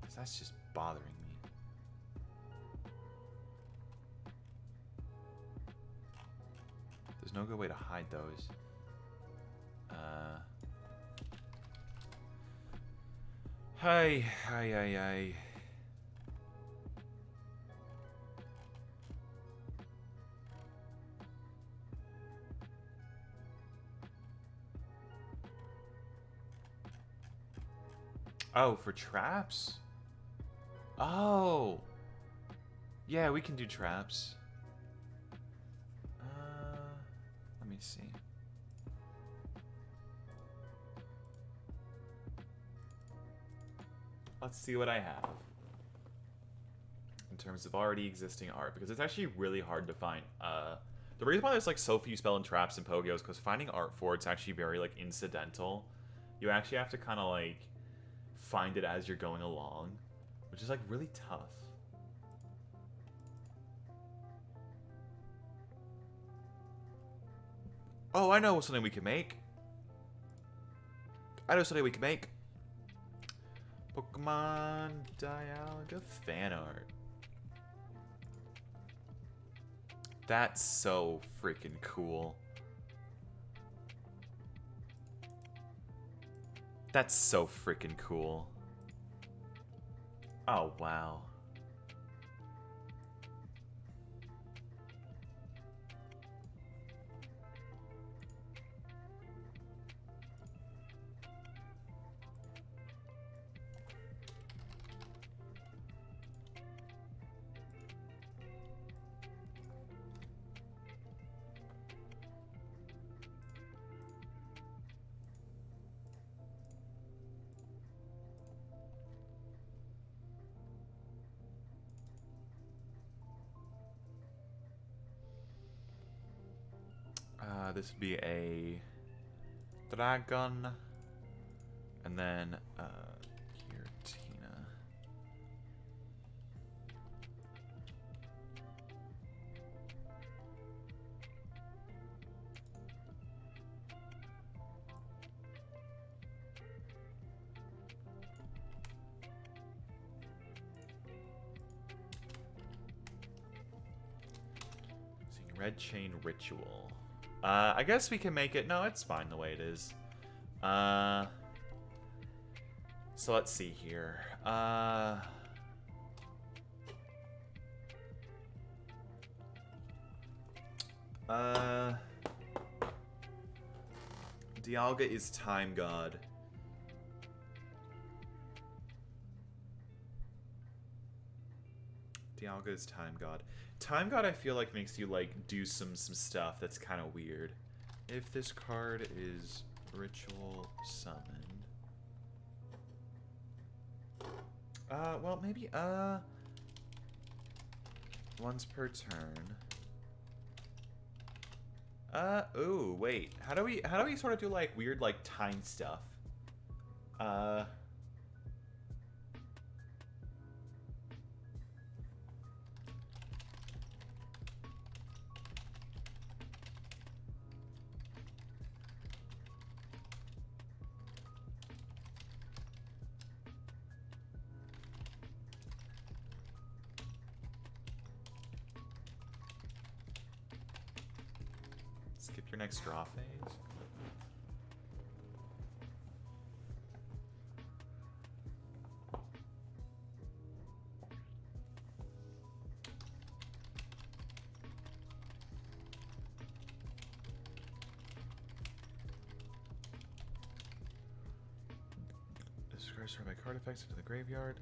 'Cause that's just bothering me. There's no good way to hide those. Hi. Oh, for traps? Oh. Yeah, we can do traps. Let me see. Let's see what I have in terms of already existing art, because it's actually really hard to find. The reason why there's like so few spell and traps in PoGiOh is because finding art for it's actually very like incidental. You actually have to kind of like find it as you're going along, which is like really tough. Oh, I know something we can make. Pokemon Dialga fan art. That's so freaking cool. That's so freaking cool. Oh, wow. This would be a dragon, and then Giratina. Red Chain Ritual. I guess we can make it... No, it's fine the way it is. So let's see here. Dialga is Time God. Dialga is Time God. Time God, I feel like, makes you, like, do some stuff that's kind of weird. If this card is Ritual Summoned... well, maybe, once per turn. Ooh, wait. How do we sort of do, like, weird, like, time stuff? Skip your next draw phase. Discard my card effects into the graveyard.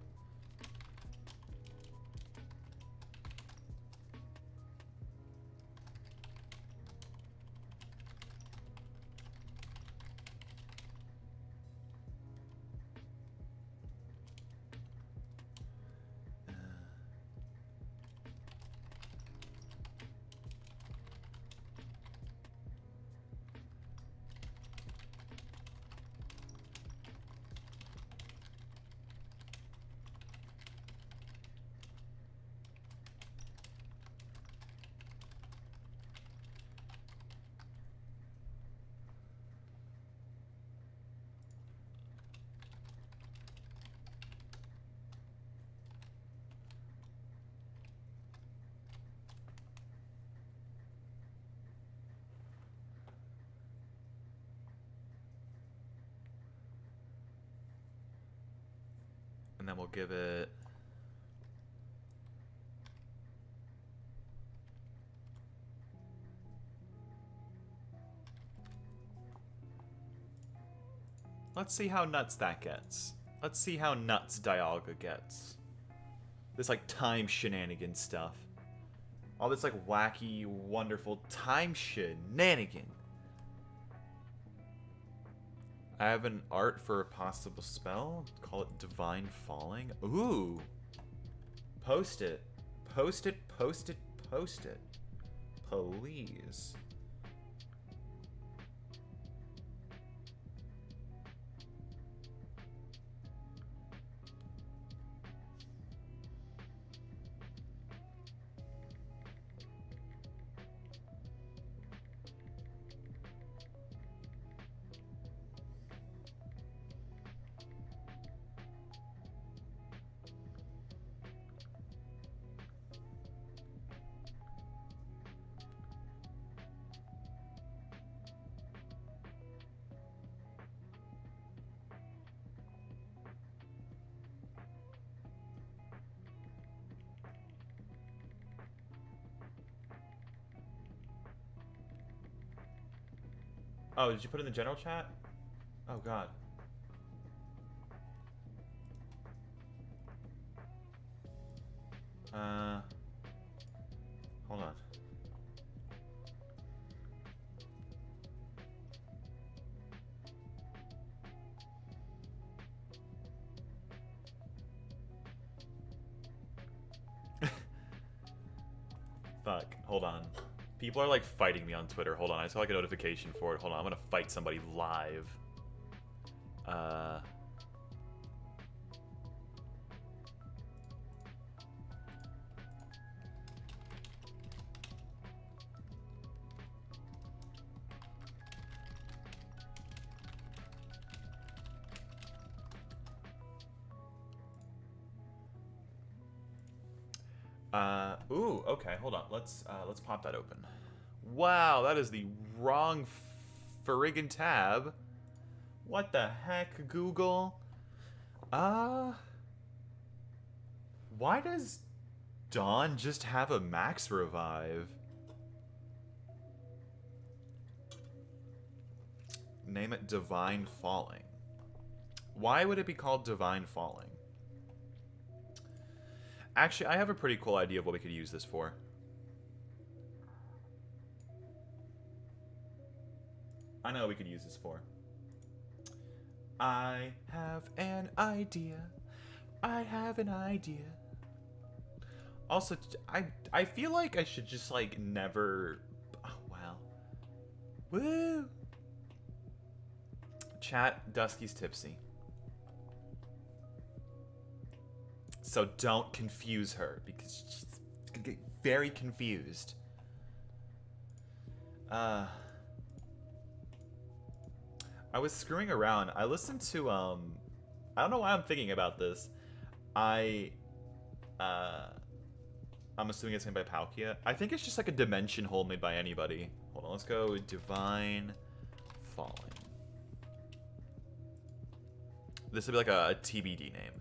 And then we'll give it... Let's see how nuts that gets. Let's see how nuts Dialga gets. This, like, time shenanigan stuff. All this, like, wacky, wonderful time shenanigan. I have an art for a possible spell. Call it Divine Falling. Ooh. Post it. Post it, post it, post it. Please. Oh, did you put it in the general chat? Oh, God. Hold on. Fuck. Hold on. People are like fighting me on Twitter. Hold on, I saw like a notification for it. Hold on, I'm gonna fight somebody live. Ooh, okay, hold on. Let's pop that open. Wow, that is the wrong friggin' tab. What the heck, Google? Why does Dawn just have a max revive? Name it Divine Falling. Why would it be called Divine Falling? Actually, I have a pretty cool idea of what we could use this for. I know what we could use this for. I have an idea. I have an idea. Also, I feel like I should just, like, never... Oh, wow. Woo! Chat, Dusky's tipsy. So don't confuse her, because she's gonna get very confused. I was screwing around. I listened to, I don't know why I'm thinking about this. I'm assuming it's made by PoGiOh. I think it's just like a dimension hole made by anybody. Hold on, let's go Divine Falling. This would be like a TBD name.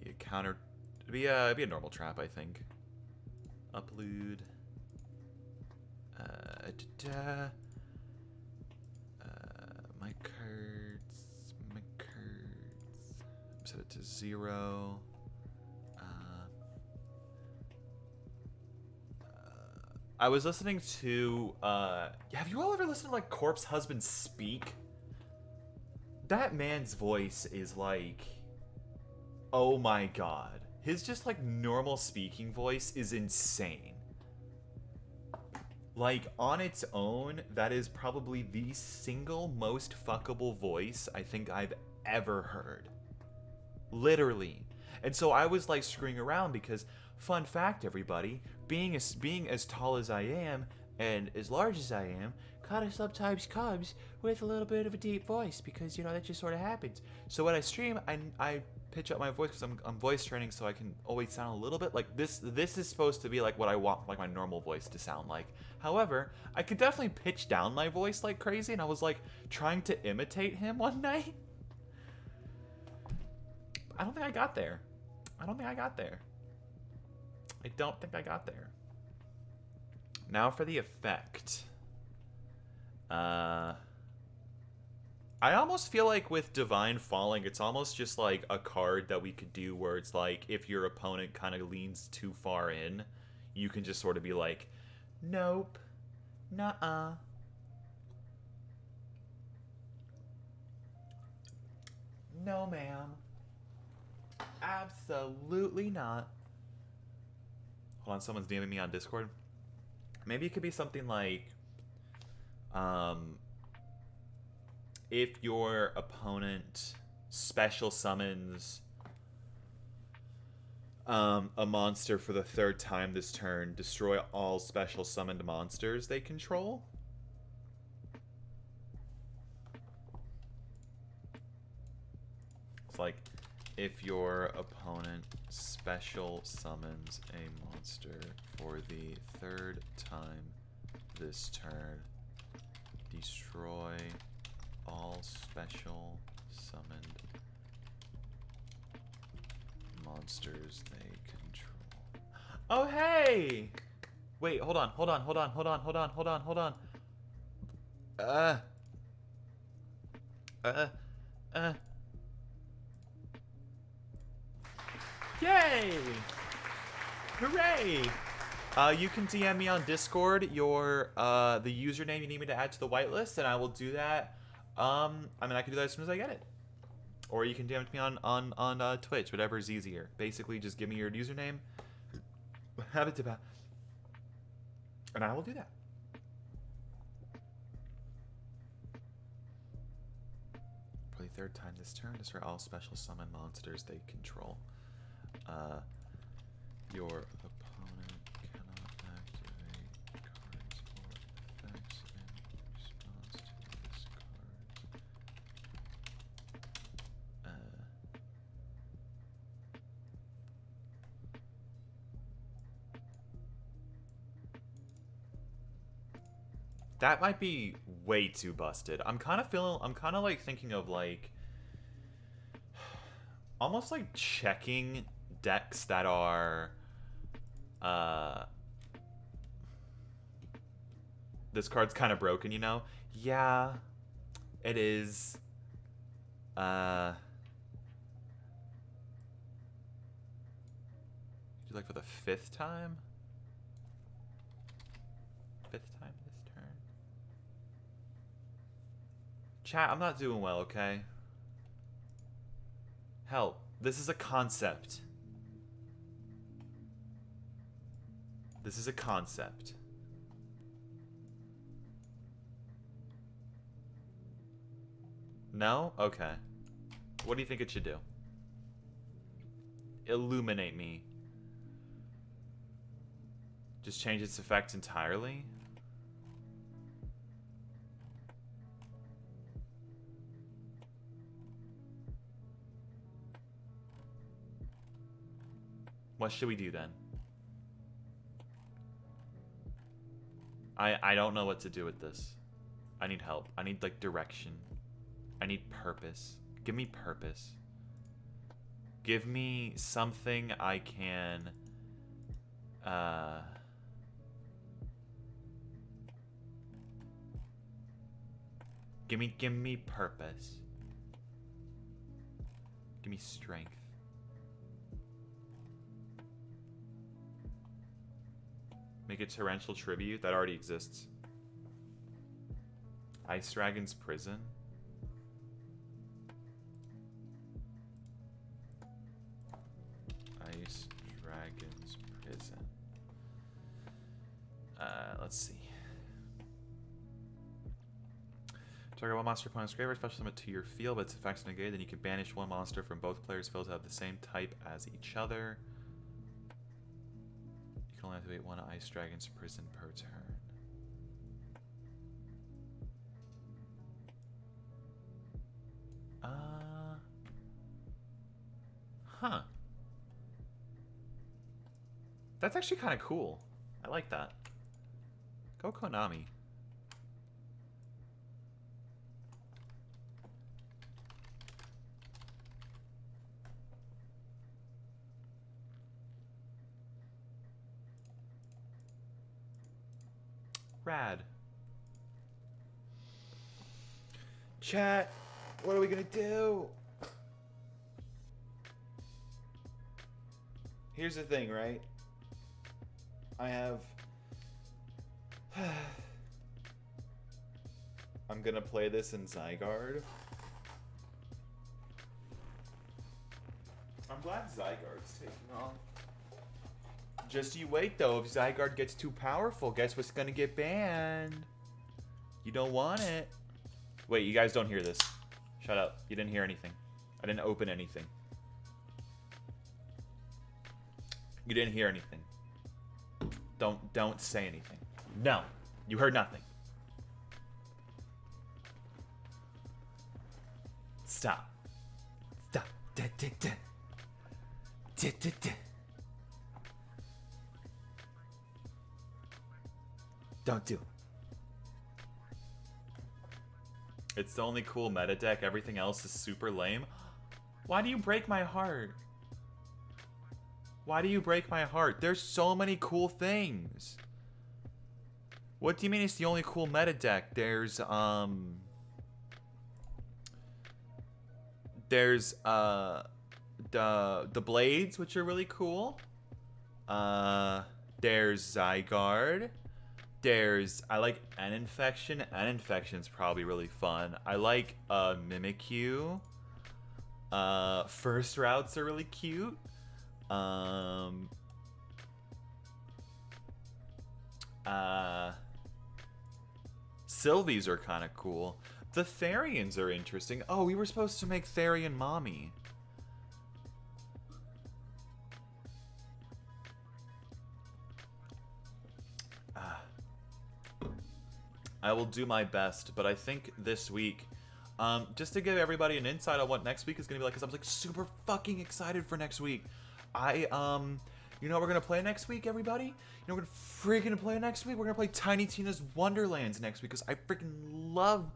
Be a counter. It'd be a normal trap, I think. Upload. My cards. Set it to 0. I was listening to. Have you all ever listened to like Corpse Husband speak? That man's voice is like, oh my god. His just like normal speaking voice is insane. Like on its own, that is probably the single most fuckable voice I think I've ever heard. Literally. And so I was like screwing around because, fun fact everybody, being as tall as I am and as large as I am, kind of sometimes comes with a little bit of a deep voice because, you know, that just sort of happens. So when I stream, I pitch up my voice because I'm voice training, so I can always sound a little bit like this. This is supposed to be like what I want like my normal voice to sound like. However, I could definitely pitch down my voice like crazy, and I was like trying to imitate him one night. I don't think I got there. I don't think I got there. Now for the effect. I almost feel like with Divine Falling, it's almost just like a card that we could do where it's like if your opponent kind of leans too far in, you can just sort of be like, nope, nuh-uh. No, ma'am. Absolutely not. Hold on, someone's DMing me on Discord. Maybe it could be something like, if your opponent special summons a monster for the 3rd time this turn, destroy all special summoned monsters they control. It's like, if your opponent special summons a monster for the 3rd time this turn, destroy all special summoned monsters they control. Oh, hey! Wait, hold on. Yay! Hooray! You can DM me on Discord your the username you need me to add to the whitelist, and I will do that. I mean, I can do that as soon as I get it. Or you can DM it to me on Twitch, whatever is easier. Basically, just give me your username. And I will do that. For the third time this turn, destroy all special summon monsters they control. Your opponent cannot activate cards or effects in response to this card. That might be way too busted. I'm kind of like thinking of like almost like checking decks that are this card's kind of broken, you know? Yeah, it is. Do like for the fifth time? Fifth time this turn. Chat, I'm not doing well, okay? Help. This is a concept. This is a concept. No? Okay. What do you think it should do? Illuminate me. Just change its effect entirely? What should we do then? I don't know what to do with this. I need help. I need like direction. I need purpose. Give me purpose. Give me something I can give me purpose. Give me strength. Make a torrential tribute that already exists. Ice Dragon's Prison. Ice Dragon's Prison. Let's see. Target one monster opponent's graveyard, special summon to your field, but its effects negated, then you can banish one monster from both players' fields that have the same type as each other. You can only activate one Ice Dragon's Prison per turn. Huh. That's actually kind of cool. I like that. Go Konami. Rad. Chat, what are we gonna do? Here's the thing, right? I have... I'm gonna play this in Zygarde. I'm glad Zygarde's taking off. Just you wait, though. If Zygarde gets too powerful, guess what's gonna get banned? You don't want it. Wait, you guys don't hear this. Shut up. You didn't hear anything. I didn't open anything. You didn't hear anything. Don't say anything. No. You heard nothing. Stop. Stop. Don't do it. It's the only cool meta deck. Everything else is super lame. Why do you break my heart? Why do you break my heart? There's so many cool things. What do you mean it's the only cool meta deck? There's the blades, which are really cool. There's Zygarde. I like N-Infection. N-Infection's probably really fun. I like Mimikyu. First routes are really cute. Sylvies are kind of cool. The Therians are interesting. Oh, we were supposed to make Therian Mommy. I will do my best, but I think this week, just to give everybody an insight on what next week is going to be like, because I'm like super fucking excited for next week. You know what we're going to play next week, everybody? You know what we're freaking play next week? We're going to play Tiny Tina's Wonderlands next week, because I freaking love...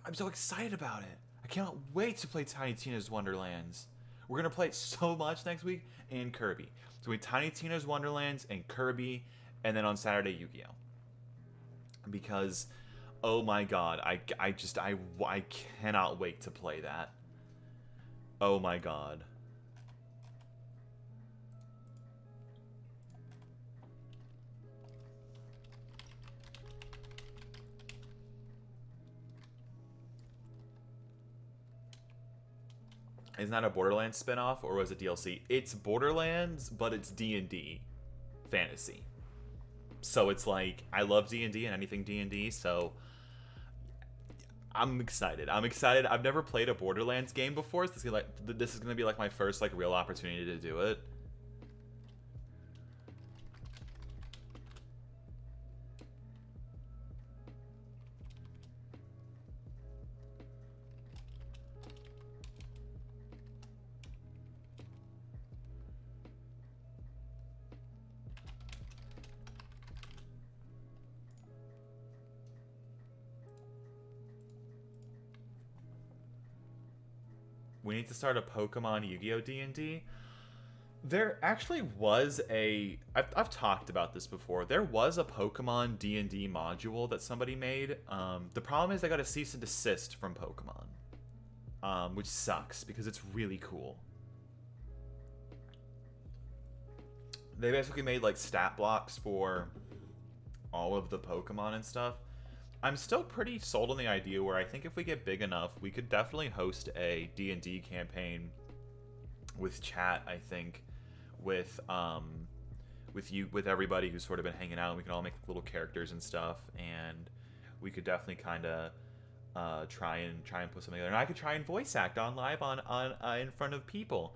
I'm so excited about it. I cannot wait to play Tiny Tina's Wonderlands. We're going to play it so much next week, and Kirby. So we Tiny Tina's Wonderlands and Kirby, and then on Saturday, Yu-Gi-Oh! Because, oh my god, I cannot wait to play that. Oh my god. Isn't that a Borderlands spinoff, or was it DLC? It's Borderlands, but it's D&D fantasy. So it's like, I love D&D and anything D&D, so I'm excited. I'm excited. I've never played a Borderlands game before, so this is gonna be like my first like real opportunity to do it. We need to start a Pokemon Yu-Gi-Oh! D&D. There actually was a... I've talked about this before. There was a Pokemon D&D module that somebody made. The problem is they got a cease and desist from Pokemon. Which sucks, because it's really cool. They basically made, like, stat blocks for all of the Pokemon and stuff. I'm still pretty sold on the idea where I think if we get big enough, we could definitely host a D&D campaign with chat, I think, with everybody who's sort of been hanging out. We can all make little characters and stuff, and we could definitely kind of try and put something together. And I could try and voice act on live on in front of people.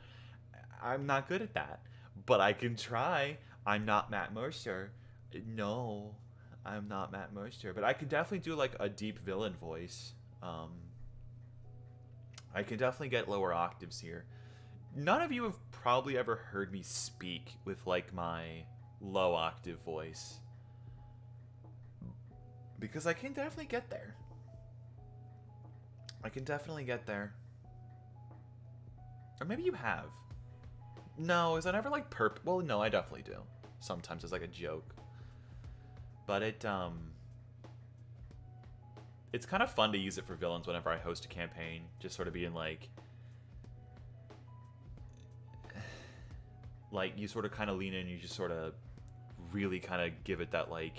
I'm not good at that, but I can try. I'm not Matt Mercer. No. I'm not Matt Mercer, but I could definitely do like a deep villain voice. I can definitely get lower octaves here. None of you have probably ever heard me speak with like my low octave voice, because I can definitely get there. I can definitely get there. Or maybe you have. No, is that ever like well, no, I definitely do. Sometimes it's like a joke. But it's kind of fun to use it for villains whenever I host a campaign. Just sort of being like you sort of kind of lean in, you just sort of really kind of give it that like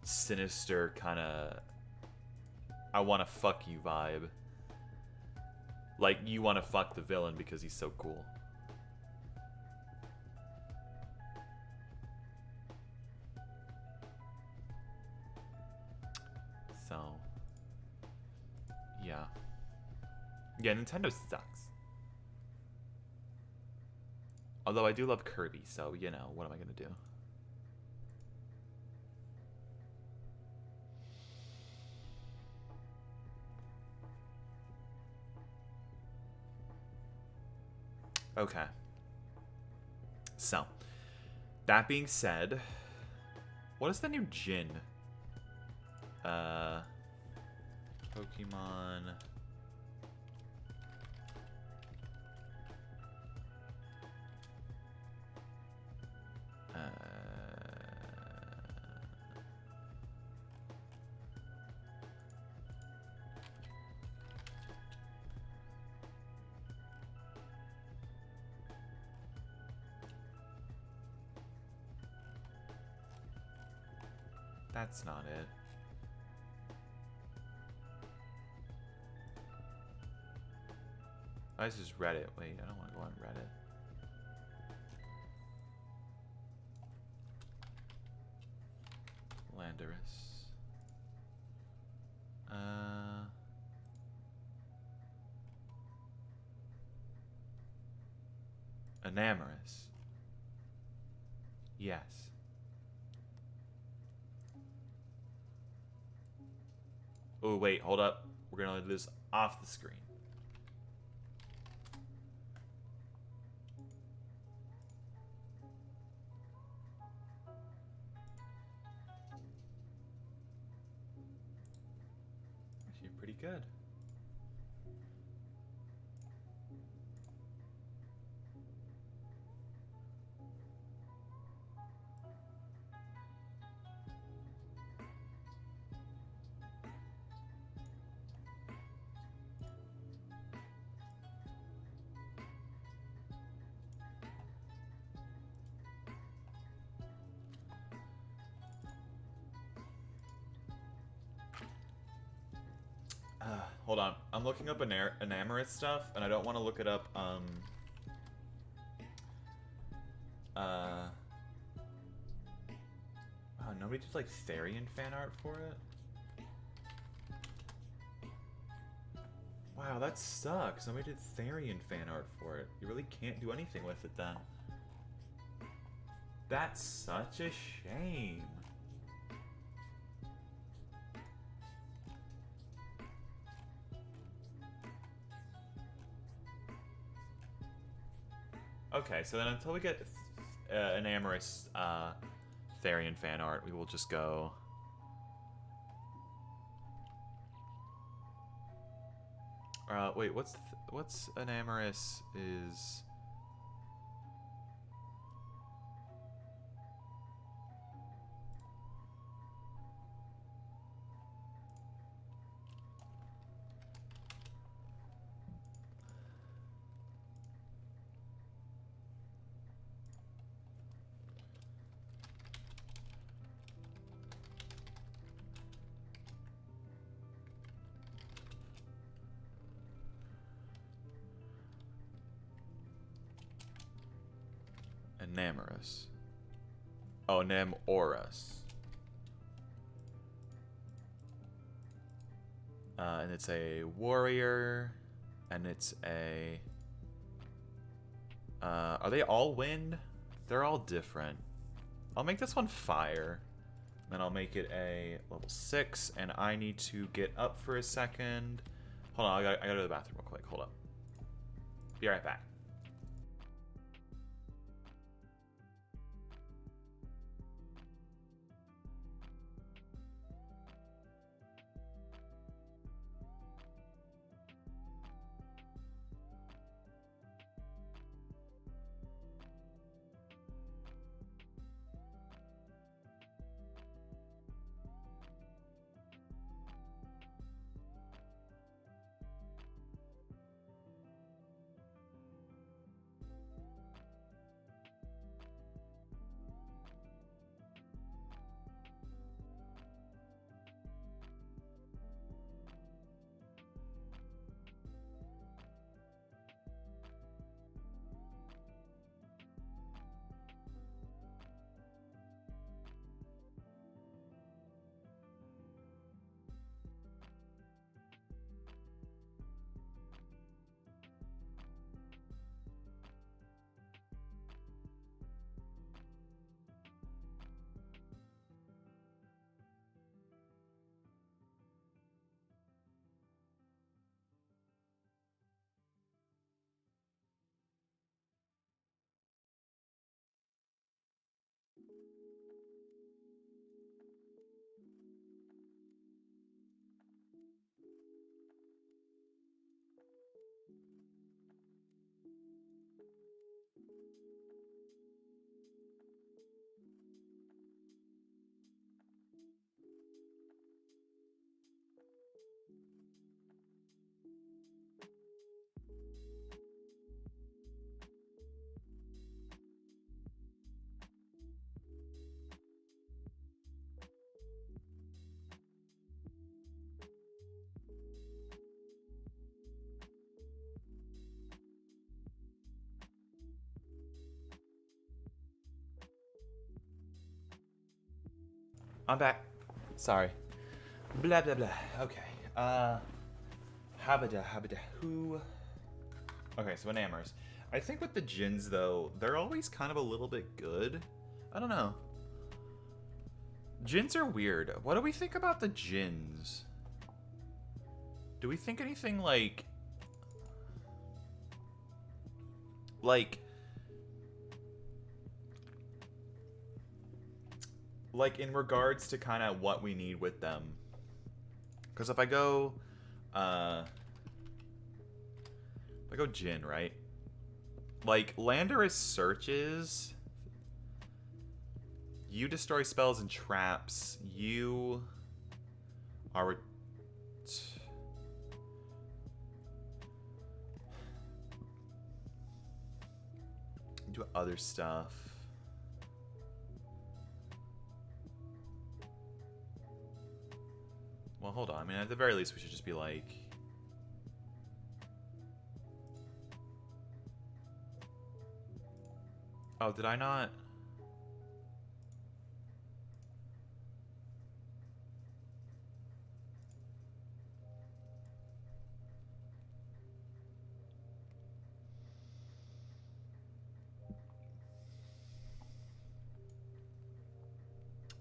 sinister kind of I want to fuck you vibe. Like you want to fuck the villain because he's so cool. So, yeah. Yeah, Nintendo sucks. Although I do love Kirby, so, you know, what am I going to do? Okay. So, that being said, what is the new Jin? Pokemon. That's not it. Oh, this is Reddit. Wait, I don't want to go on Reddit. Oleanderous. Enamorous. Yes. Oh, wait, hold up. We're gonna leave this off the screen. Actually, pretty good. Hold on. I'm looking up enamorous stuff, and I don't want to look it up, oh, nobody did, like, Therian fan art for it? Wow, that sucks. Nobody did Therian fan art for it. You really can't do anything with it, then. That's such a shame. Okay, so then until we get enamorous Therian fan art, we will just go... wait, what's enamorous is... Enamorous. Oh, Namorous. And it's a warrior, and it's a... are they all wind? They're all different. I'll make this one fire. Then I'll make it a level 6, and I need to get up for a second. Hold on, I gotta go to the bathroom real quick. Hold up. Be right back. I'm back. Sorry. Blah, blah, blah. Okay. Habida, habida, who? Okay, so enamours. I think with the Jins, though, they're always kind of a little bit good. I don't know. Jins are weird. What do we think about the Jins? Do we think anything like... Like in regards to kind of what we need with them. Because if I go... if I go Jin, right? Like, Landorus searches... You destroy spells and traps. You are... do other stuff. Well, hold on. I mean, at the very least, we should just be like... Oh, did I not...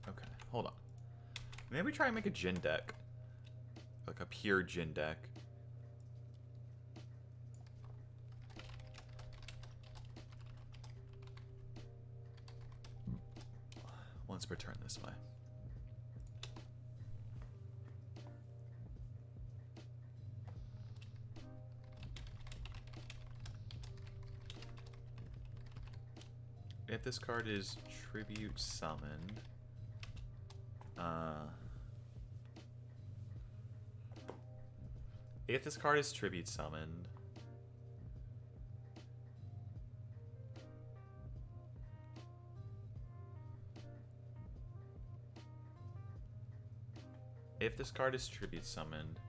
Okay, hold on. Maybe try and make a Jin deck. Like a pure Jin deck. Once per turn this way. If this card is tribute summoned, if this card is tribute summoned, if this card is tribute summoned,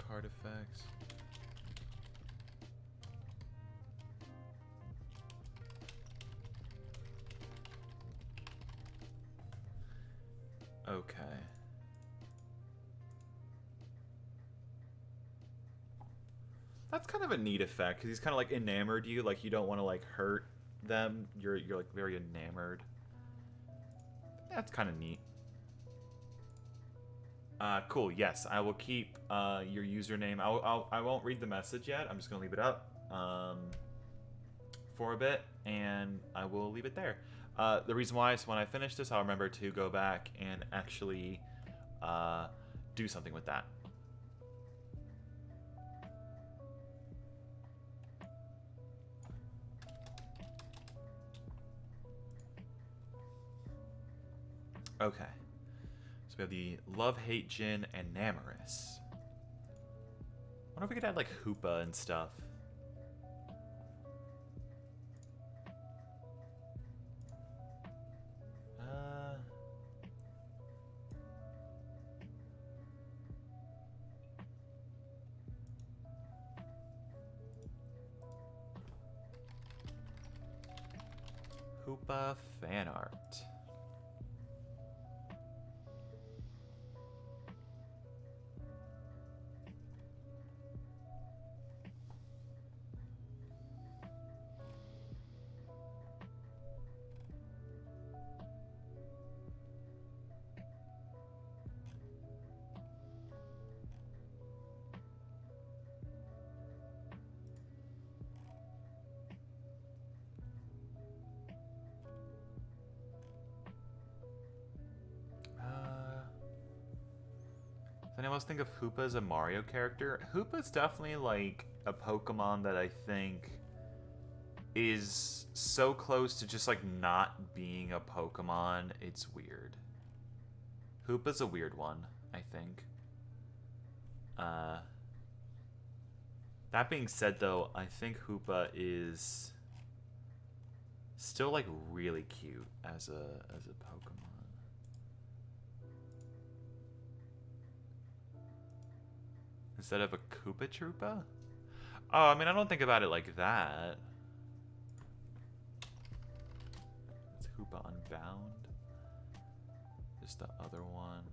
card effects. Okay. That's kind of a neat effect because he's kind of like enamored you, like you don't want to like hurt them. You're like very enamored. That's kind of neat. Cool. Yes, I will keep your username. I won't read the message yet. I'm just gonna leave it up for a bit, and I will leave it there. The reason why is when I finish this, I'll remember to go back and actually do something with that. Okay. So we have the Love, Hate, Jin, and Namorous. I wonder if we could add like Hoopa and stuff. Hoopa fan art. Anyone else think of Hoopa as a Mario character? Hoopa's definitely like a Pokemon that I think is so close to just like not being a Pokemon. It's weird. Hoopa's a weird one, I think. That being said, though, I think Hoopa is still like really cute as a Pokemon. Instead of a Koopa Troopa? Oh, I mean, I don't think about it like that. It's Hoopa Unbound. Just the other one.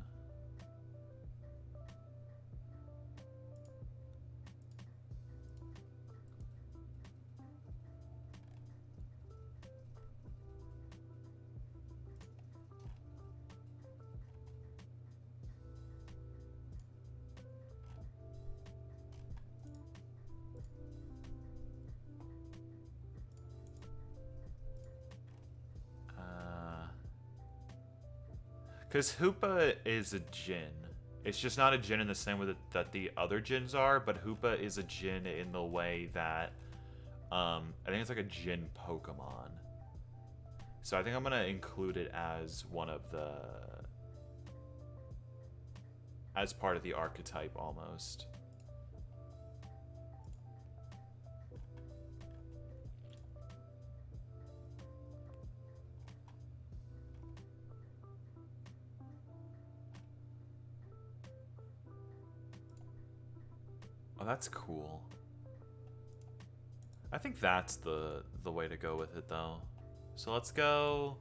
Because Hoopa is a Djinn. It's just not a Djinn in the same way that the other Djinns are, but Hoopa is a Djinn in the way that, I think it's like a Djinn Pokemon. So I think I'm going to include it as one of the, as part of the archetype almost. Oh, that's cool. I think that's the way to go with it, though. So let's go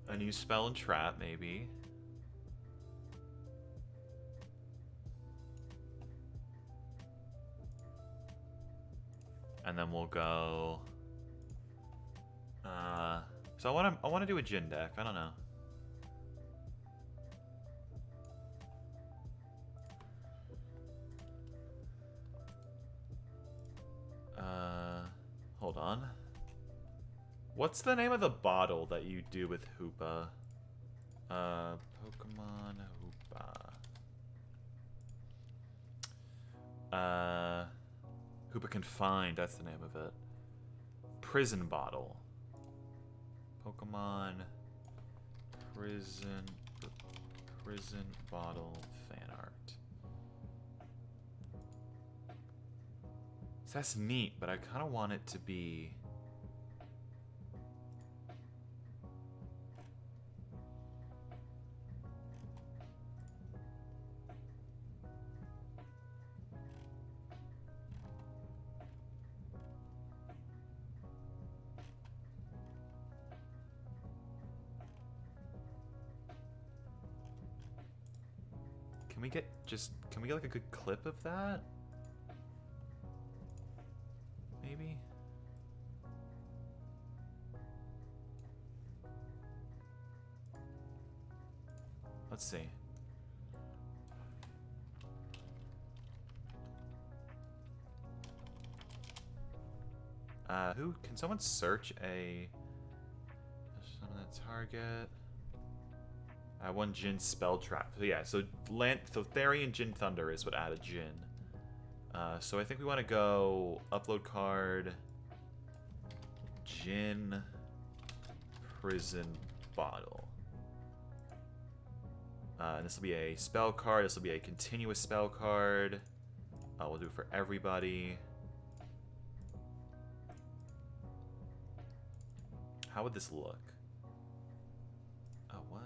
a new spell and trap, maybe. And then we'll go. So I want to do a Djinn deck. I don't know. Hold on. What's the name of the bottle that you do with Hoopa? Pokemon Hoopa. Hoopa Confined, that's the name of it. Prison Bottle. Pokemon Prison Bottle fan art. So that's neat, but I kind of want it to be... Can we get like a good clip of that? Maybe? Let's see. Can someone search a summon that target? One Djinn spell trap. So yeah, so Therian Djinn Thunder is what added Djinn. So I think we want to go upload card, Djinn Prison Bottle. And this will be a spell card. This will be a continuous spell card. We'll do it for everybody. How would this look? Oh, what?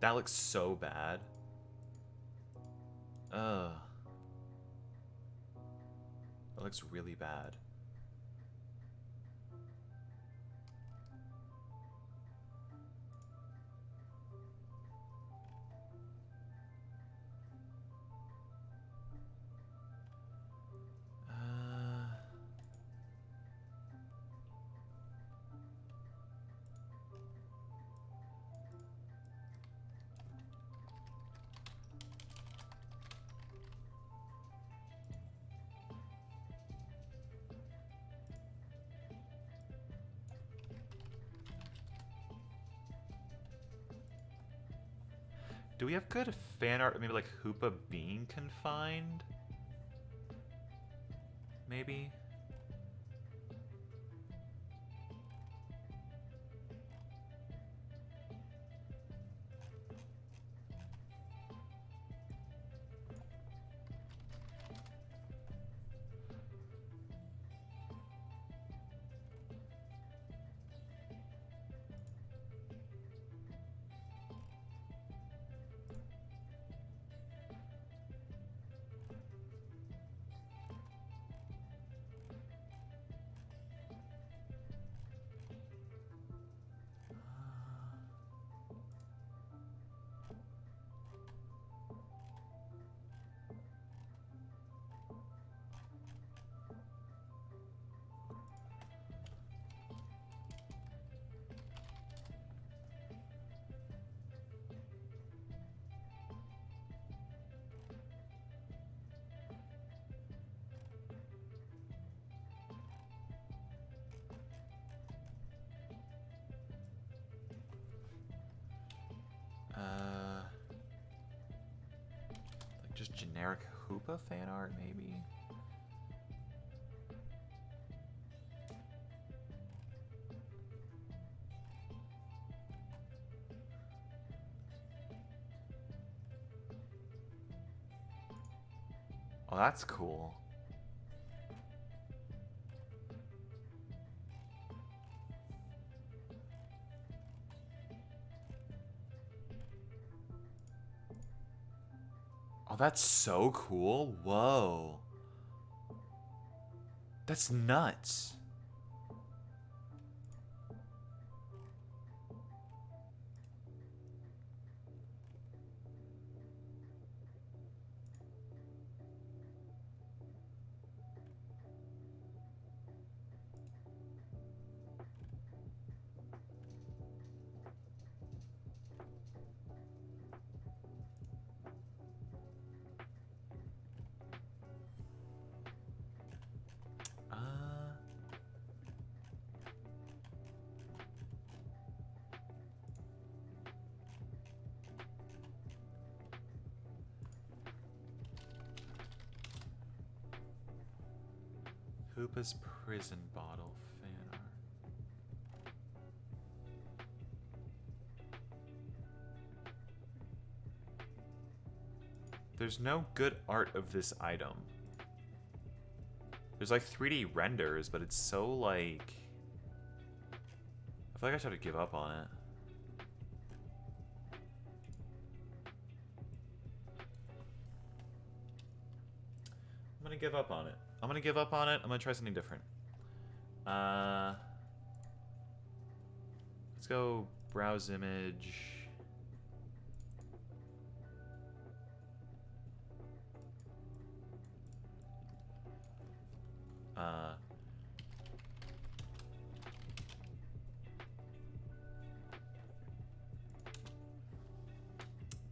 That looks so bad. Ugh. That looks really bad. Do we have good fan art? Maybe like Hoopa being confined? Maybe? generic Hoopa fan art, maybe? Oh, that's cool. Oh, that's so cool. Whoa. That's nuts. Hoopa's prison bottle fan art. There's no good art of this item. There's like 3D renders, but it's so like... I feel like I should give up on it. I'm gonna give up on it. I'm gonna give up on it. I'm gonna try something different. Let's go browse image.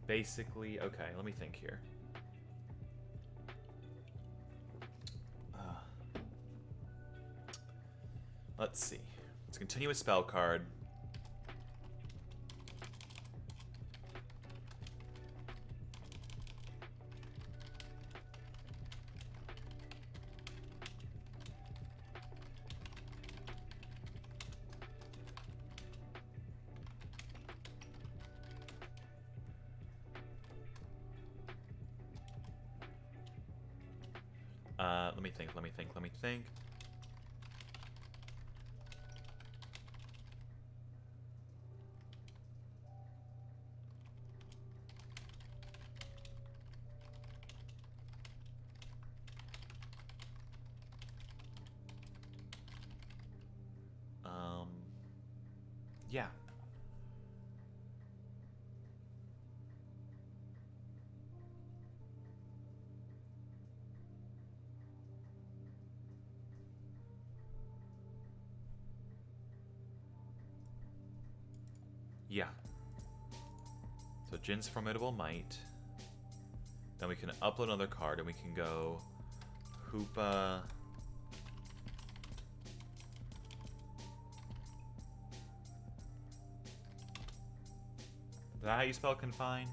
Basically, okay, let me think here. Let's see. Let's continue with spell card. Let me think. Yeah. Yeah. So Jin's Formidable Might. Then we can upload another card and we can go Hoopa. Is that how you spell confined?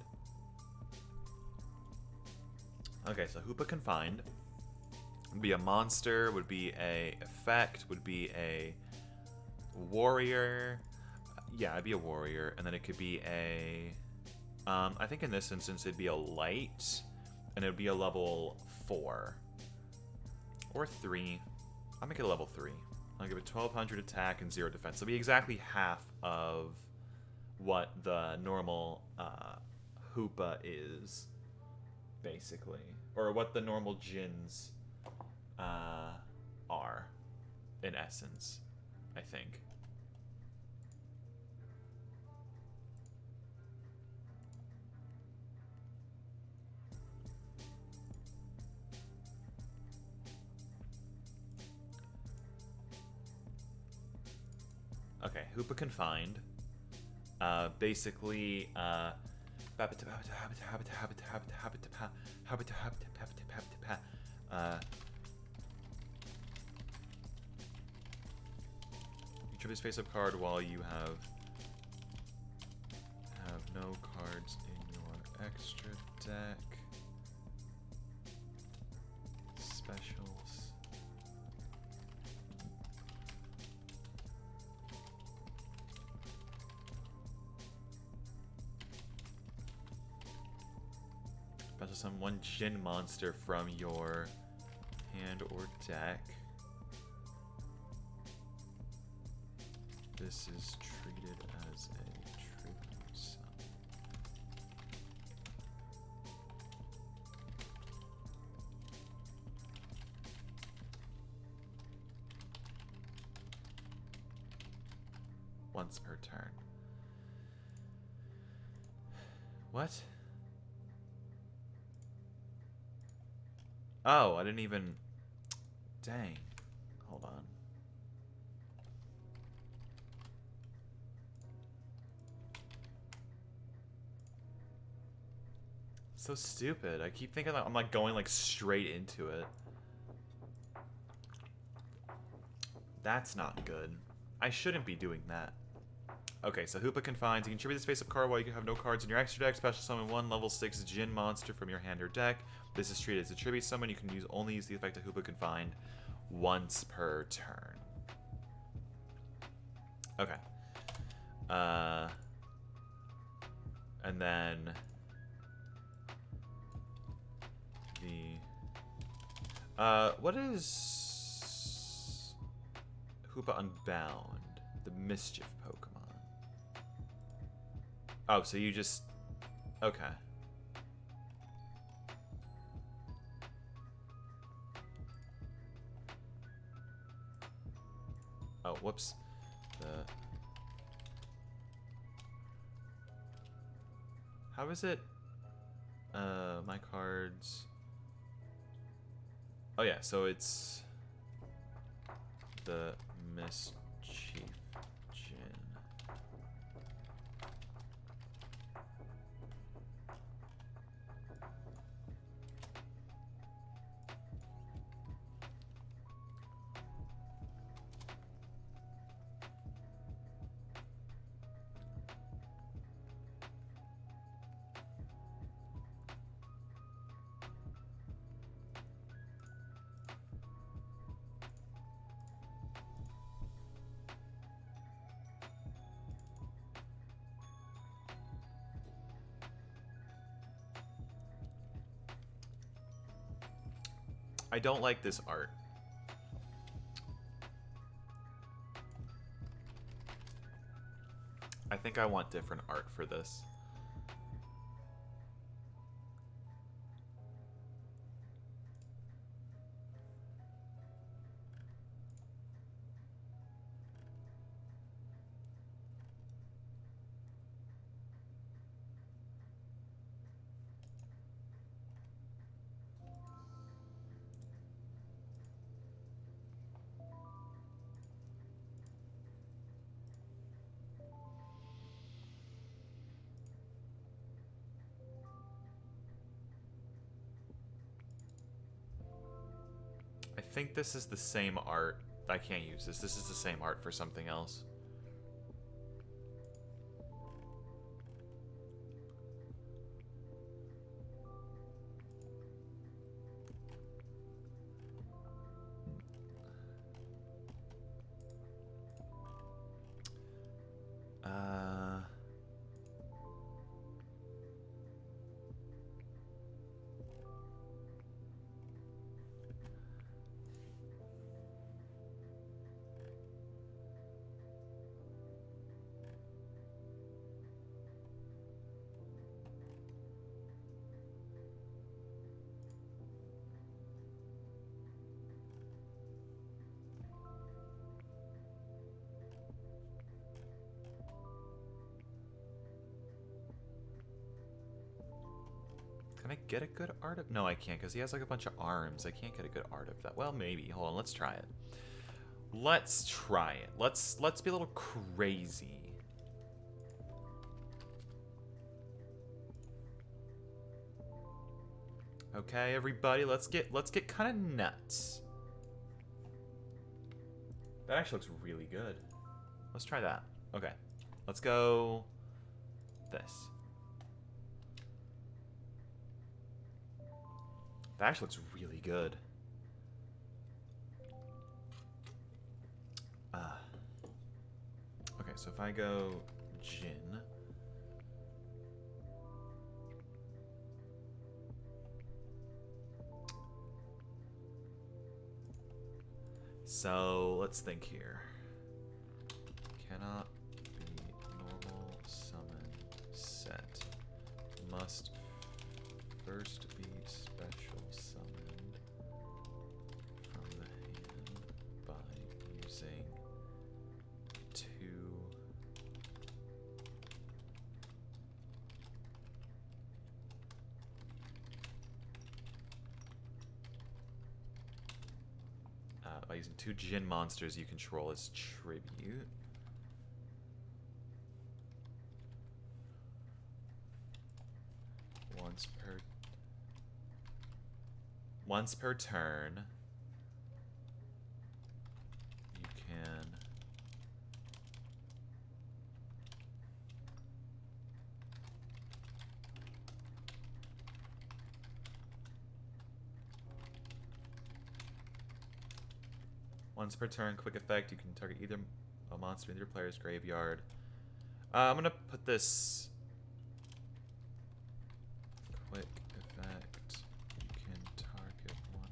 Okay, so Hoopa Confined would be a monster, would be a effect, would be a warrior. Yeah, it'd be a warrior, and then it could be a... I think in this instance it'd be a light, and it'd be a level 4. Or 3. I'll make it a level 3. I'll give it 1200 attack and 0 defense. It'll be exactly half of what the normal Hoopa is, basically. Or what the normal Jins are, in essence, I think. Okay, Hoopa Confined. Basically, you trip his face-up card while you have no cards in your extra deck. summon one Jin monster from your hand or deck. This is treated as a tribute summon. Once per turn. What? Oh, I didn't even... Dang. Hold on. So stupid. I keep thinking that I'm like going like straight into it. That's not good. I shouldn't be doing that. Okay, so Hoopa Confines. You can tribute this face-up card while you have no cards in your extra deck. Special summon one level 6 Jin monster from your hand or deck. This is treated as a tribute summon. You can only use the effect of Hoopa Confined once per turn. Okay. And then the what is Hoopa Unbound? The Mischief Pokemon. Oh, so you just... Okay. Oh, whoops. How is it? My cards... Oh yeah, so it's... The Mischief Jin. I don't like this art. I think I want different art for this. I think this is the same art. I can't use this. This is the same art for something else. Can I get a good art of... No, I can't, because he has like a bunch of arms. I can't get a good art of that. Well, maybe. Hold on, let's try it. Let's try it. Let's be a little crazy. Okay, everybody, let's get kind of nuts. That actually looks really good. Let's try that. Okay. Let's go this. That actually looks really good. Okay, so if I go Jin. So let's think here. Cannot be normal summon set. Must first be special summoned from the hand by using two by using two Djinn monsters you control as tribute. Once per turn, you can once per turn, quick effect, you can target either a monster in your player's graveyard. I'm gonna put this quick effect. You can target one.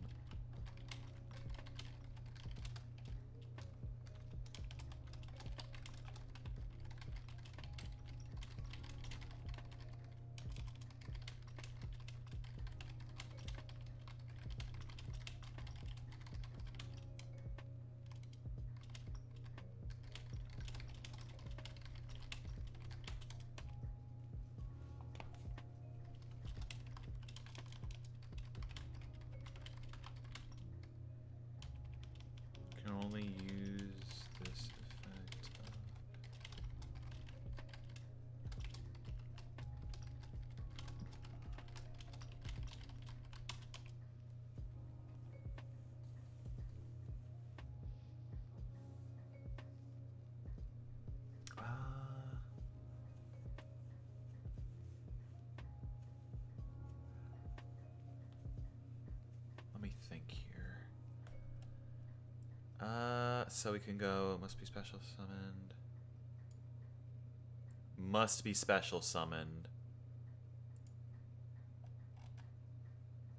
Can only use this effect. Let me think here. So we can go, must be special summoned. Must be special summoned.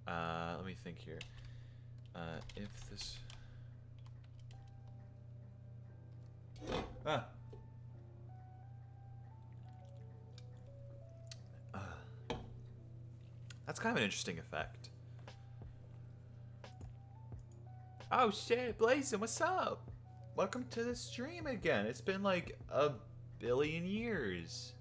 Let me think here. If this... That's kind of an interesting effect. Oh shit, Blazin', what's up? Welcome to the stream again. It's been like a billion years.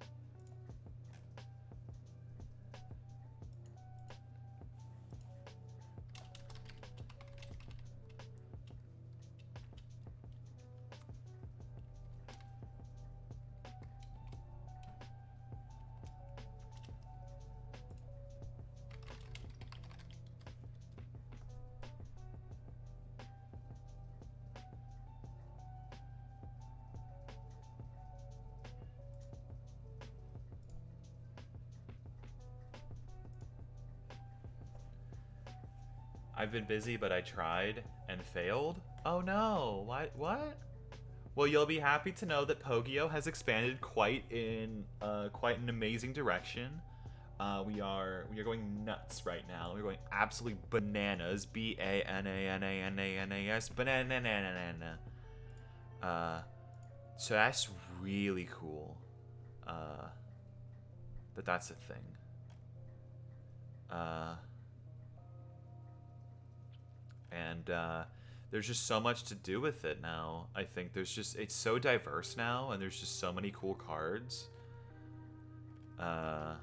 I've been busy, but I tried and failed. Oh no, what? Well, you'll be happy to know that PoGiOh has expanded quite in quite an amazing direction. We are going nuts right now. We're going absolutely bananas. B-A-N-A-N-A-N-A-N-A-S. Banana. So that's really cool. That that's a thing. And there's just so much to do with it now. I think there's just, it's so diverse now, and there's just so many cool cards. I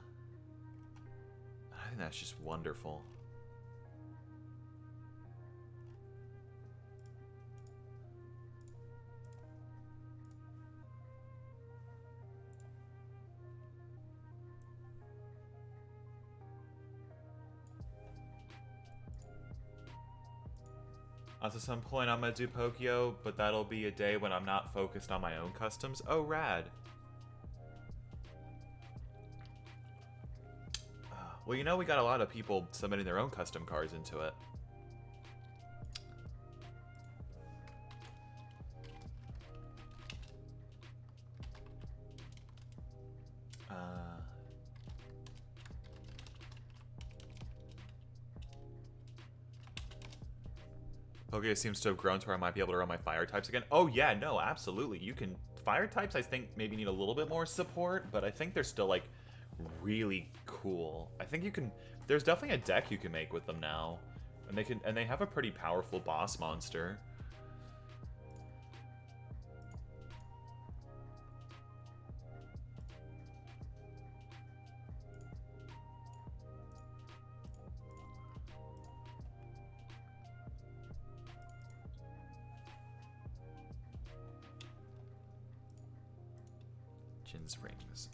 think that's just wonderful. At some point I'm gonna do PoGiOh, but that'll be a day when I'm not focused on my own customs. Oh, rad. Well, you know, we got a lot of people submitting their own custom cards into it. PoGiOh seems to have grown to where I might be able to run my fire types again. Oh yeah, no, absolutely. You can fire types. I think maybe need a little bit more support, but I think they're still like really cool. I think you can. There's definitely a deck you can make with them now, and they have a pretty powerful boss monster. Jin's rings.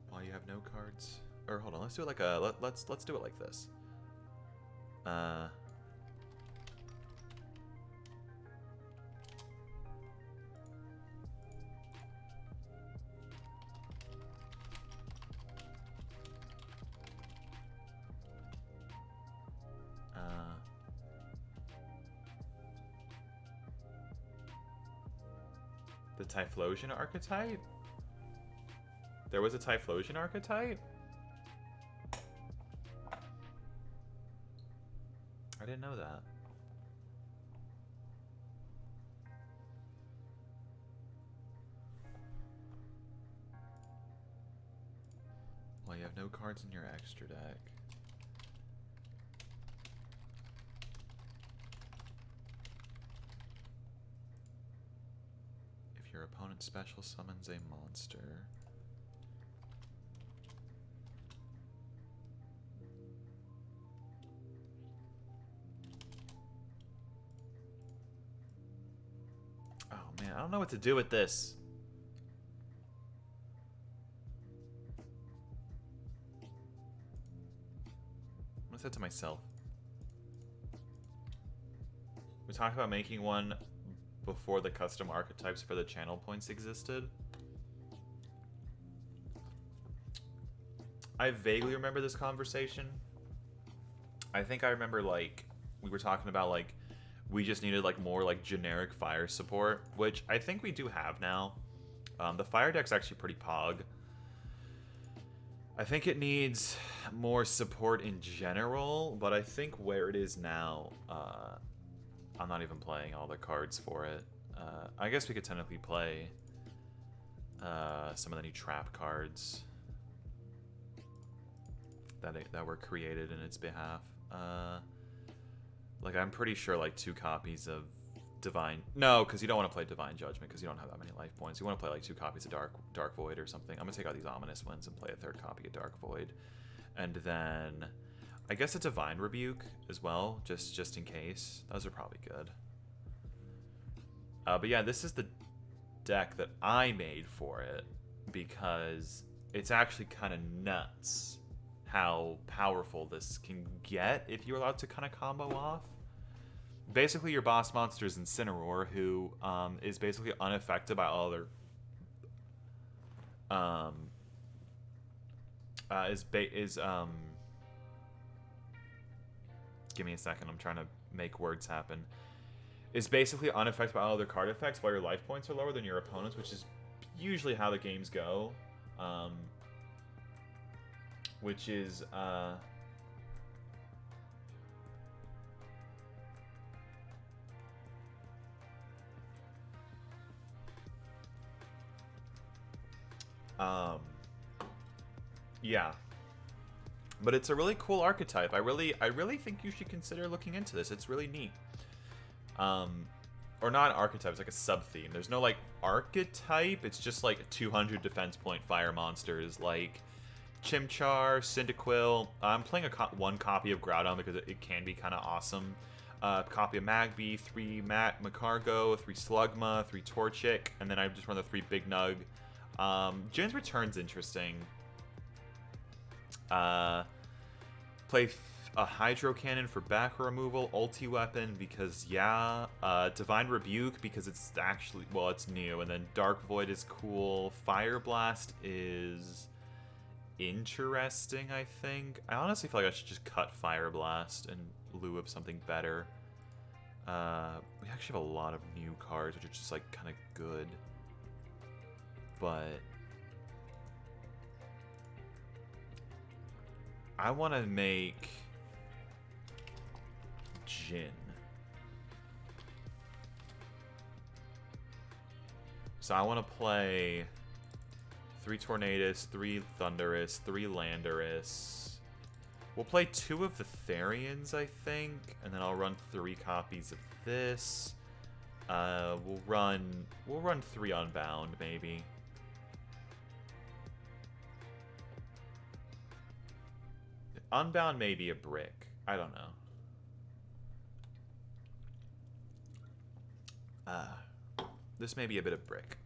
While you have no cards, or hold on, let's do it like a let's do it like this. The Typhlosion archetype? There was a Typhlosion archetype? I didn't know that. Well, you have no cards in your extra deck. If your opponent special summons a monster. Oh man, I don't know what to do with this. I'm gonna say it to myself. We talked about making one before the custom archetypes for the channel points existed. I vaguely remember this conversation. I think I remember, like, we were talking about, like, we just needed, like, more, like, generic fire support, which I think we do have now. The fire deck's actually pretty pog. I think it needs more support in general, but I think where it is now, I'm not even playing all the cards for it. I guess we could technically play some of the new trap cards that were created in its behalf. Like, I'm pretty sure, like, 2 copies of Divine... No, because you don't want to play Divine Judgment, because you don't have that many life points. You want to play, like, 2 copies of Dark Void or something. I'm going to take out these Ominous Winds and play a 3rd copy of Dark Void. And then... I guess a Divine Rebuke as well, just in case. Those are probably good. But yeah, this is the deck that I made for it, because it's actually kind of nuts how powerful this can get if you're allowed to kind of combo off. Basically, your boss monster is Incineroar, who is basically unaffected by all other... Give me a second, I'm trying to make words happen. Is basically unaffected by all other card effects while your life points are lower than your opponent's, which is usually how the games go. Which is... yeah. But it's a really cool archetype. I really think you should consider looking into this. It's really neat. Or not an archetype, it's like a sub-theme. There's no, like, archetype. It's just, like, 200 defense point fire monsters, like Chimchar, Cyndaquil. I'm playing one copy of Groudon because it can be kind of awesome. Copy of Magby, 3 Macargo, 3 Slugma, 3 Torchic, and then I just run the 3 Big Nug. Jin's Return's interesting. Play a Hydro Cannon for back removal, ulti weapon because, yeah, Divine Rebuke because it's actually, well, it's new, and then Dark Void is cool. Fire Blast is interesting, I think. I honestly feel like I should just cut Fire Blast in lieu of something better. We actually have a lot of new cards, which are just, like, kind of good. But I want to make Jin. So I want to play 3 Tornadus, 3 Thunderous, 3 Landorus. We'll play 2 of the Therians, I think, and then I'll run 3 copies of this. We'll run 3 Unbound, maybe. Unbound may be a brick. I don't know. This may be a bit of brick.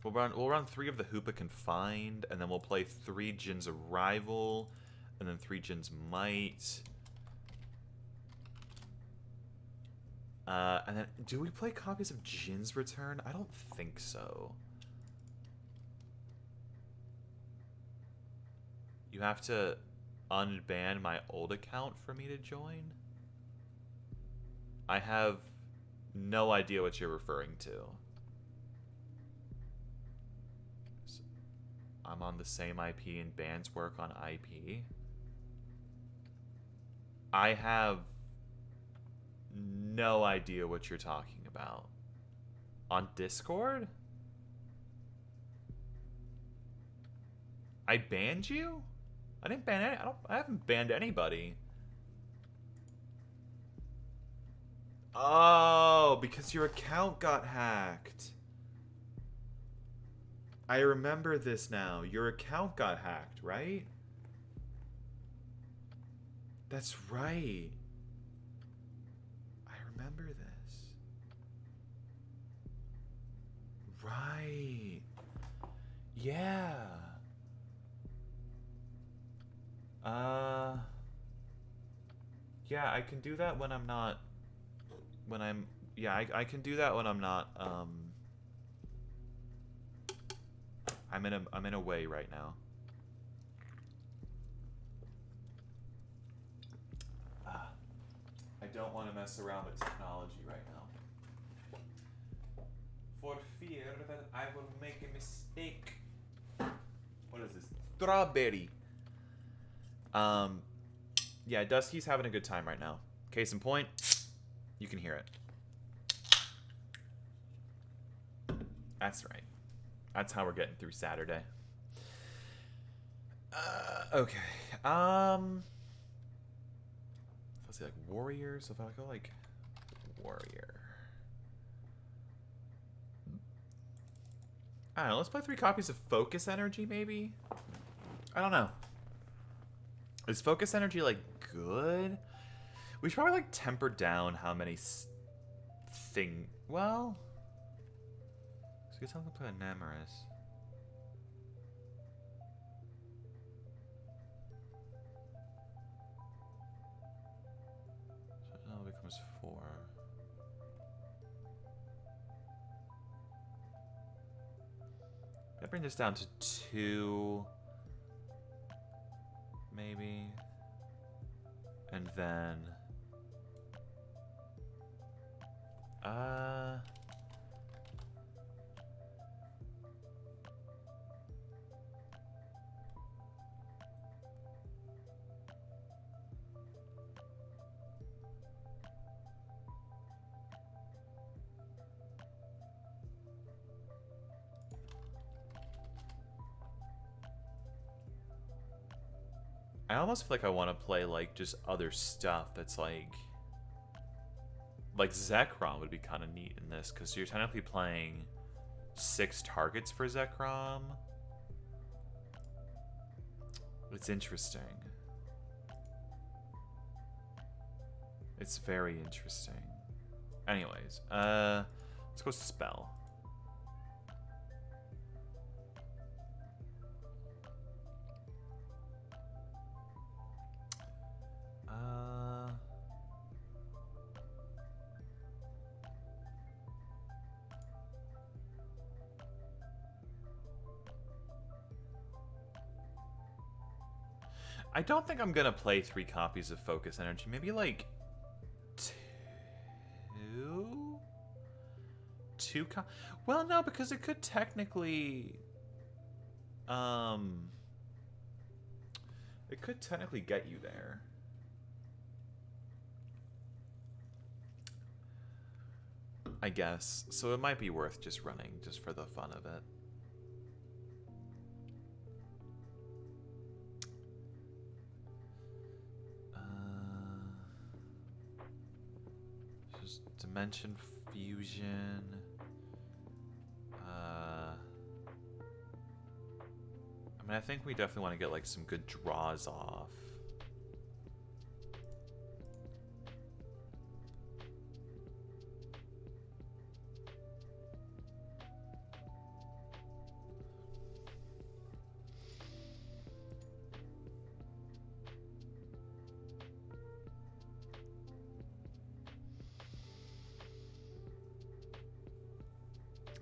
We'll run 3 of the Hoopa Confined, and then we'll play 3 Jin's Arrival, and then 3 Jin's Might. And then, do we play copies of Jin's Return? I don't think so. You have to unban my old account for me to join? I have no idea what you're referring to. I'm on the same IP and bans work on IP. I have no idea what you're talking about. On Discord? I banned you? I didn't ban any. I haven't banned anybody. Oh, because your account got hacked. I remember this now. Your account got hacked, right? That's right. I remember this. Right. Yeah. Yeah, I can do that when I'm not... I can do that when I'm not, I'm in a way right now. I don't want to mess around with technology right now. For fear that I will make a mistake. What is this? Strawberry. Yeah, Dusky's having a good time right now. Case in point, you can hear it. That's right. That's how we're getting through Saturday. Okay. Let's see, like warrior. So if I go like warrior, I don't know. Let's play 3 copies of Focus Energy, maybe. I don't know. Is Focus Energy like good? We should probably like temper down how many thing. Well. So I guess I'm gonna put a Namorous. So now it becomes 4. I bring this down to 2, maybe, and then I almost feel like I want to play like just other stuff that's like Zekrom would be kind of neat in this, because you're technically playing 6 targets for Zekrom. It's interesting. It's very interesting. Anyways, let's go spell. I don't think I'm gonna play 3 copies of Focus Energy. Maybe like 2? 2 well, no, because it could technically... It could technically get you there. I guess. So it might be worth just running, just for the fun of it. Just Dimension Fusion. I mean, I think we definitely want to get like some good draws off.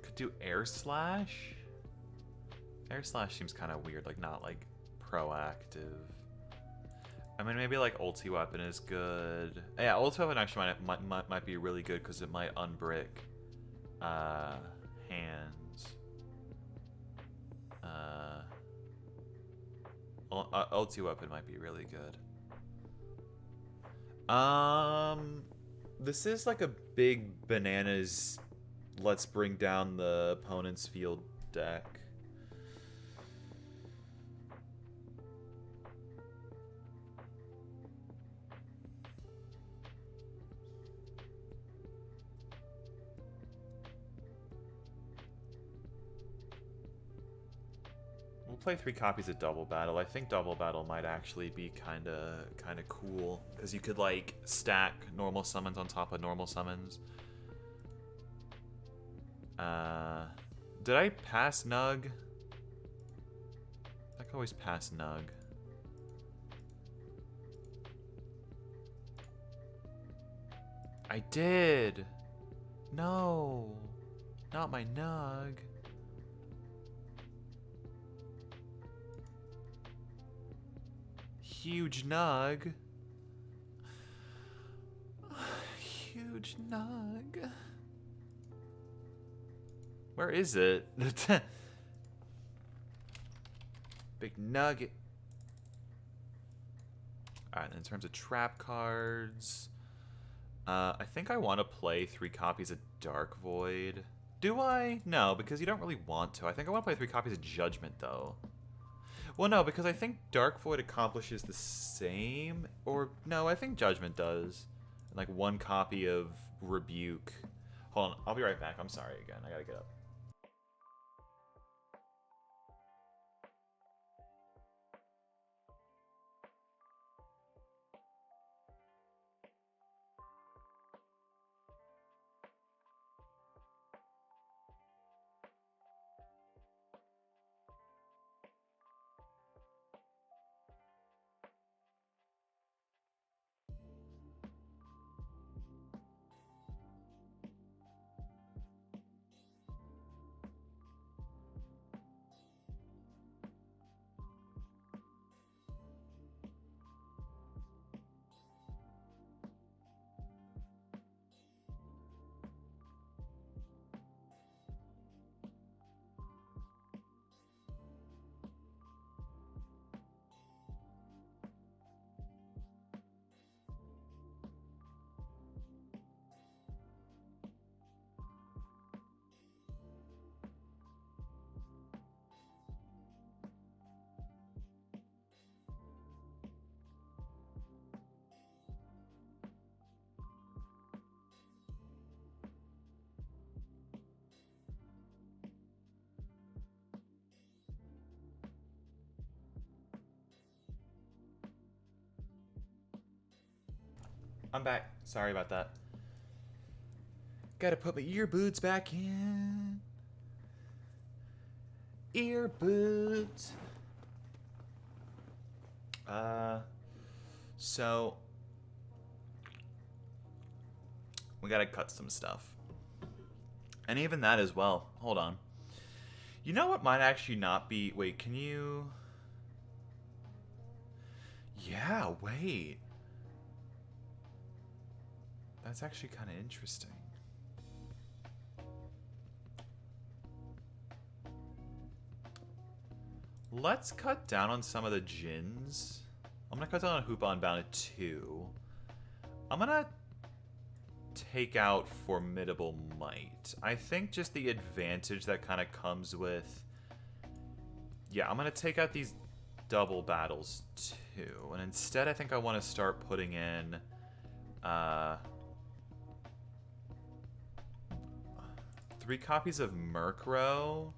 Could do Air Slash. Air Slash seems kind of weird, like not like proactive. I mean, maybe like ulti weapon is good. Yeah, ulti weapon actually might be really good because it might unbrick hands. Ulti weapon might be really good. This is like a big bananas. Let's bring down the opponent's field deck. We'll play 3 copies of Double Battle. I think Double Battle might actually be kind of cool because you could like stack normal summons on top of normal summons. Did I pass Nug? I can always pass Nug. I did. No, not my Nug. Huge Nug. Huge Nug. Where is it? Big Nugget. Alright, in terms of trap cards, I think I want to play 3 copies of Dark Void. Do I? No, because you don't really want to. I think I want to play 3 copies of Judgment, though. Well, no, because I think Dark Void accomplishes the same. Or, no, I think Judgment does. Like 1 copy of Rebuke. Hold on, I'll be right back. I'm sorry again. I gotta get up. I'm back. Sorry about that. Gotta put my earbuds back in. Earbuds. So we gotta cut some stuff. And even that as well. Hold on. You know what might actually not be... Wait, can you... Yeah, wait. That's actually kind of interesting. Let's cut down on some of the Jins. I'm gonna cut down on Hoopa and Bounded 2. I'm gonna take out Formidable Might. I think just the advantage that kind of comes with... Yeah, I'm gonna take out these double battles too. And instead I think I want to start putting in... 3 copies of Murkrow.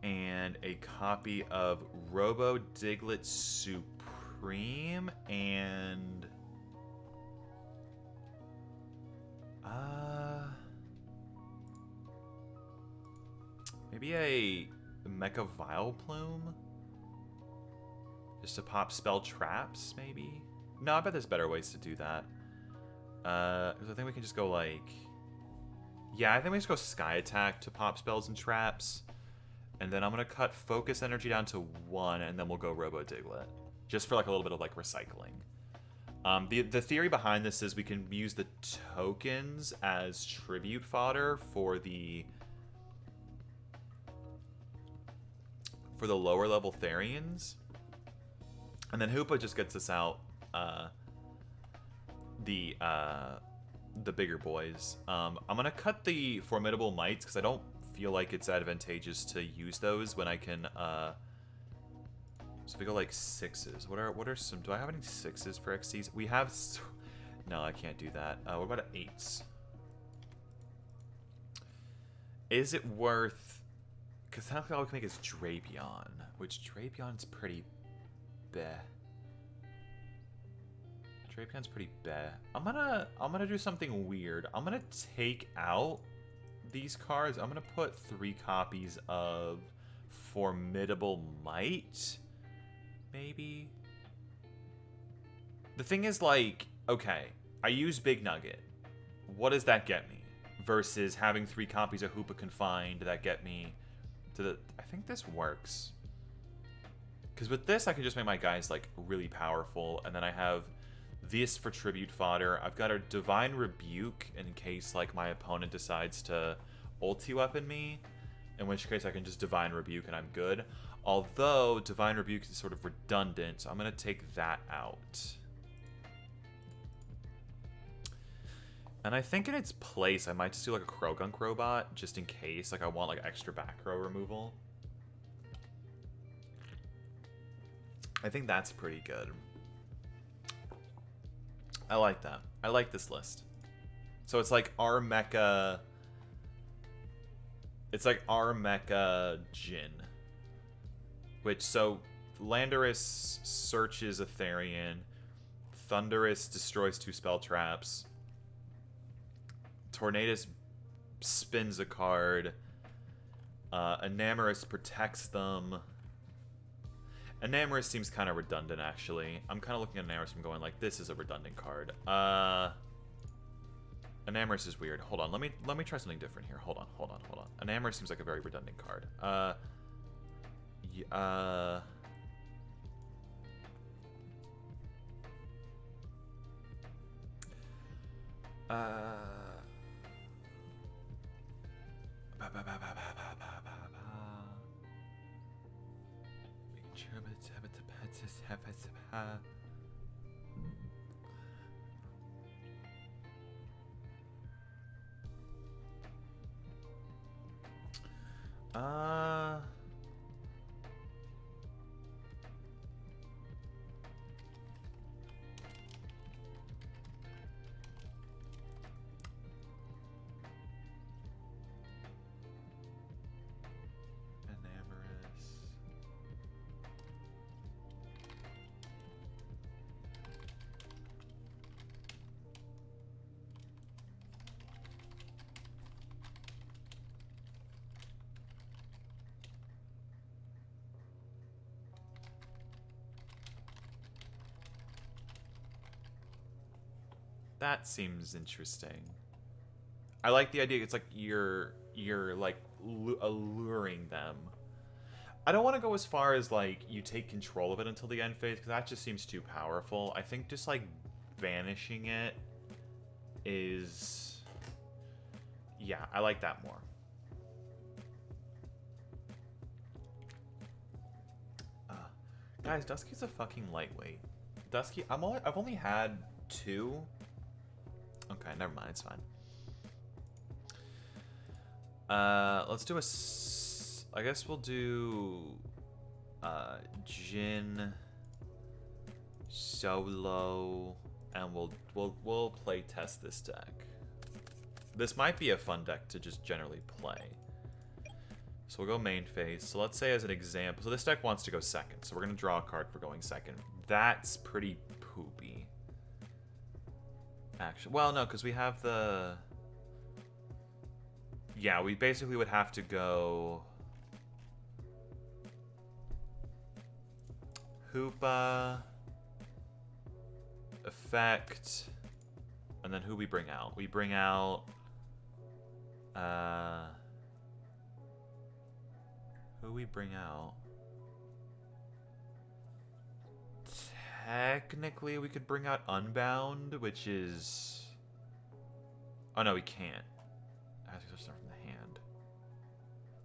And a copy of Robo Diglett Supreme and maybe a Mecha Vileplume? Just to pop spell traps, maybe? No, I bet there's better ways to do that. Because I think we can just go like... Yeah, I think we just go Sky Attack to pop spells and traps. And then I'm going to cut Focus Energy down to 1, and then we'll go Robo Diglett. Just for like a little bit of like recycling. The theory behind this is we can use the tokens as tribute fodder for the lower level Therians. And then Hoopa just gets us out the bigger boys. I'm going to cut the Formidable Mights because I don't feel like it's advantageous to use those when I can so if we go like 6s, what are some, do I have any 6s for XCs? We have, no, I can't do that. What about 8s? Is it worth, because technically all we can make is Drapion, which Drapion's pretty bleh. Drapion's pretty bleh. I'm gonna do something weird. I'm gonna take out these cards. I'm gonna put 3 copies of Formidable Might, maybe. The thing is, like, okay, I use Big Nugget. What does that get me? Versus having 3 copies of Hoopa Confined that get me to the... I think this works. Because with this, I can just make my guys, like, really powerful. And then I have this for tribute fodder. I've got a Divine Rebuke in case, like, my opponent decides to ulti weapon me. In which case, I can just Divine Rebuke and I'm good. Although, Divine Rebuke is sort of redundant, so I'm going to take that out. And I think in its place, I might just do like a Krogunk robot, just in case. Like, I want like extra back row removal. I think that's pretty good. I like that. I like this list. So it's like our mecha... It's like our mecha Jin. Which, so, Landorus searches a Therian. Thundurus destroys 2 spell traps. Tornadus spins a card. Enamorus protects them. Enamorus seems kind of redundant, actually. I'm kind of looking at Enamorus and going like, this is a redundant card. Enamorus is weird. Hold on, let me try something different here. Hold on. Enamorus seems like a very redundant card. That seems interesting. I like the idea. It's like you're like alluring them. I don't want to go as far as like you take control of it until the end phase because that just seems too powerful. I think just like banishing it is, yeah, I like that more. Guys, Dusky's a fucking lightweight. Dusky, I've only had 2. Okay, never mind, it's fine. Let's do I guess we'll do Jin solo, and we'll play test this deck. This might be a fun deck to just generally play. So we'll go main phase. So let's say as an example, so this deck wants to go second, so we're gonna draw a card for going second. That's pretty poopy. Actually, well, no, because we have the... Yeah, we basically would have to go... Hoopa... Effect... And then who we bring out? We bring out... Who we bring out? Technically, we could bring out Unbound, which is... Oh, no, we can't. I have to start from the hand.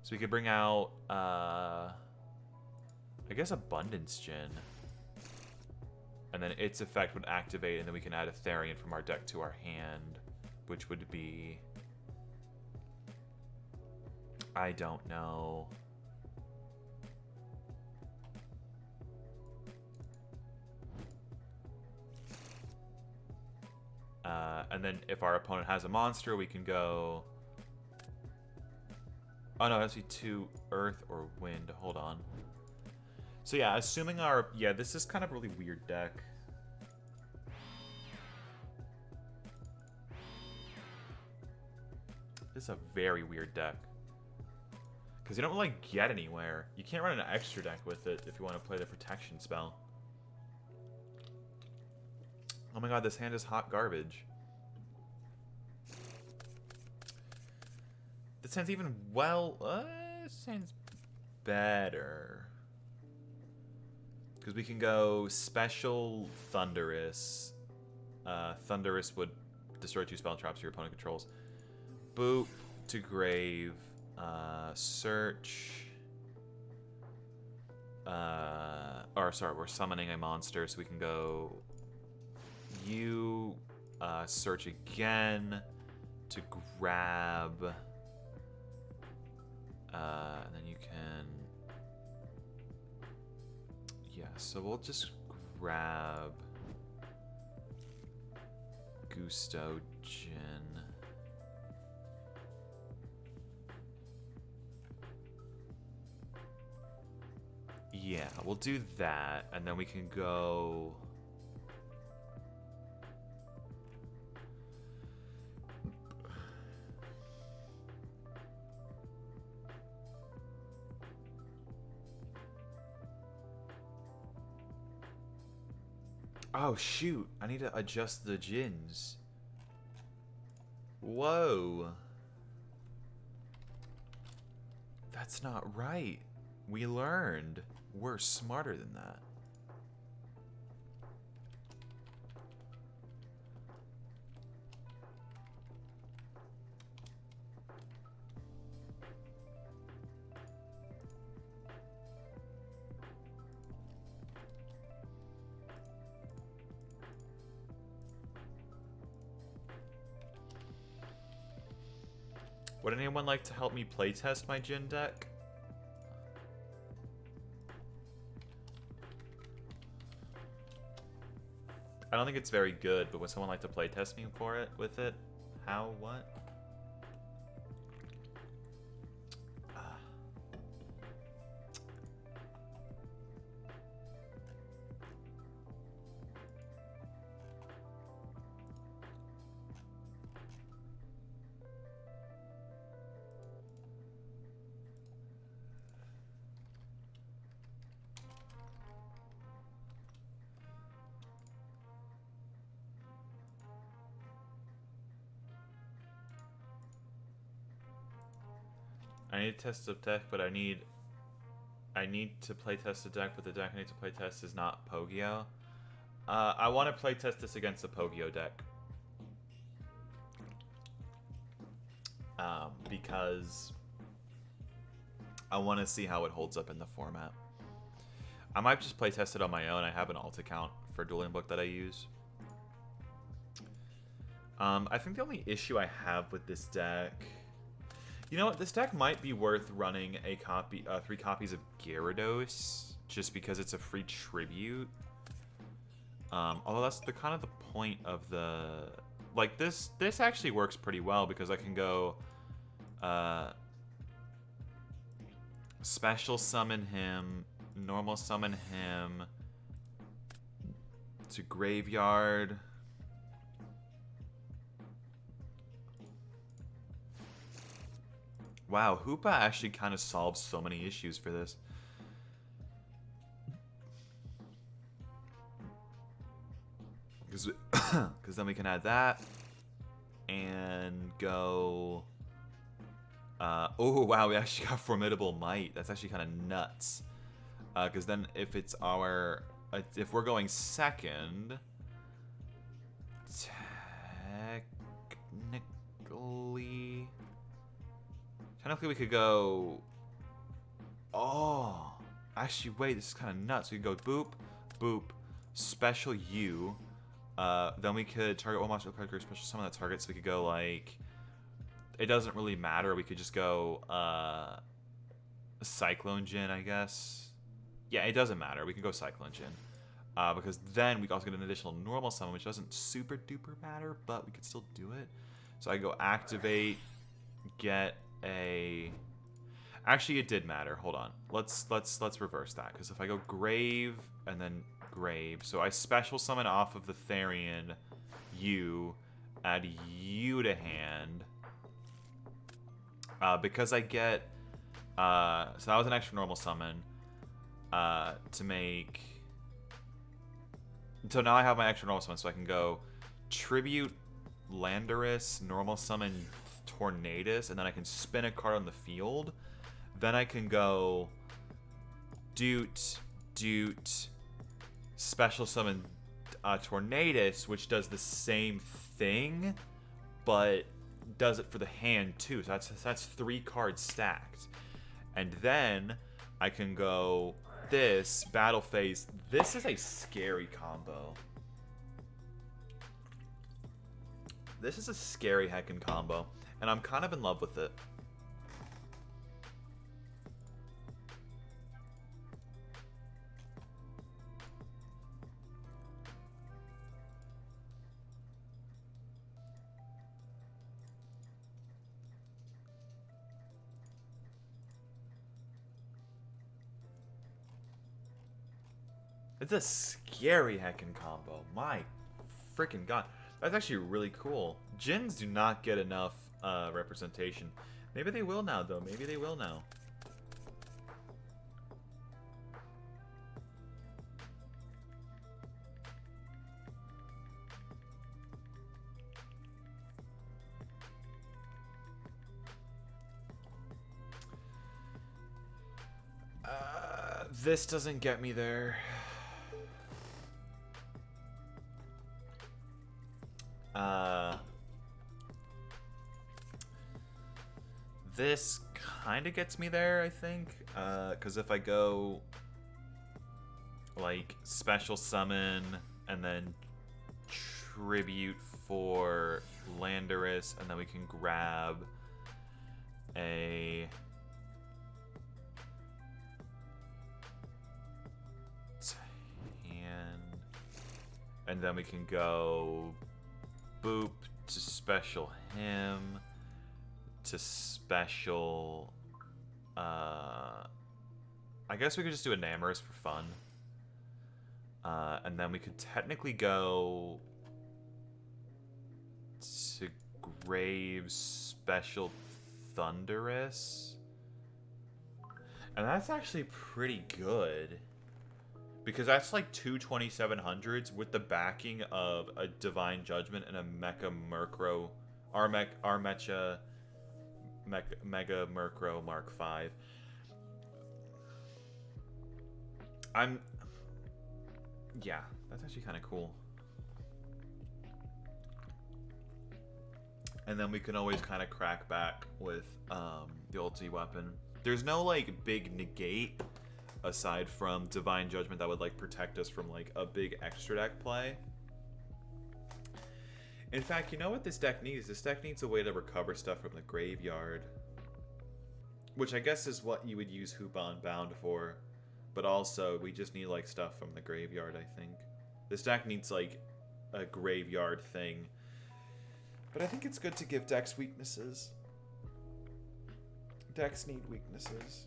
So we could bring out, I guess Abundance Gin. And then its effect would activate, and then we can add a Therian from our deck to our hand, which would be... I don't know. And then if our opponent has a monster, we can go... Oh no, it has to be 2 earth or wind. Hold on. So yeah, assuming our... Yeah, this is kind of a really weird deck. This is a very weird deck. Because you don't really get anywhere. You can't run an extra deck with it if you want to play the protection spell. Oh my god, this hand is hot garbage. This hand's even, well, this hand's better. Because we can go special Thunderous. Thunderous would destroy 2 spell traps your opponent controls. Boop to grave. Search. Or sorry, we're summoning a monster, so we can go... You search again to grab, and then you can, yeah, so we'll just grab Gusto Gin. Yeah, we'll do that, and then we can go... Oh, shoot. I need to adjust the gins. Whoa. That's not right. We learned. We're smarter than that. Would anyone like to help me playtest my Jin deck? I don't think it's very good, but would someone like to playtest me for it with it? How? What? I need to test the deck, but I need to playtest the deck, but the deck I need to playtest is not PoGiOh. I want to playtest this against the PoGiOh deck. Because I want to see how it holds up in the format. I might just play test it on my own. I have an alt account for Dueling Book that I use. I think the only issue I have with this deck... You know what? This deck might be worth running a copy, 3 copies of Gyarados, just because it's a free tribute. Although that's the kind of the point of the... Like, this actually works pretty well, because I can go... special summon him, normal summon him to graveyard. Wow, Hoopa actually kind of solves so many issues for this. Because then we can add that and go... oh, wow, we actually got Formidable Might. That's actually kind of nuts. Because then if it's our... if we're going second... Technically, we could go... Oh! Actually, wait, this is kind of nuts. We could go boop, boop, special U. Then we could target one monster card, special summon that target. So we could go like... It doesn't really matter. We could just go Cyclone Djinn, I guess. Yeah, it doesn't matter. We can go Cyclone Djinn. Because then we can also get an additional normal summon, which doesn't super duper matter, but we could still do it. So I go activate, get a... Actually, it did matter. Hold on. Let's reverse that. Because if I go Grave and then Grave, so I special summon off of the Therian U, add U to hand. Because I get... so that was an extra normal summon to make... So now I have my extra normal summon, so I can go Tribute Landorus, normal summon Tornadus, and then I can spin a card on the field. Then I can go Doot, special summon Tornadus, which does the same thing, but does it for the hand too. So that's 3 cards stacked. And then I can go this, Battle Phase. This is a scary combo. This is a scary heckin' combo, and I'm kind of in love with it. It's a scary heckin' combo. My freaking god. That's actually really cool. Djinns do not get enough representation. Maybe they will now, though. Maybe they will now. This doesn't get me there. This kind of gets me there, I think, because if I go like special summon and then tribute for Landorus, and then we can grab a hand, and then we can go boop to special him, to special, I guess we could just do a Namorous for fun. And then we could technically go to Graves special Thunderous. And that's actually pretty good. Because that's like 2 2700s with the backing of a Divine Judgment and a Mecha Murkrow, Armecha Mega Murkrow Mark V. Yeah, that's actually kind of cool. And then we can always kind of crack back with the ulti weapon. There's no like big negate, aside from Divine Judgment that would like protect us from like a big extra deck play. In fact, you know what this deck needs? This deck needs a way to recover stuff from the graveyard. Which I guess is what you would use Hoop Unbound for. But also, we just need like stuff from the graveyard, I think. This deck needs like a graveyard thing. But I think it's good to give decks weaknesses. Decks need weaknesses.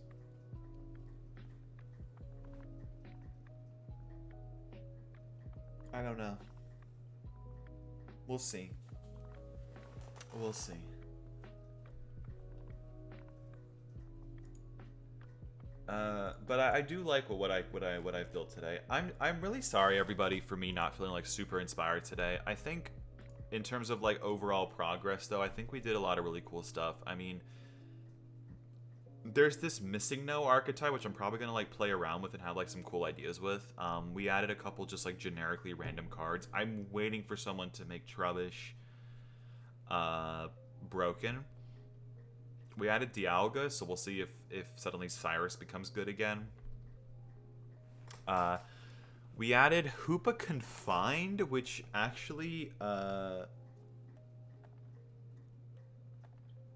I don't know. We'll see. We'll see. But I do like what I've built today. I'm really sorry everybody for me not feeling like super inspired today. I think in terms of like overall progress though, I think we did a lot of really cool stuff. I mean, there's this Missing No archetype which I'm probably gonna like play around with and have like some cool ideas with. We added a couple just like generically random cards. I'm waiting for someone to make Trubbish broken. We added Dialga, so we'll see if suddenly Cyrus becomes good again. We added Hoopa Confined, which actually...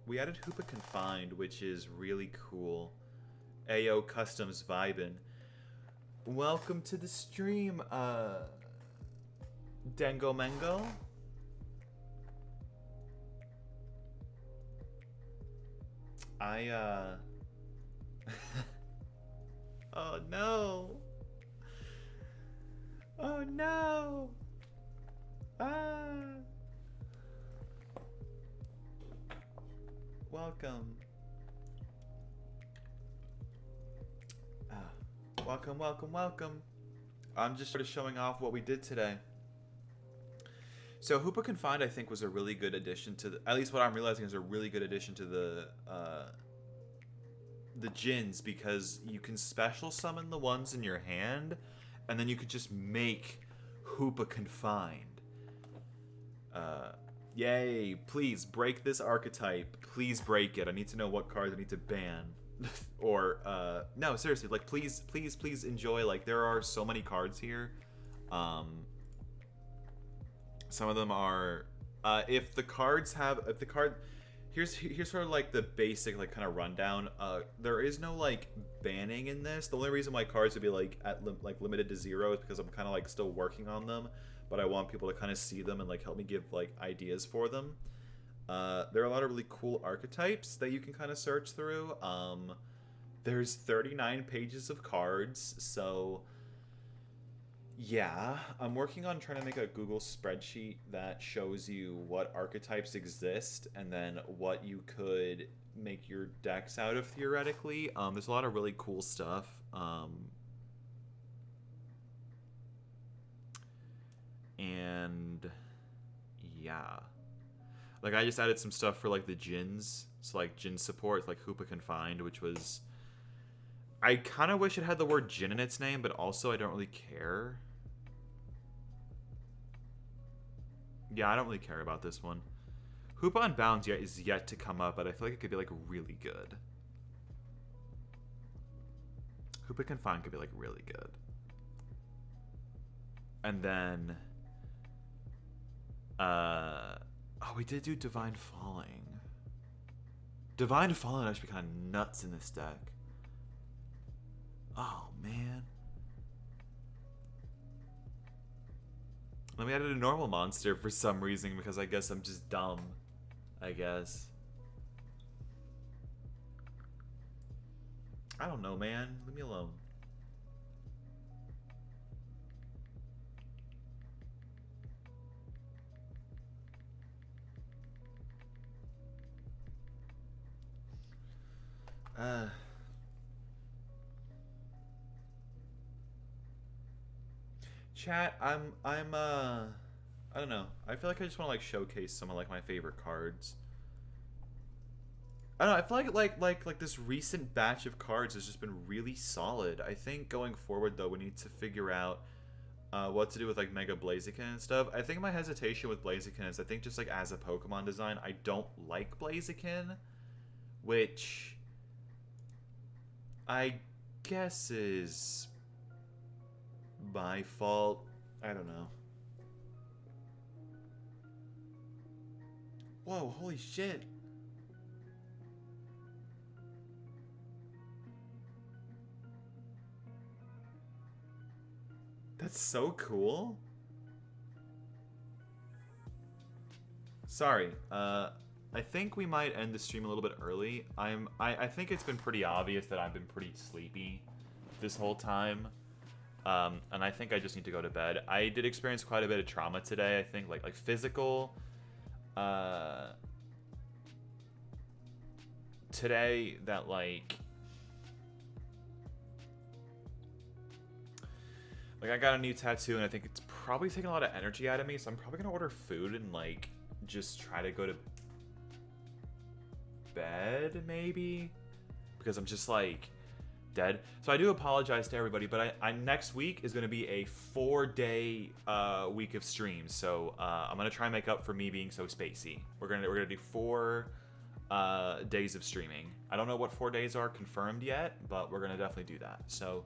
we added Hoopa Confined, which is really cool. Ayo Customs vibin'. Welcome to the stream, Dengo Mengo. Oh no. Oh no. Welcome. Welcome. I'm just sort of showing off what we did today. So Hoopa Confined, I think, was a really good addition to the, at least what I'm realizing is a really good addition to the Djinns, because you can special summon the ones in your hand, and then you could just make Hoopa Confined. Yay, please break this archetype. Please break it. I need to know what cards I need to ban. Or, no, seriously, like, please enjoy, like, there are so many cards here. Some of them are, if the card, here's sort of like the basic, like, kind of rundown. There is no, like, banning in this. The only reason why cards would be, like, limited to 0 is because I'm kind of, like, still working on them. But I want people to kind of see them and, like, help me give, like, ideas for them. There are a lot of really cool archetypes that you can kind of search through. There's 39 pages of cards, so... yeah, I'm working on trying to make a Google spreadsheet that shows you what archetypes exist and then what you could make your decks out of theoretically. There's a lot of really cool stuff. And yeah, like I just added some stuff for like the Djinns, so like Djinn support, like Hoopa Confined, which was, I kind of wish it had the word Djinn in its name, but also I don't really care. Yeah, I don't really care about this one. Hoopa Unbound is yet to come up, but I feel like it could be like really good. Hoopa Confined could be like really good. And then oh, we did do Divine Falling. Divine Falling would actually be kind of nuts in this deck. Oh man. Let me add a normal monster for some reason, because I guess I'm just dumb. I guess. I don't know, man. Leave me alone. Chat, I don't know. I feel like I just want to like showcase some of like my favorite cards. I don't know. I feel like this recent batch of cards has just been really solid. I think going forward though, we need to figure out what to do with like Mega Blaziken and stuff. I think my hesitation with Blaziken is I think just like as a Pokemon design, I don't like Blaziken, which I guess is my fault. I don't know. Whoa, holy shit. That's so cool. Sorry, I think we might end the stream a little bit early. I think it's been pretty obvious that I've been pretty sleepy this whole time. And I think I just need to go to bed. I did experience quite a bit of trauma today, I think, like physical. Today that like I got a new tattoo and I think it's probably taking a lot of energy out of me, so I'm probably gonna order food and like just try to go to bed maybe, because I'm just like dead. So I do apologize to everybody, but I next week is gonna be a 4-day week of streams, so I'm gonna try and make up for me being so spacey. We're gonna do 4 days of streaming. I don't know what 4 days are confirmed yet, but we're gonna definitely do that. So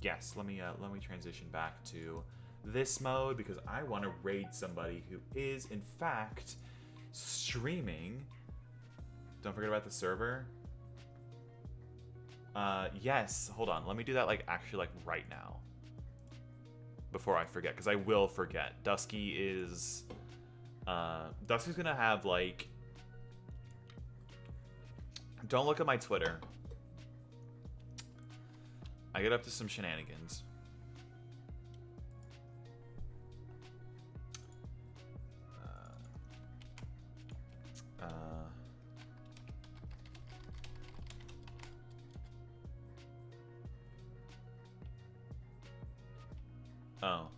yes, let me transition back to this mode because I want to raid somebody who is in fact streaming. Don't forget about the server. Yes, hold on. Let me do that like actually like right now before I forget, because I will forget. Dusky is Dusky's gonna have like, don't look at my Twitter. I get up to some shenanigans. Oh.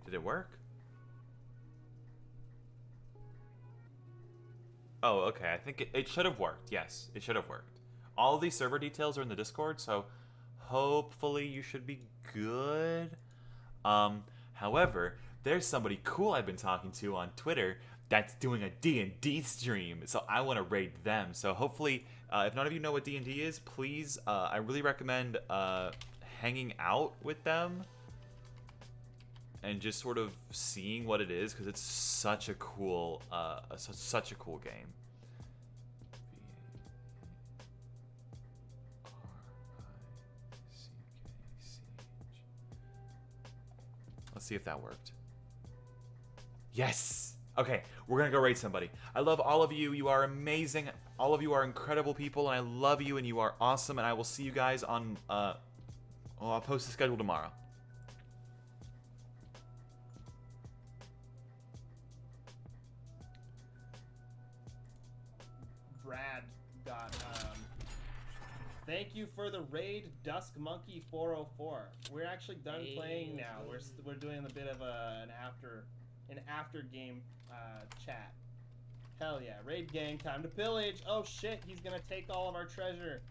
Did it work? Oh, okay. I think it should have worked. Yes, it should have worked. All of these server details are in the Discord, so hopefully you should be good. However, there's somebody cool I've been talking to on Twitter that's doing a D&D stream, so I want to raid them. So hopefully, if none of you know what D&D is, please, I really recommend hanging out with them and just sort of seeing what it is, because it's such a cool, such a cool game. Let's see if that worked. Yes! Okay, we're gonna go raid somebody. I love all of you. You are amazing. All of you are incredible people, and I love you, and you are awesome, and I will see you guys on, well, I'll post the schedule tomorrow. Brad got, thank you for the raid, Dusk Monkey 404. We're actually done playing now. We're doing a bit of an after game chat. Hell yeah, raid gang, time to pillage. Oh shit, he's gonna take all of our treasure.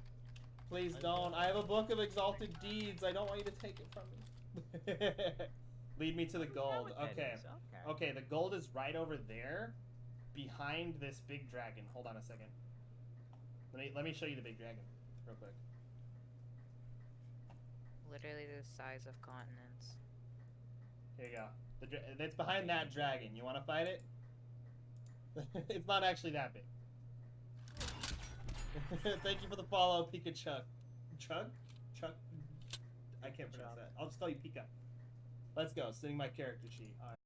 Please don't. I have a book of exalted deeds. I don't want you to take it from me. Lead me to the gold. Okay. Okay, the gold is right over there, behind this big dragon. Hold on a second. Let me show you the big dragon, real quick. Literally the size of continents. Here you go. It's behind that dragon. You want to fight it? It's not actually that big. Thank you for the follow, Pika Chuck. Chuck? Chuck? I can't pronounce that. I'll just call you Pika. Let's go. Sending my character sheet. All right.